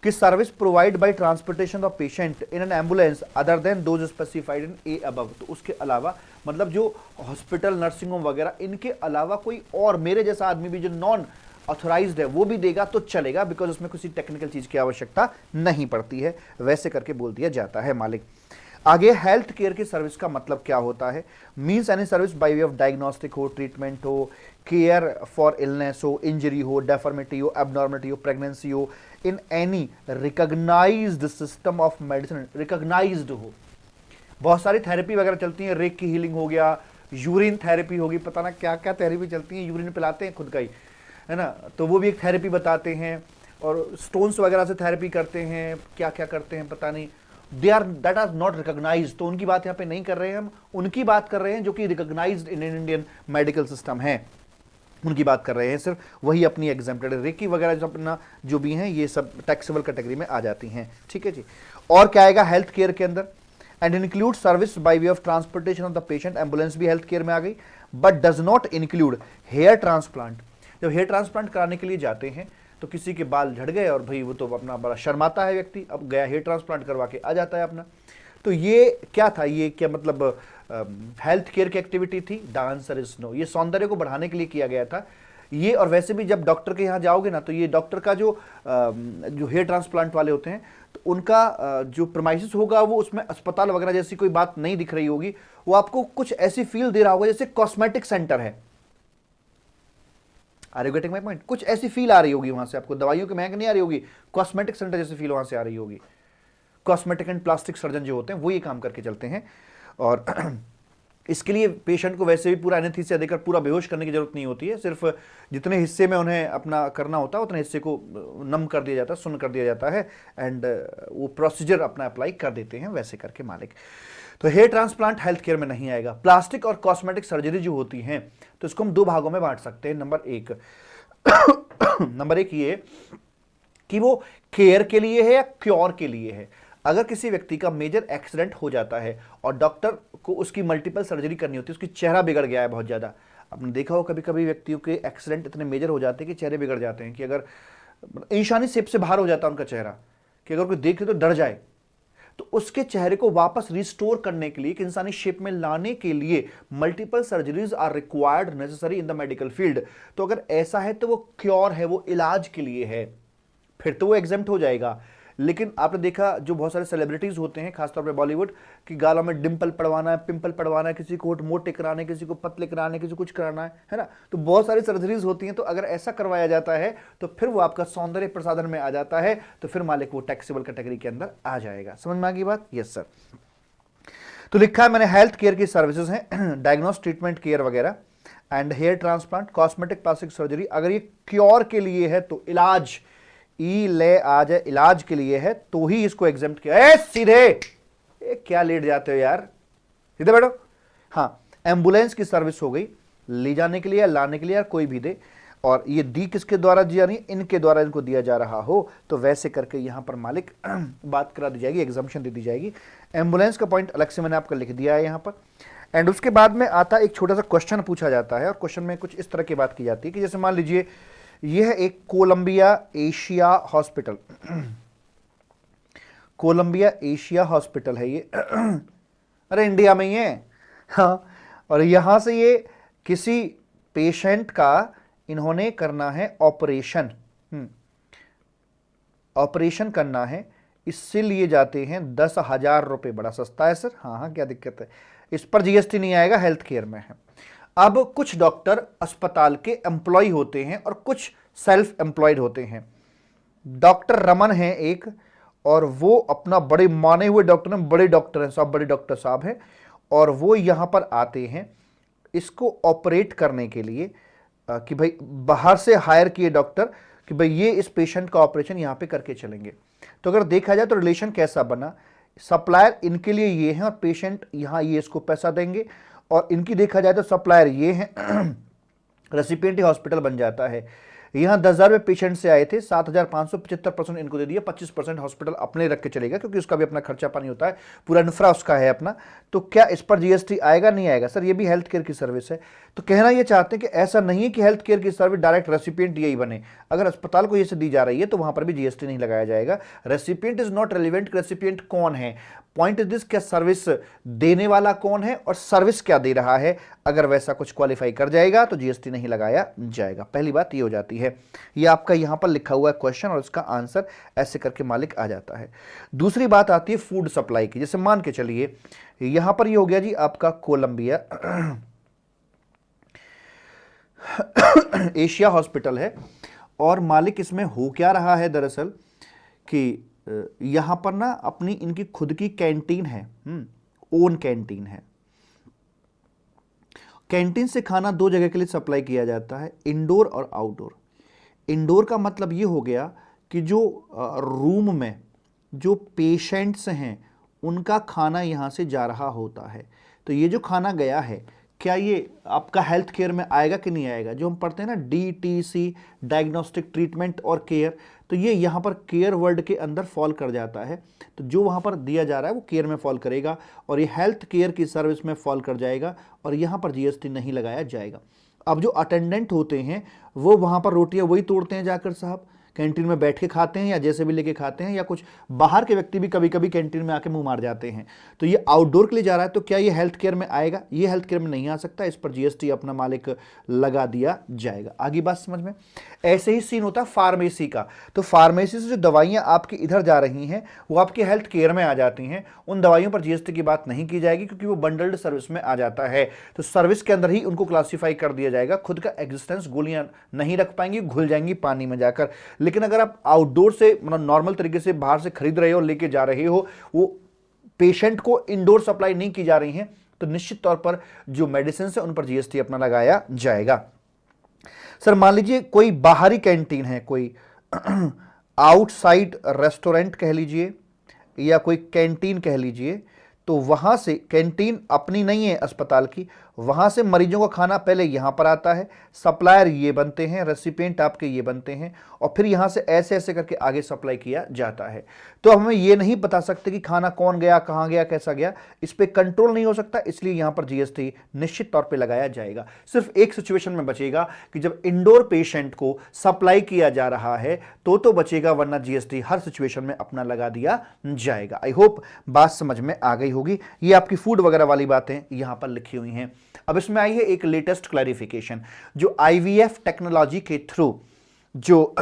कि service provide bye transportation of patient in an ambulance other than those specified in A above. तो उसके अलावा मतलब जो हॉस्पिटल, नर्सिंग होम वगैरह, इनके अलावा कोई और मेरे जैसा आदमी भी जो नॉन ऑथोराइज्ड है वो भी देगा तो चलेगा, बिकॉज उसमें किसी टेक्निकल चीज की आवश्यकता नहीं पड़ती है, वैसे करके बोल दिया जाता है मालिक। आगे हेल्थ केयर की सर्विस का मतलब क्या होता है? Means any service by way of diagnostic हो, ट्रीटमेंट हो, केयर फॉर इलनेस हो, इंजरी हो, डेफॉर्मिटी हो, एबनॉर्मिटी हो, प्रेगनेंसी हो, in any recognised system of medicine, recognised हो। बहुत सारी थेरेपी वगैरह चलती है, रेक की हीलिंग हो गया, यूरिन थेरेपी होगी, पता ना क्या क्या थेरेपी चलती है, यूरिन पिलाते हैं खुद का ही, है ना, तो वो भी एक थेरेपी बताते हैं, और स्टोन्स वगैरह से थेरेपी करते हैं, क्या क्या करते हैं पता नहीं, दैट आर नॉट रिकॉग्नाइज्ड। तो उनकी बात यहाँ पे नहीं कर रहे हैं हम, उनकी बात कर रहे हैं जो कि recognised in Indian medical system है, उनकी बात कर रहे हैं। सिर्फ वही अपनी एग्जाम्प्टेड, रेकी वगैरह जो अपना जो भी हैं ये सब टैक्सेबल कैटेगरी में आ जाती हैं। ठीक है जी। और क्या आएगा हेल्थ केयर के अंदर? And include service by way of transportation of the patient, ambulance भी हेल्थ केयर में आ गई, but does not include hair transplant. जब हेयर ट्रांसप्लांट कराने के लिए जाते हैं तो किसी के बाल झड़ गए और भाई वो तो अपना बड़ा शर्माता है व्यक्ति, अब गया हेयर ट्रांसप्लांट करवा के आ जाता है अपना। तो ये क्या था, ये क्या मतलब हेल्थ केयर की एक्टिविटी थी? The answer is no. ये सौंदर्य को बढ़ाने के लिए किया गया था ये। और वैसे भी जब डॉक्टर के यहाँ जाओगे ना, तो ये डॉक्टर का जो हेयर ट्रांसप्लांट वाले होते हैं, तो उनका जो प्रमाइसिस होगा वो उसमें अस्पताल वगैरह जैसी कोई बात नहीं दिख रही होगी, वो आपको कुछ ऐसी फील दे रहा होगा जैसे कॉस्मेटिक सेंटर है। Are you getting my point? कुछ ऐसी फील आ रही होगी वहां से, आपको दवाइयों की महंग नहीं आ रही होगी, कॉस्मेटिक सेंटर जैसी फील वहां से आ रही होगी। कॉस्मेटिक एंड प्लास्टिक सर्जन जो होते हैं वो ये काम करके चलते हैं, और इसके लिए पेशेंट को वैसे भी पूरा एनेस्थीसिया देकर पूरा बेहोश करने की जरूरत नहीं होती है, सिर्फ जितने हिस्से में उन्हें अपना करना होता है उतने हिस्से को नम कर दिया जाता है, सुन्न कर दिया जाता है, एंड वो प्रोसीजर अपना अप्लाई कर देते हैं वैसे करके मालिक। तो हेयर ट्रांसप्लांट हेल्थ केयर में नहीं आएगा। प्लास्टिक और कॉस्मेटिक सर्जरी जो होती हैं तो इसको हम दो भागों में बांट सकते हैं। नंबर एक ये कि वो केयर के लिए है या क्योर के लिए है। अगर किसी व्यक्ति का मेजर एक्सीडेंट हो जाता है और डॉक्टर को उसकी मल्टीपल सर्जरी करनी होती है, उसकी चेहरा बिगड़ गया है बहुत ज़्यादा, आपने देखा हो कभी कभी व्यक्तियों के एक्सीडेंट इतने मेजर हो जाते हैं कि चेहरे बिगड़ जाते हैं कि अगर इंसानी शेप से बाहर हो जाता है उनका चेहरा कि अगर कोई देखे तो डर जाए। तो उसके चेहरे को वापस रिस्टोर करने के लिए, एक इंसानी शेप में लाने के लिए multiple surgeries are required necessary in the medical field. तो अगर ऐसा है तो वो क्योर है, वो इलाज के लिए है, फिर तो वो एग्जेम्प्ट हो जाएगा। लेकिन आपने देखा जो बहुत सारे सेलिब्रिटीज होते हैं खासतौर पे बॉलीवुड की, गालों में डिंपल पड़वाना है, पिंपल पड़वाना है, किसी को होठ मोटे कराने, किसी को पतले कराने, किसी को कुछ कराना है ना, तो बहुत सारी सर्जरीज होती हैं। तो अगर ऐसा करवाया जाता है तो फिर वो आपका सौंदर्य प्रसाधन में आ जाता है, तो फिर मालिक वो टैक्सेबल कैटेगरी के अंदर आ जाएगा। समझ में आ गई बात? Yes sir. तो लिखा है मैंने हेल्थ केयर की सर्विसेज हैं, डायग्नोस, ट्रीटमेंट, केयर वगैरह, and hair transplant, cosmetic, plastic surgery. अगर ये क्योर के लिए है तो इलाज, ई ले आ जाए, इलाज के लिए है तो ही इसको एग्जेम्प्ट किया। सीधे क्या लेट जाते हो यार, सीधे बैठो। हाँ, एम्बुलेंस की सर्विस हो गई, ले जाने के लिए या लाने के लिए, यार कोई भी दे, और ये दी किसके द्वारा दिया नहीं, इनके द्वारा इनको दिया जा रहा हो, तो वैसे करके यहां पर मालिक बात करा दी जाएगी, एग्जाम्पशन दे दी जाएगी। एम्बुलेंस का पॉइंट अलग से मैंने आपको लिख दिया है यहां पर। एंड उसके बाद में आता एक छोटा सा क्वेश्चन पूछा जाता है, और क्वेश्चन में कुछ इस तरह की बात की जाती है कि जैसे मान लीजिए यह एक Columbia Asia hospital, Columbia Asia hospital है ये अरे इंडिया में ही है, हाँ, और यहां से ये किसी पेशेंट का इन्होंने करना है ऑपरेशन, ऑपरेशन करना है, इससे लिए जाते हैं 10,000 रुपये। बड़ा सस्ता है सर, हाँ हाँ क्या दिक्कत है, इस पर जीएसटी नहीं आएगा, हेल्थ केयर में है। अब कुछ डॉक्टर अस्पताल के एम्प्लॉय होते हैं और कुछ सेल्फ एम्प्लॉयड होते हैं। डॉक्टर रमन है एक, और वो अपना बड़े माने हुए डॉक्टर हैं, बड़े डॉक्टर हैं, सब बड़े डॉक्टर साहब हैं, और वो यहाँ पर आते हैं इसको ऑपरेट करने के लिए कि भाई बाहर से हायर किए डॉक्टर कि भाई ये इस पेशेंट का ऑपरेशन यहाँ पे करके चलेंगे। तो अगर देखा जाए तो रिलेशन कैसा बना, सप्लायर इनके लिए ये हैं और पेशेंट यहाँ ये इसको पैसा देंगे, और इनकी देखा जाए तो सप्लायर ये हैं रेसिपिएंट हॉस्पिटल बन जाता है। यहाँ 10,000 रुपये पेशेंट से आए थे, 7,575% इनको दे दिया, 25% हॉस्पिटल अपने रख के चलेगा क्योंकि उसका भी अपना खर्चा पानी होता है, पूरा इंफ्रा उसका है अपना। तो क्या इस पर जीएसटी आएगा? नहीं आएगा सर, ये भी हेल्थ केयर की सर्विस है। तो कहना ये चाहते हैं कि ऐसा नहीं है कि हेल्थ केयर की सर्विस डायरेक्ट रेसिपिएंट यही बने, अगर अस्पताल को ये से दी जा रही है तो वहां पर भी जीएसटी नहीं लगाया जाएगा। Recipient is not relevant, recipient कौन है, पॉइंट इज दिस, क्या सर्विस देने वाला कौन है और सर्विस क्या दे रहा है। अगर वैसा कुछ क्वालिफाई कर जाएगा तो जीएसटी नहीं लगाया जाएगा। पहली बात ये हो जाती है, ये आपका यहां पर लिखा हुआ है क्वेश्चन और इसका आंसर ऐसे करके मालिक आ जाता है। दूसरी बात आती है फूड सप्लाई की। जैसे मान के चलिए यहां पर ये हो गया जी आपका कोलंबिया एशिया हॉस्पिटल है, और मालिक इसमें हो क्या रहा है दरअसल कि यहां पर ना अपनी इनकी खुद की कैंटीन है, ओन कैंटीन है। कैंटीन से खाना दो जगह के लिए सप्लाई किया जाता है, इंडोर और आउटडोर। इंडोर का मतलब ये हो गया कि जो रूम में जो पेशेंट्स हैं उनका खाना यहां से जा रहा होता है। तो ये जो खाना गया है क्या ये आपका हेल्थ केयर में आएगा कि नहीं आएगा? जो हम पढ़ते हैं ना DTC, डायग्नोस्टिक ट्रीटमेंट और केयर, तो ये यहाँ पर केयर वर्ड के अंदर फॉल कर जाता है। तो जो वहाँ पर दिया जा रहा है वो केयर में फॉल करेगा, और ये हेल्थ केयर की सर्विस में फॉल कर जाएगा, और यहाँ पर जीएसटी नहीं लगाया जाएगा। अब जो अटेंडेंट होते हैं वो वहाँ पर रोटियाँ वही तोड़ते हैं जाकर साहब, कैंटीन में बैठ के खाते हैं या जैसे भी लेके खाते हैं, या कुछ बाहर के व्यक्ति भी कभी कभी कैंटीन में आके मुंह मार जाते हैं। तो ये आउटडोर के लिए जा रहा है, तो क्या ये हेल्थ केयर में आएगा? ये हेल्थ केयर में नहीं आ सकता, इस पर जीएसटी अपना मालिक लगा दिया जाएगा। आगे बात समझ में? ऐसे ही सीन होता है फार्मेसी का। तो फार्मेसी से जो दवाइयाँ आपकी इधर जा रही हैं वो आपके हेल्थ केयर में आ जाती हैं, उन दवाइयों पर जीएसटी की बात नहीं की जाएगी क्योंकि वो बंडल्ड सर्विस में आ जाता है। तो सर्विस के अंदर ही उनको क्लासीफाई कर दिया जाएगा, खुद का एग्जिस्टेंस गोलियां नहीं रख पाएंगी, घुल जाएंगी पानी में जाकर। लेकिन अगर आप आउटडोर से मतलब नॉर्मल तरीके से बाहर से खरीद रहे हो, लेके जा रहे हो, वो पेशेंट को इंडोर सप्लाई नहीं की जा रही है, तो निश्चित तौर पर जो मेडिसिन है उन पर जीएसटी अपना लगाया जाएगा। सर मान लीजिए कोई बाहरी कैंटीन है, कोई आउटसाइड रेस्टोरेंट कह लीजिए या कोई कैंटीन कह लीजिए, तो वहां से कैंटीन अपनी नहीं है अस्पताल की, वहां से मरीजों का खाना पहले यहां पर आता है, सप्लायर ये बनते हैं, रेसिपिएंट आपके ये बनते हैं, और फिर यहां से ऐसे ऐसे करके आगे सप्लाई किया जाता है। तो हमें ये नहीं बता सकते कि खाना कौन गया, कहां गया, कैसा गया, इस पर कंट्रोल नहीं हो सकता, इसलिए यहां पर जीएसटी निश्चित तौर पर लगाया जाएगा। सिर्फ एक सिचुएशन में बचेगा कि जब इंडोर पेशेंट को सप्लाई किया जा रहा है तो बचेगा, वरना जीएसटी हर सिचुएशन में अपना लगा दिया जाएगा। आई होप बात समझ में आ गई होगी। ये आपकी फूड वगैरह वाली बातें यहां पर लिखी हुई हैं। अब इसमें आई है एक लेटेस्ट क्लैरिफिकेशन, जो आईवीएफ टेक्नोलॉजी के थ्रू जो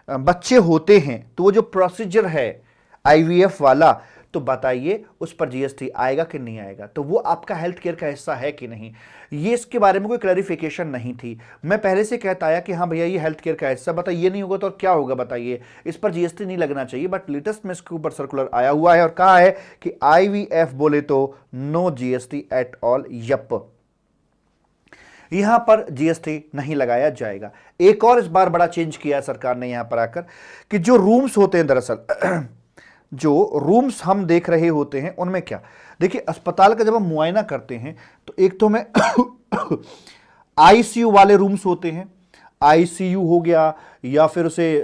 बच्चे होते हैं, तो वो जो प्रोसीजर है आईवीएफ वाला, तो बताइए उस पर जीएसटी आएगा कि नहीं आएगा? तो वो आपका हेल्थ केयर का हिस्सा है कि नहीं, ये इसके बारे में कोई क्लैरिफिकेशन नहीं थी। मैं पहले से कहता आया कि हाँ भैया ये हेल्थ केयर का हिस्सा, बताइए ये नहीं होगा तो और क्या होगा बताइए, इस पर जीएसटी नहीं लगना चाहिए। बट लेटेस्ट में इसके ऊपर सर्कुलर आया हुआ है और कहा है कि आईवीएफ बोले तो no GST at all. Yup, यहां पर जीएसटी नहीं लगाया जाएगा। एक और इस बार बड़ा चेंज किया सरकार ने यहां पर आकर कि जो रूम्स होते हैं, दरअसल जो रूम्स हम देख रहे होते हैं उनमें क्या, देखिए अस्पताल का जब हम मुआयना करते हैं तो एक तो में आईसीयू वाले रूम्स होते हैं, आईसीयू हो गया, या फिर उसे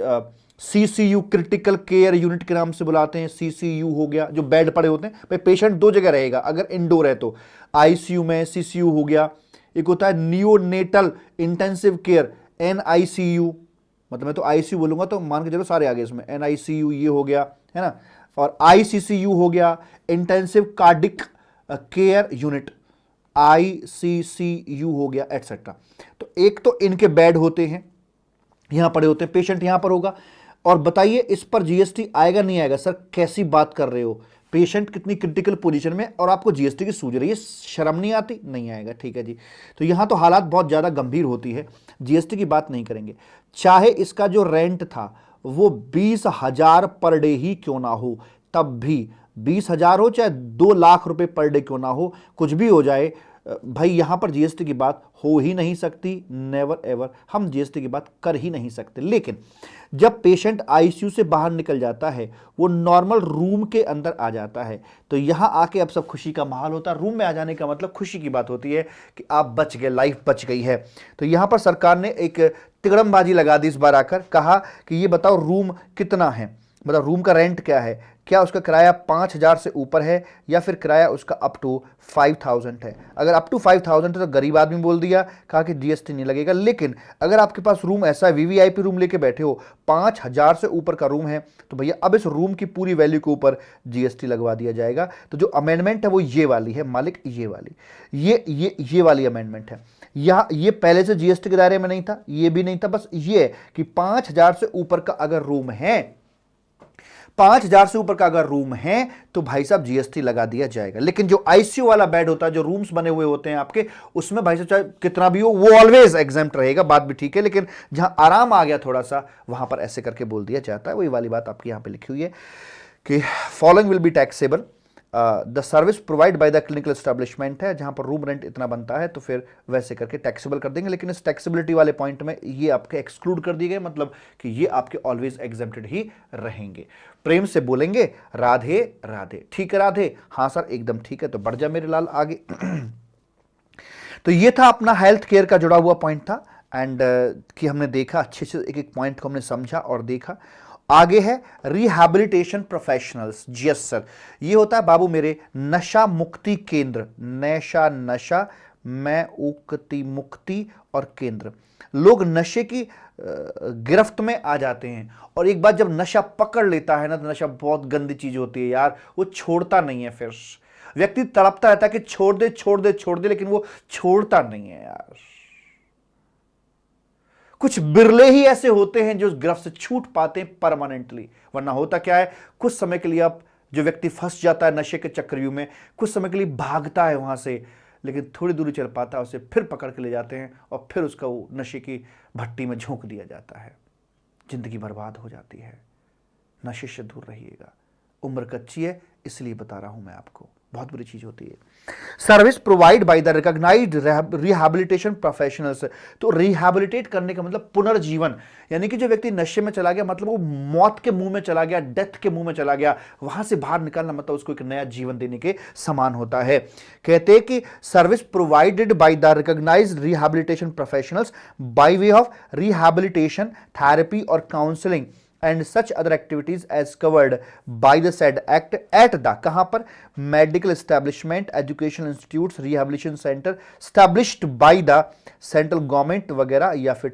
सीसीयू क्रिटिकल केयर यूनिट के नाम से बुलाते हैं, सीसीयू हो गया, जो बेड पड़े होते हैं भाई, पेशेंट दो जगह रहेगा अगर इंडोर है तो, आईसीयू में सीसीयू हो गया। एक होता है नियोनेटल इंटेंसिव केयर, एनआईसीयू, मतलब मैं तो आईसीयू बोलूंगा तो मान के चलो सारे आगे इसमें, एनआईसीयू ये हो गया है ना, और आईसीसीयू हो गया, intensive cardiac care unit, ICCU हो गया एटसेट्रा। तो एक तो इनके बेड होते हैं, यहां पड़े होते हैं, पेशेंट यहां पर होगा। और बताइए इस पर जीएसटी आएगा नहीं आएगा? सर कैसी बात कर रहे हो, पेशेंट कितनी क्रिटिकल पोजीशन में और आपको जीएसटी की सूझ रही है, शर्म नहीं आती? नहीं आएगा, ठीक है जी। तो यहां तो हालात बहुत ज्यादा गंभीर होती है, जीएसटी की बात नहीं करेंगे। चाहे इसका जो रेंट था वो 20,000 पर डे ही क्यों ना हो, तब भी 20,000 हो चाहे 2 लाख रुपए पर डे क्यों ना हो, कुछ भी हो जाए भाई, यहां पर जीएसटी की बात हो ही नहीं सकती, नेवर एवर, हम जीएसटी की बात कर ही नहीं सकते। लेकिन जब पेशेंट आईसीयू से बाहर निकल जाता है, वो नॉर्मल रूम के अंदर आ जाता है, तो यहां आके अब सब खुशी का माहौल होता है। रूम में आ जाने का मतलब खुशी की बात होती है कि आप बच गए, लाइफ बच गई है। तो यहां पर सरकार ने एक तिगड़मबाजी लगा दी इस बार आकर, कहा कि ये बताओ रूम कितना है, मतलब रूम का रेंट क्या है, क्या उसका किराया 5,000 से ऊपर है या फिर किराया उसका अप टू 5,000 है। अगर अप टू 5,000 है तो गरीब आदमी बोल दिया, कहा कि जीएसटी नहीं लगेगा। लेकिन अगर आपके पास रूम ऐसा है, वीवीआईपी रूम लेके बैठे हो, 5,000 से ऊपर का रूम है, तो भैया अब इस रूम की पूरी वैल्यू के ऊपर जीएसटी लगवा दिया जाएगा। तो जो अमेंडमेंट है वो ये वाली है मालिक, ये वाली, ये वाली अमेंडमेंट है। ये पहले से जीएसटी के दायरे में नहीं था, ये भी नहीं था, बस ये है कि 5,000 से ऊपर का अगर रूम है, 5,000 से ऊपर का अगर रूम है तो भाई साहब जीएसटी लगा दिया जाएगा। लेकिन जो आईसीयू वाला बेड होता है, जो रूम्स बने हुए होते हैं आपके, उसमें भाई साहब चाहे कितना भी हो वो ऑलवेज एग्जेम्प्ट रहेगा, बात भी ठीक है। लेकिन जहां आराम आ गया थोड़ा सा, वहां पर ऐसे करके बोल दिया जाता है। वही वाली बात आपकी यहां पे लिखी हुई है कि following will be taxable, the service provide by the clinical establishment है, जहां पर रूम रेंट इतना बनता है तो फिर वैसे करके टैक्सेबल कर देंगे। लेकिन इस टैक्सेबिलिटी वाले पॉइंट में ये आपके एक्सक्लूड कर दिए गए, मतलब कि ये आपके ऑलवेज एग्जेम्प्टेड ही रहेंगे। प्रेम से बोलेंगे राधे राधे, ठीक है राधे, हाँ सर एकदम ठीक है, तो बढ़ जा मेरे लाल आगे। तो ये था अपना हेल्थ केयर का जुड़ा हुआ पॉइंट था, एंड कि हमने देखा अच्छे से, एक एक पॉइंट को हमने समझा और देखा। आगे है रिहैबिलिटेशन प्रोफेशनल्स। यस सर, ये होता है बाबू मेरे नशा मुक्ति केंद्र, नशा मैं उक्ति मुक्ति और केंद्र। लोग नशे की गिरफ्त में आ जाते हैं, और एक बार जब नशा पकड़ लेता है ना, तो नशा बहुत गंदी चीज होती है यार, वो छोड़ता नहीं है। फिर व्यक्ति तड़पता रहता है कि छोड़ दे छोड़ दे छोड़ दे, लेकिन वो छोड़ता नहीं है यार। कुछ बिरले ही ऐसे होते हैं जो उस गिरफ्त से छूट पाते हैं परमानेंटली, वरना होता क्या है, कुछ समय के लिए अब जो व्यक्ति फंस जाता है नशे के चक्रव्यूह में, कुछ समय के लिए भागता है वहां से, लेकिन थोड़ी दूरी चल पाता है, उसे फिर पकड़ के ले जाते हैं और फिर उसका वो नशे की भट्टी में झोंक दिया जाता है। जिंदगी बर्बाद हो जाती है। नशे से दूर रहिएगा, उम्र कच्ची है इसलिए बता रहा हूं मैं आपको, बहुत बुरी चीज होती है। Service provide by the recognised rehabilitation professionals. तो रिहैबिलिटेट करने का मतलब पुनर्जीवन, यानी कि जो व्यक्ति नशे में चला गया, मतलब वो मौत के मुंह में चला गया, डेथ के मुंह में चला गया, वहां से बाहर निकालना मतलब उसको एक नया जीवन देने के समान होता है। कहते हैं कि service provided by the recognised rehabilitation professionals by way of rehabilitation therapy और counselling and such other activities as covered by the said act at the कहां पर medical establishment, educational institutes, rehabilitation center established by the central government वगैरह या फिर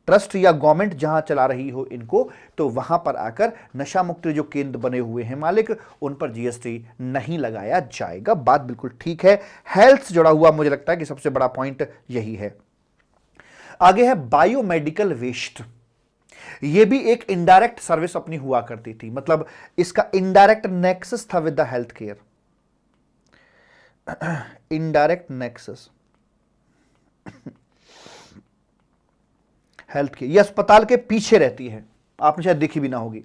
trust या government जहां चला रही हो इनको, तो वहां पर आकर नशा मुक्ति जो केंद्र बने हुए हैं मालिक, उन पर जीएसटी नहीं लगाया जाएगा। बात बिल्कुल ठीक है। हेल्थ से जुड़ा हुआ मुझे लगता है कि सबसे बड़ा पॉइंट यही है। आगे है बायोमेडिकल वेस्ट। ये भी एक इनडायरेक्ट सर्विस अपनी हुआ करती थी, मतलब इसका इनडायरेक्ट नेक्सस था with the health care. Indirect nexus health care, ये अस्पताल के पीछे रहती है, आपने शायद देखी भी ना होगी।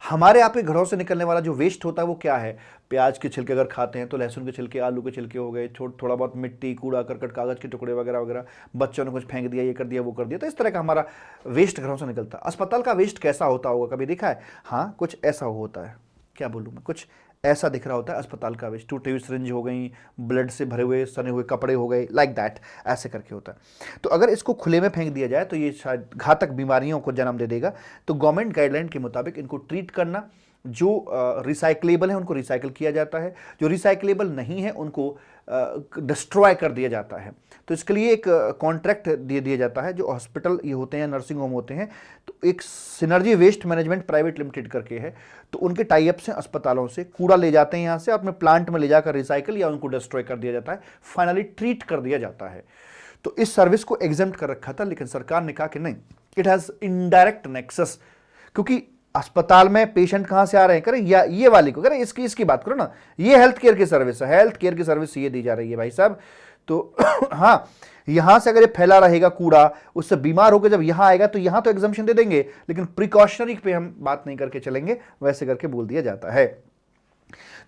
हमारे आपके घरों से निकलने वाला जो वेस्ट होता है वो क्या है, प्याज के छिलके अगर खाते हैं तो लहसुन के छिलके, आलू के छिलके हो गए, थोड़ा बहुत मिट्टी, कूड़ा करकट, कागज के टुकड़े वगैरह वगैरह, बच्चों ने कुछ फेंक दिया, ये कर दिया वो कर दिया, तो इस तरह का हमारा वेस्ट घरों से निकलता है। अस्पताल का वेस्ट कैसा होता होगा, कभी देखा है? हाँ, कुछ ऐसा होता है, क्या बोलूँ मैं, कुछ ऐसा दिख रहा होता है अस्पताल का वेस्ट, टूटे हुए सिरिंज हो गई, ब्लड से भरे हुए सने हुए कपड़े हो गए, लाइक दैट, ऐसे करके होता है। तो अगर इसको खुले में फेंक दिया जाए तो ये शायद घातक बीमारियों को जन्म दे देगा। तो गवर्नमेंट गाइडलाइन के मुताबिक इनको ट्रीट करना, जो रिसाइकलेबल है उनको रिसाइकल किया जाता है, जो रिसाइकलेबल नहीं है उनको डिस्ट्रॉय कर दिया जाता है। तो इसके लिए एक कॉन्ट्रैक्ट दे दिया जाता है, जो हॉस्पिटल ये होते हैं, नर्सिंग होम होते हैं, तो एक synergy waste management private limited करके है, तो उनके टाई अप से अस्पतालों से कूड़ा ले जाते हैं यहाँ से, अपने प्लांट में ले जाकर रिसाइकल या उनको डिस्ट्रॉय कर दिया जाता है, फाइनली ट्रीट कर दिया जाता है। तो इस सर्विस को एग्जेम्प्ट कर रखा था, लेकिन सरकार ने कहा कि नहीं, इट हैज इनडायरेक्ट नेक्सस, क्योंकि अस्पताल में पेशेंट कहां से आ रहे हैं, करें या ये वाली को करें, इसकी बात करो ना, ये हेल्थ केयर की सर्विस है, हेल्थ केयर की सर्विस ये दी जा रही है भाई साहब। तो हाँ, यहां से अगर ये फैला रहेगा कूड़ा, उससे बीमार होकर जब यहां आएगा तो यहां तो एग्जम्पशन दे देंगे, लेकिन प्रिकॉशनरी पे हम बात नहीं करके चलेंगे, वैसे करके बोल दिया जाता है।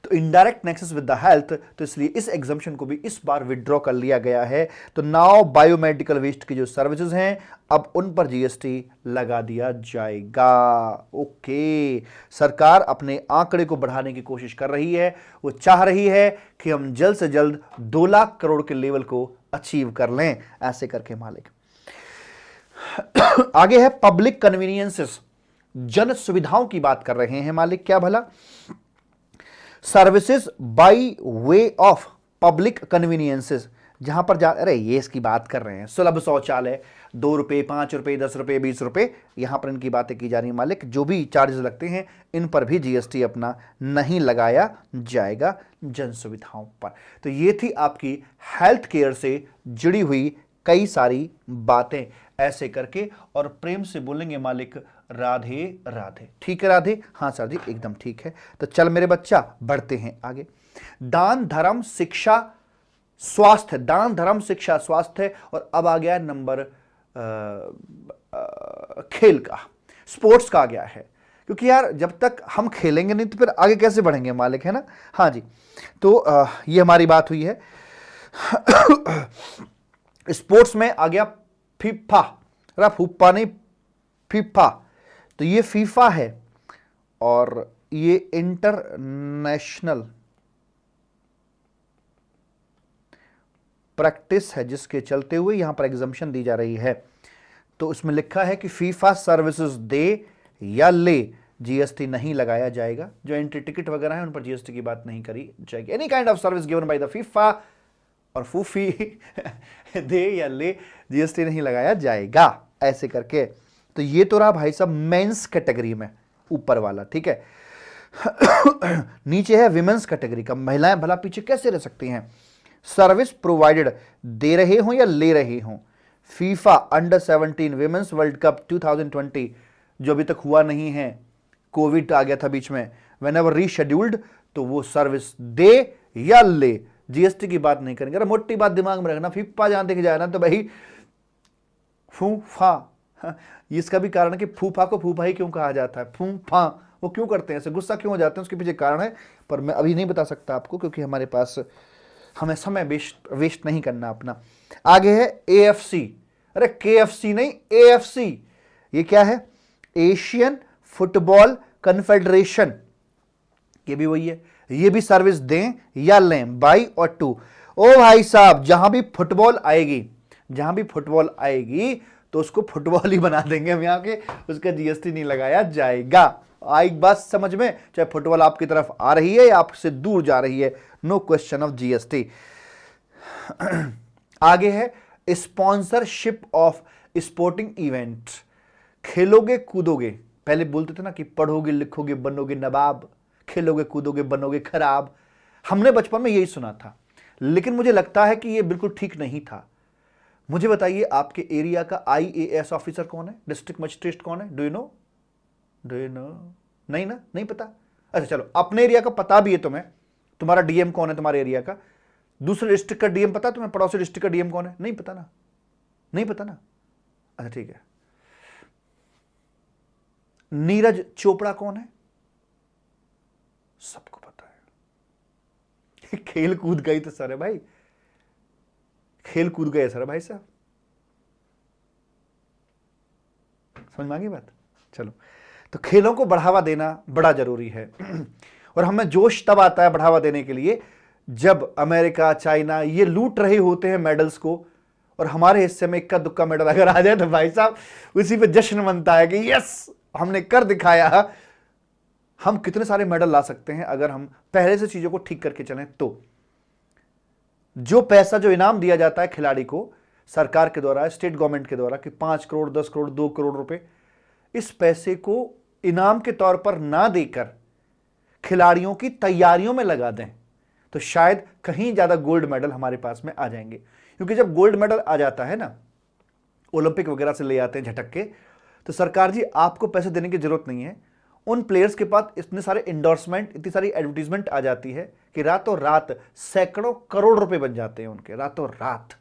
तो indirect nexus with the health, तो इसलिए इस एग्जम्पशन को भी इस बार विड्रॉ कर लिया गया है। तो नाउ बायोमेडिकल वेस्ट की जो सर्विसेज हैं, अब उन पर जीएसटी लगा दिया जाएगा। ओके, सरकार अपने आंकड़े को बढ़ाने की कोशिश कर रही है, वो चाह रही है कि हम जल्द से जल्द 2 लाख करोड़ के लेवल को अचीव कर लें, ऐसे करके मालिक। आगे है पब्लिक कन्वीनियंसेस, जन सुविधाओं की बात कर रहे हैं मालिक, क्या भला, services by way of public conveniences, जहां पर जा, अरे ये इसकी बात कर रहे हैं, सुलभ शौचालय, 2 रुपए, 5 रुपए, 10 रुपए, 20 रुपए, यहां पर इनकी बातें की जा रही है मालिक। जो भी चार्जेस लगते हैं इन पर भी जीएसटी अपना नहीं लगाया जाएगा जन सुविधाओं पर। तो ये थी आपकी हेल्थ केयर से जुड़ी हुई कई सारी बातें, ऐसे करके, और प्रेम से बोलेंगे मालिक राधे राधे। ठीक है राधे? हाँ सर जी, एकदम ठीक है। तो चल मेरे बच्चा, बढ़ते हैं आगे। दान धर्म शिक्षा स्वास्थ्य, दान धर्म शिक्षा स्वास्थ्य, और अब आ गया नंबर खेल का, स्पोर्ट्स का आ गया है, क्योंकि यार जब तक हम खेलेंगे नहीं तो फिर आगे कैसे बढ़ेंगे मालिक, है ना। हाँ जी, तो ये हमारी बात हुई है। स्पोर्ट्स में आ गया फीफा, फूफा नहीं, फीफा, तो ये फीफा है, और ये इंटरनेशनल प्रैक्टिस है, जिसके चलते हुए यहां पर एग्जम्पशन दी जा रही है। तो इसमें लिखा है कि फीफा सर्विसेज दे या ले, जीएसटी नहीं लगाया जाएगा। जो एंट्री टिकट वगैरह है उन पर जीएसटी की बात नहीं करी जाएगी। Any kind of service given by the FIFA और फूफी दे या ले, जीएसटी नहीं लगाया जाएगा, ऐसे करके। तो ये तो रहा भाई साहब मेंस कैटेगरी में ऊपर वाला, ठीक है। नीचे है विमेंस कैटेगरी का, महिलाएं भला पीछे कैसे रह सकती हैं। सर्विस प्रोवाइडेड, दे रहे हो या ले रहे हो। FIFA under 17 women's world cup 2020 जो अभी तक हुआ नहीं है, कोविड आ गया था बीच में, व्हेनेवर रीशेड्यूल्ड, तो वो सर्विस दे या ले, जीएसटी की बात नहीं करेंगे। अरे मोटी बात दिमाग में रखना, फीफा जहां देखे जाए ना तो भाई फूफा, इसका भी कारण है कि फूफा को फूफा ही क्यों कहा जाता है, फूफा, वो क्यों करते हैं ऐसे, गुस्सा क्यों हो जाते हैं, उसके पीछे कारण है, पर मैं अभी नहीं बता सकता आपको, क्योंकि हमारे पास, हमें समय वेस्ट नहीं करना अपना। आगे है एएफसी, अरे केएफसी नहीं, एएफसी, ये क्या है, एशियन फुटबॉल कन्फेडरेशन, ये भी वही है, ये भी सर्विस दें या लें, बाई और टू। ओ भाई साहब, जहां भी फुटबॉल आएगी, जहां भी फुटबॉल आएगी तो उसको फुटबॉल ही बना देंगे हम यहाँ के, उसका जीएसटी नहीं लगाया जाएगा। आई बात समझ में, चाहे फुटबॉल आपकी तरफ आ रही है या आपसे दूर जा रही है, नो क्वेश्चन ऑफ जीएसटी। आगे है स्पॉन्सरशिप ऑफ स्पोर्टिंग इवेंट, खेलोगे कूदोगे, पहले बोलते थे ना कि पढ़ोगे लिखोगे बनोगे नवाब, खेलोगे कूदोगे बनोगे खराब, हमने बचपन में यही सुना था, लेकिन मुझे लगता है कि यह बिल्कुल ठीक नहीं था। मुझे बताइए आपके एरिया का आईएएस ऑफिसर कौन है, डिस्ट्रिक्ट मजिस्ट्रेट कौन है, डू यू नो? नहीं ना, नहीं पता। अच्छा चलो, अपने एरिया का पता भी है तुम्हें, तुम्हारा डीएम कौन है तुम्हारे एरिया का, दूसरे डिस्ट्रिक्ट का डीएम पता है तुम्हें, पड़ोसी डिस्ट्रिक्ट का डीएम कौन है, नहीं पता ना, नहीं पता ना। अच्छा ठीक है, नीरज चोपड़ा कौन है, सबको पता है। खेल कूद गई तो सर है भाई, खेल कूद गए सर भाई साहब, समझ में आ गई बात। चलो, तो खेलों को बढ़ावा देना बड़ा जरूरी है। और हमें जोश तब आता है बढ़ावा देने के लिए जब अमेरिका, चाइना ये लूट रहे होते हैं मेडल्स को, और हमारे हिस्से में इक्का दुक्का मेडल अगर आ जाए तो भाई साहब उसी पे जश्न मनता है कि यस हमने कर दिखाया। हम कितने सारे मेडल ला सकते हैं अगर हम पहले से चीजों को ठीक करके चलें। तो जो पैसा, जो इनाम दिया जाता है खिलाड़ी को सरकार के द्वारा, स्टेट गवर्नमेंट के द्वारा कि 5 करोड़, 10 करोड़, 2 करोड़ रुपए, इस पैसे को इनाम के तौर पर ना देकर खिलाड़ियों की तैयारियों में लगा दें तो शायद कहीं ज्यादा गोल्ड मेडल हमारे पास में आ जाएंगे। क्योंकि जब गोल्ड मेडल आ जाता है ना, ओलंपिक वगैरह से ले आते हैं झटक के, तो सरकार जी आपको पैसे देने की जरूरत नहीं है। उन प्लेयर्स के पास इतने सारे इंडोर्समेंट, इतनी सारी एडवर्टीजमेंट आ जाती है कि रातों रात सैकड़ों करोड़ रुपए बन जाते हैं उनके, रातों रात।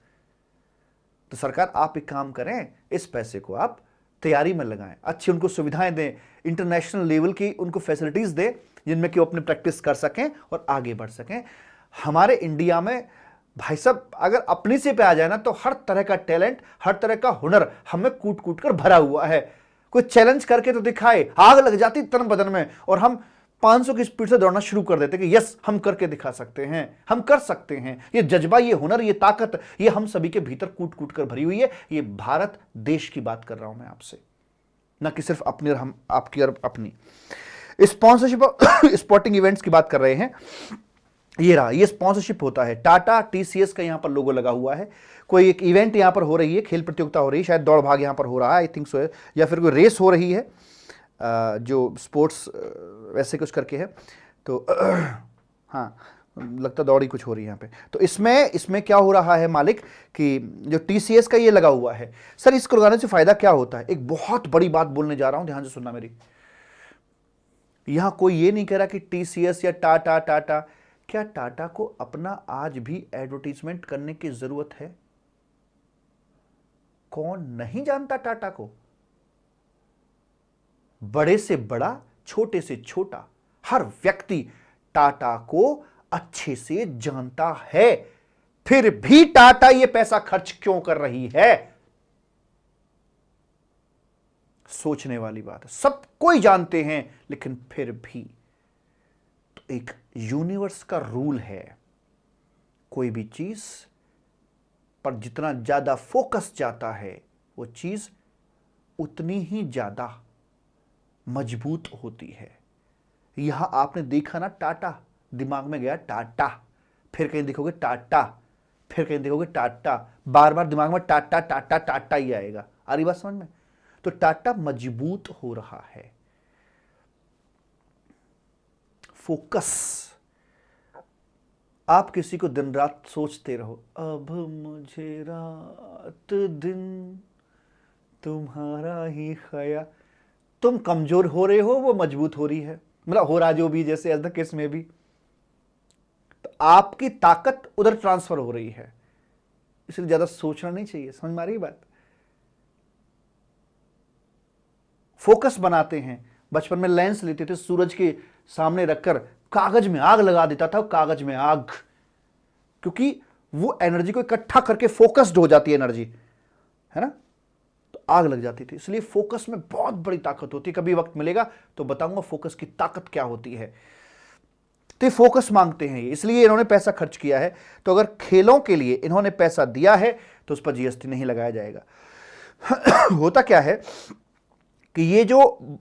तो सरकार आप एक काम करें, इस पैसे को आप तैयारी में लगाएं, अच्छी उनको सुविधाएं दें, इंटरनेशनल लेवल की उनको फैसिलिटीज दें जिनमें कि वो अपनी प्रैक्टिस कर सकें और आगे बढ़ सकें। हमारे इंडिया में भाई साहब अगर अपनी से पे आ जाए ना तो हर तरह का टैलेंट, हर तरह का हुनर हमें कूट कूट कर भरा हुआ है। कोई चैलेंज करके तो दिखाए, आग लग जाती तन बदन में और हम 500 की स्पीड से दौड़ना शुरू कर देते कि यस हम करके दिखा सकते हैं, हम कर सकते हैं। ये जज्बा, ये हुनर, ये ताकत, ये हम सभी के भीतर कूट कूट कर भरी हुई है। ये भारत देश की बात कर रहा हूं मैं आपसे, ना कि सिर्फ अपनी और हम आपकी और अपनी। स्पॉन्सरशिप स्पोर्टिंग इवेंट्स की बात कर रहे हैं। ये रहा, ये स्पॉन्सरशिप होता है। टाटा टीसीएस का यहां पर लोगो लगा हुआ है। कोई एक इवेंट यहां पर हो रही है, खेल प्रतियोगिता हो रही है, शायद दौड़ भाग यहां पर हो रहा है, आई थिंक सो, या फिर कोई रेस हो रही है जो स्पोर्ट्स वैसे कुछ करके है। तो हाँ, लगता दौड़ी कुछ हो रही है यहाँ पे। तो इसमें क्या हो रहा है मालिक कि जो टीसीएस का ये लगा हुआ है, सर इसको लगाने से फायदा क्या होता है? एक बहुत बड़ी बात बोलने जा रहा हूं, ध्यान से सुनना मेरी। यहां कोई ये नहीं कह रहा कि टीसीएस या टाटा, क्या टाटा को अपना आज भी एडवर्टीजमेंट करने की जरूरत है? कौन नहीं जानता टाटा को? बड़े से बड़ा, छोटे से छोटा, हर व्यक्ति टाटा को अच्छे से जानता है। फिर भी टाटा ये पैसा खर्च क्यों कर रही है? सोचने वाली बात है। सब कोई जानते हैं लेकिन फिर भी। तो एक यूनिवर्स का रूल है, कोई भी चीज पर जितना ज्यादा फोकस जाता है वो चीज उतनी ही ज्यादा मजबूत होती है। यहां आपने देखा ना, टाटा दिमाग में गया, टाटा, फिर कहीं देखोगे टाटा, फिर कहीं देखोगे टाटा, बार बार दिमाग में टाटा टाटा टाटा ही आएगा। आ रही बात समझ में? तो टाटा मजबूत हो रहा है। फोकस। आप किसी को दिन रात सोचते रहो, अब मुझे रात दिन तुम्हारा ही खया, तुम कमजोर हो रहे हो, वो मजबूत हो रही है, मतलब हो रहा जो भी, जैसे एज द केस में भी। तो आपकी ताकत उधर ट्रांसफर हो रही है, इसलिए ज्यादा सोचना नहीं चाहिए। समझ में आ रही बात? फोकस बनाते हैं। बचपन में लेंस लेते थे, सूरज के सामने रखकर कागज में आग लगा देता था, कागज में आग, क्योंकि वो एनर्जी को इकट्ठा करके फोकस्ड हो जाती है एनर्जी, है ना, तो आग लग जाती थी। इसलिए फोकस में बहुत बड़ी ताकत होती है। कभी वक्त मिलेगा तो बताऊंगा फोकस की ताकत क्या होती है। तो फोकस मांगते हैं ये, इसलिए इन्होंने पैसा खर्च किया है। तो अगर खेलों के लिए इन्होंने पैसा दिया है तो उस पर जीएसटी नहीं लगाया जाएगा। होता क्या है कि ये जो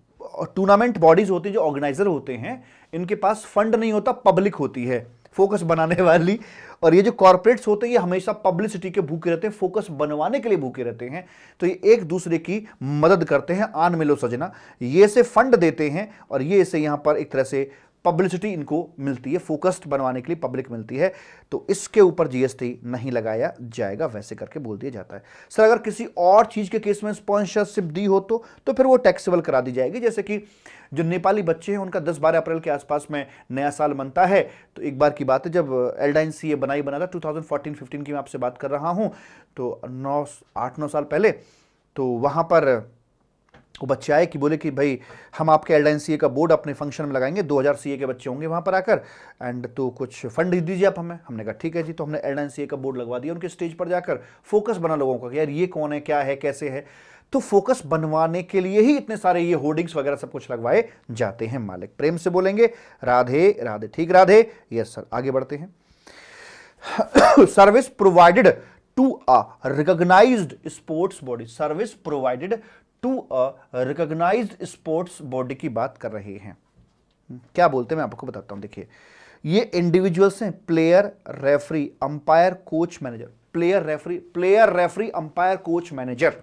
टूर्नामेंट बॉडीज होती है, जो ऑर्गेनाइजर होते हैं, इनके पास फंड नहीं होता, पब्लिक होती है फोकस बनाने वाली। और ये जो कॉर्पोरेट्स होते हैं ये हमेशा पब्लिसिटी के भूखे रहते हैं, फोकस बनवाने के लिए भूखे रहते हैं। तो ये एक दूसरे की मदद करते हैं, आन मिलो सजना, ये से फंड देते हैं और ये इसे यहां पर एक तरह से पब्लिसिटी इनको मिलती है, फोकस्ड बनवाने के लिए पब्लिक मिलती है। तो इसके ऊपर जीएसटी नहीं लगाया जाएगा, वैसे करके बोल दिया जाता है। सर अगर किसी और चीज के केस में स्पॉन्सरशिप दी हो तो फिर वो टैक्सेबल करा दी जाएगी। जैसे कि जो नेपाली बच्चे हैं उनका 10-12 अप्रैल के आसपास में नया साल मनता है। तो एक बार की बात है जब एल्डाइन सी ये बना था 2014-15 की मैं आपसे बात कर रहा हूं, तो 8-9 साल पहले, तो वहां पर वो बच्चे आए कि बोले कि भाई हम आपके एल्डाइन सीए का बोर्ड अपने फंक्शन में लगाएंगे, 2000 सीए के बच्चे होंगे वहाँ पर आकर, एंड तो कुछ फंड दीजिए आप हमें। हमने कहा ठीक है जी। तो हमने एल्डाइन सीए का बोर्ड लगवा दिया उनके स्टेज पर जाकर, फोकस बना लोगों का कि यार ये कौन है, क्या है, कैसे है। तो फोकस बनवाने के लिए ही इतने सारे ये होर्डिंग्स वगैरह सब कुछ लगवाए जाते हैं मालिक। प्रेम से बोलेंगे राधे राधे। ठीक राधे, यस सर। आगे बढ़ते हैं। Service provided to a recognised sports body, service provided to a recognised sports body की बात कर रहे हैं। क्या बोलते हैं मैं आपको बताता हूं। देखिए, ये इंडिविजुअल्स हैं, player, referee, umpire, coach, manager. Player referee umpire, coach, manager.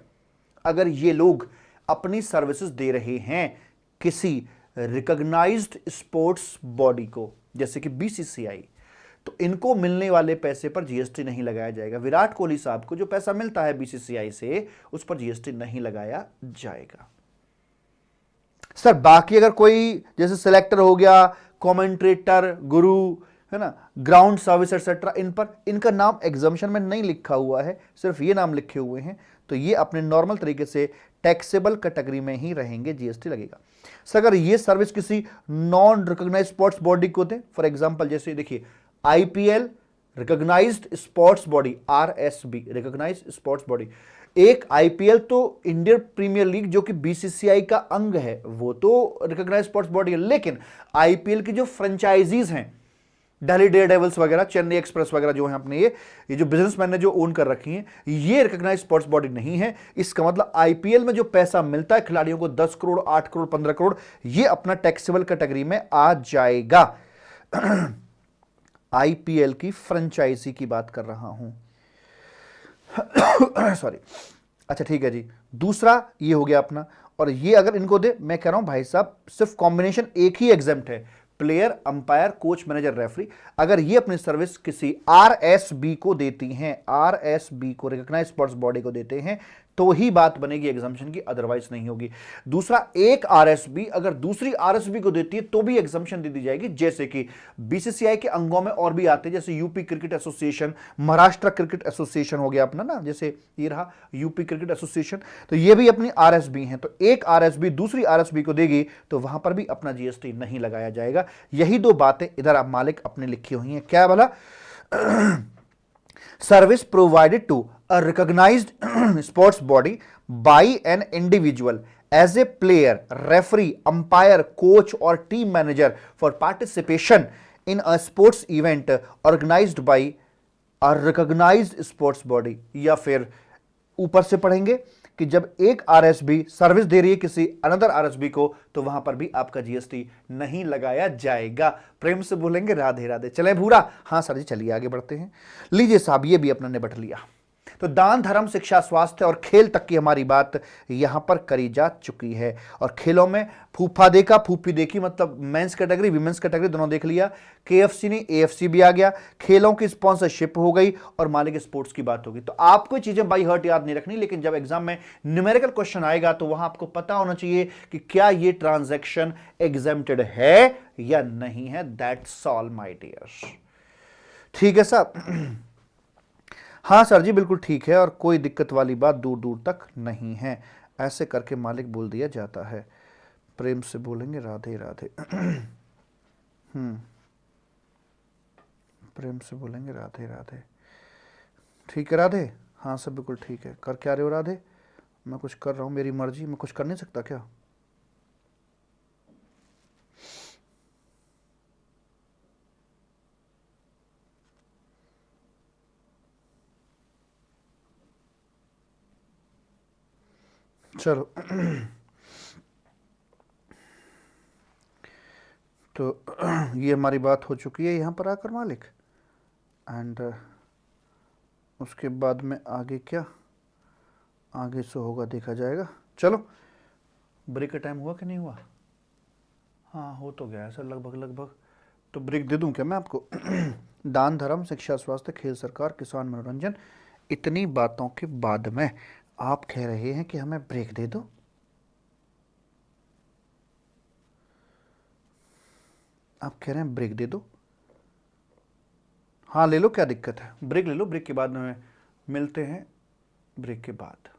अगर ये लोग अपनी सर्विसेज दे रहे हैं किसी रिकॉग्नाइज्ड स्पोर्ट्स बॉडी को, जैसे कि बीसीसीआई, तो इनको मिलने वाले पैसे पर जीएसटी नहीं लगाया जाएगा। विराट कोहली साहब को जो पैसा मिलता है बीसीसीआई से, उस पर जीएसटी नहीं लगाया जाएगा। सर बाकी अगर कोई जैसे सिलेक्टर हो गया, कमेंट्रेटर, गुरु, है ना, ग्राउंड सर्विस एक्सेट्रा, इन पर इनका नाम एग्जम्पशन में नहीं लिखा हुआ है, सिर्फ ये नाम लिखे हुए हैं, तो ये अपने नॉर्मल तरीके से टैक्सेबल कैटेगरी में ही रहेंगे, जीएसटी लगेगा। सर अगर ये सर्विस किसी नॉन रिकॉग्नाइज्ड स्पोर्ट्स बॉडी को दे, फॉर एग्जांपल जैसे देखिए IPL recognised sports body, RSB recognised sports body. एक आईपीएल तो इंडियन प्रीमियर लीग जो कि बीसीसीआई का अंग है, वो तो रिकॉग्नाइज्ड स्पोर्ट्स बॉडी है, लेकिन आईपीएल की जो फ्रेंचाइजीज हैं, दिल्ली डेयरडेविल्स वगैरह, चेन्नई एक्सप्रेस वगैरह जो है अपने ये जो बिजनेसमैन ने जो ओन कर रखी हैं, ये रिकॉग्नाइज्ड स्पोर्ट्स बॉडी नहीं है। इसका मतलब आईपीएल में जो पैसा मिलता है खिलाड़ियों को 10 करोड़, 8 करोड़, 15 करोड़, ये अपना टैक्सेबल कैटेगरी में आ जाएगा। आईपीएल की फ्रेंचाइजी की बात कर रहा हूं। सॉरी। अच्छा ठीक है जी। दूसरा ये हो गया अपना, और ये अगर इनको दे, मैं कह रहा हूं भाई साहब सिर्फ कॉम्बिनेशन एक ही एग्जेम्प्ट है, player, umpire, coach, manager, referee. अगर ये अपनी सर्विस किसी आरएसबी को देती हैं, आरएसबी को, रिकॉग्नाइज्ड स्पोर्ट्स बॉडी को देते हैं, तो ही बात बनेगी एग्जम्पशन की, अदरवाइज नहीं होगी। दूसरा, एक आरएसबी अगर दूसरी आरएसबी को देती है तो भी एग्जम्पशन दे दी जाएगी, जैसे कि बीसीसीआई के अंगों में और भी आते हैं, जैसे UP cricket association, Maharashtra cricket association हो गया अपना ना, जैसे ये रहा यूपी क्रिकेट एसोसिएशन, तो ये भी अपनी आरएसबी है। तो एक आरएसबी दूसरी आरएसबी को देगी तो वहां पर भी अपना जीएसटी नहीं लगाया जाएगा। यही दो बातें इधर आप मालिक अपने लिखी हुई हैं। क्या बोला? Service provided to a recognized sports body by an individual as a player, referee, umpire, coach or team manager for participation in a sports event organized by a recognized sports body। या फिर ऊपर से पढ़ेंगे कि जब एक RSB service दे रही है किसी अनदर आरएसबी को, तो वहां पर भी आपका जीएसटी नहीं लगाया जाएगा। प्रेम से बोलेंगे राधे राधे। चले भूरा? हाँ सर जी, चलिए आगे बढ़ते हैं। लीजिए साहब, ये भी अपना निपट लिया। तो दान, धर्म, शिक्षा, स्वास्थ्य और खेल तक की हमारी बात यहां पर करी जा चुकी है। और खेलों में फूफा देखा, फूफी देखी, मतलब मेंस कैटेगरी, विमेंस कैटेगरी दोनों देख लिया। केएफसी नहीं, एएफसी भी आ गया। खेलों की स्पॉन्सरशिप हो गई और मालिक स्पोर्ट्स की बात होगी। तो आपको चीजें बाई हर्ट याद नहीं रखनी, लेकिन जब एग्जाम में न्यूमेरिकल क्वेश्चन आएगा तो वहां आपको पता होना चाहिए कि क्या ये ट्रांजैक्शन एग्जेम्प्टेड है या नहीं है। That's all my dear. ठीक है साहब? हाँ सर जी, बिल्कुल ठीक है, और कोई दिक्कत वाली बात दूर दूर तक नहीं है। ऐसे करके मालिक बोल दिया जाता है। प्रेम से बोलेंगे राधे राधे। प्रेम से बोलेंगे राधे राधे। ठीक है राधे? हाँ सर बिल्कुल ठीक है। कर क्या रहे हो राधे? मैं कुछ कर रहा हूँ, मेरी मर्जी, मैं कुछ कर नहीं सकता क्या? चलो। तो ये हमारी बात हो चुकी है यहाँ पर आकर मालिक, एंड उसके बाद में आगे क्या आगे से होगा देखा जाएगा। चलो, ब्रेक का टाइम हुआ कि नहीं हुआ? हाँ हो तो गया सर, लगभग लगभग। तो ब्रेक दे दूं क्या मैं आपको? दान, धर्म, शिक्षा, स्वास्थ्य, खेल, सरकार, किसान, मनोरंजन, इतनी बातों के बाद में आप कह रहे हैं कि हमें ब्रेक दे दो। आप कह रहे हैं ब्रेक दे दो? हाँ ले लो, क्या दिक्कत है, ब्रेक ले लो। ब्रेक के बाद में मिलते हैं, ब्रेक के बाद।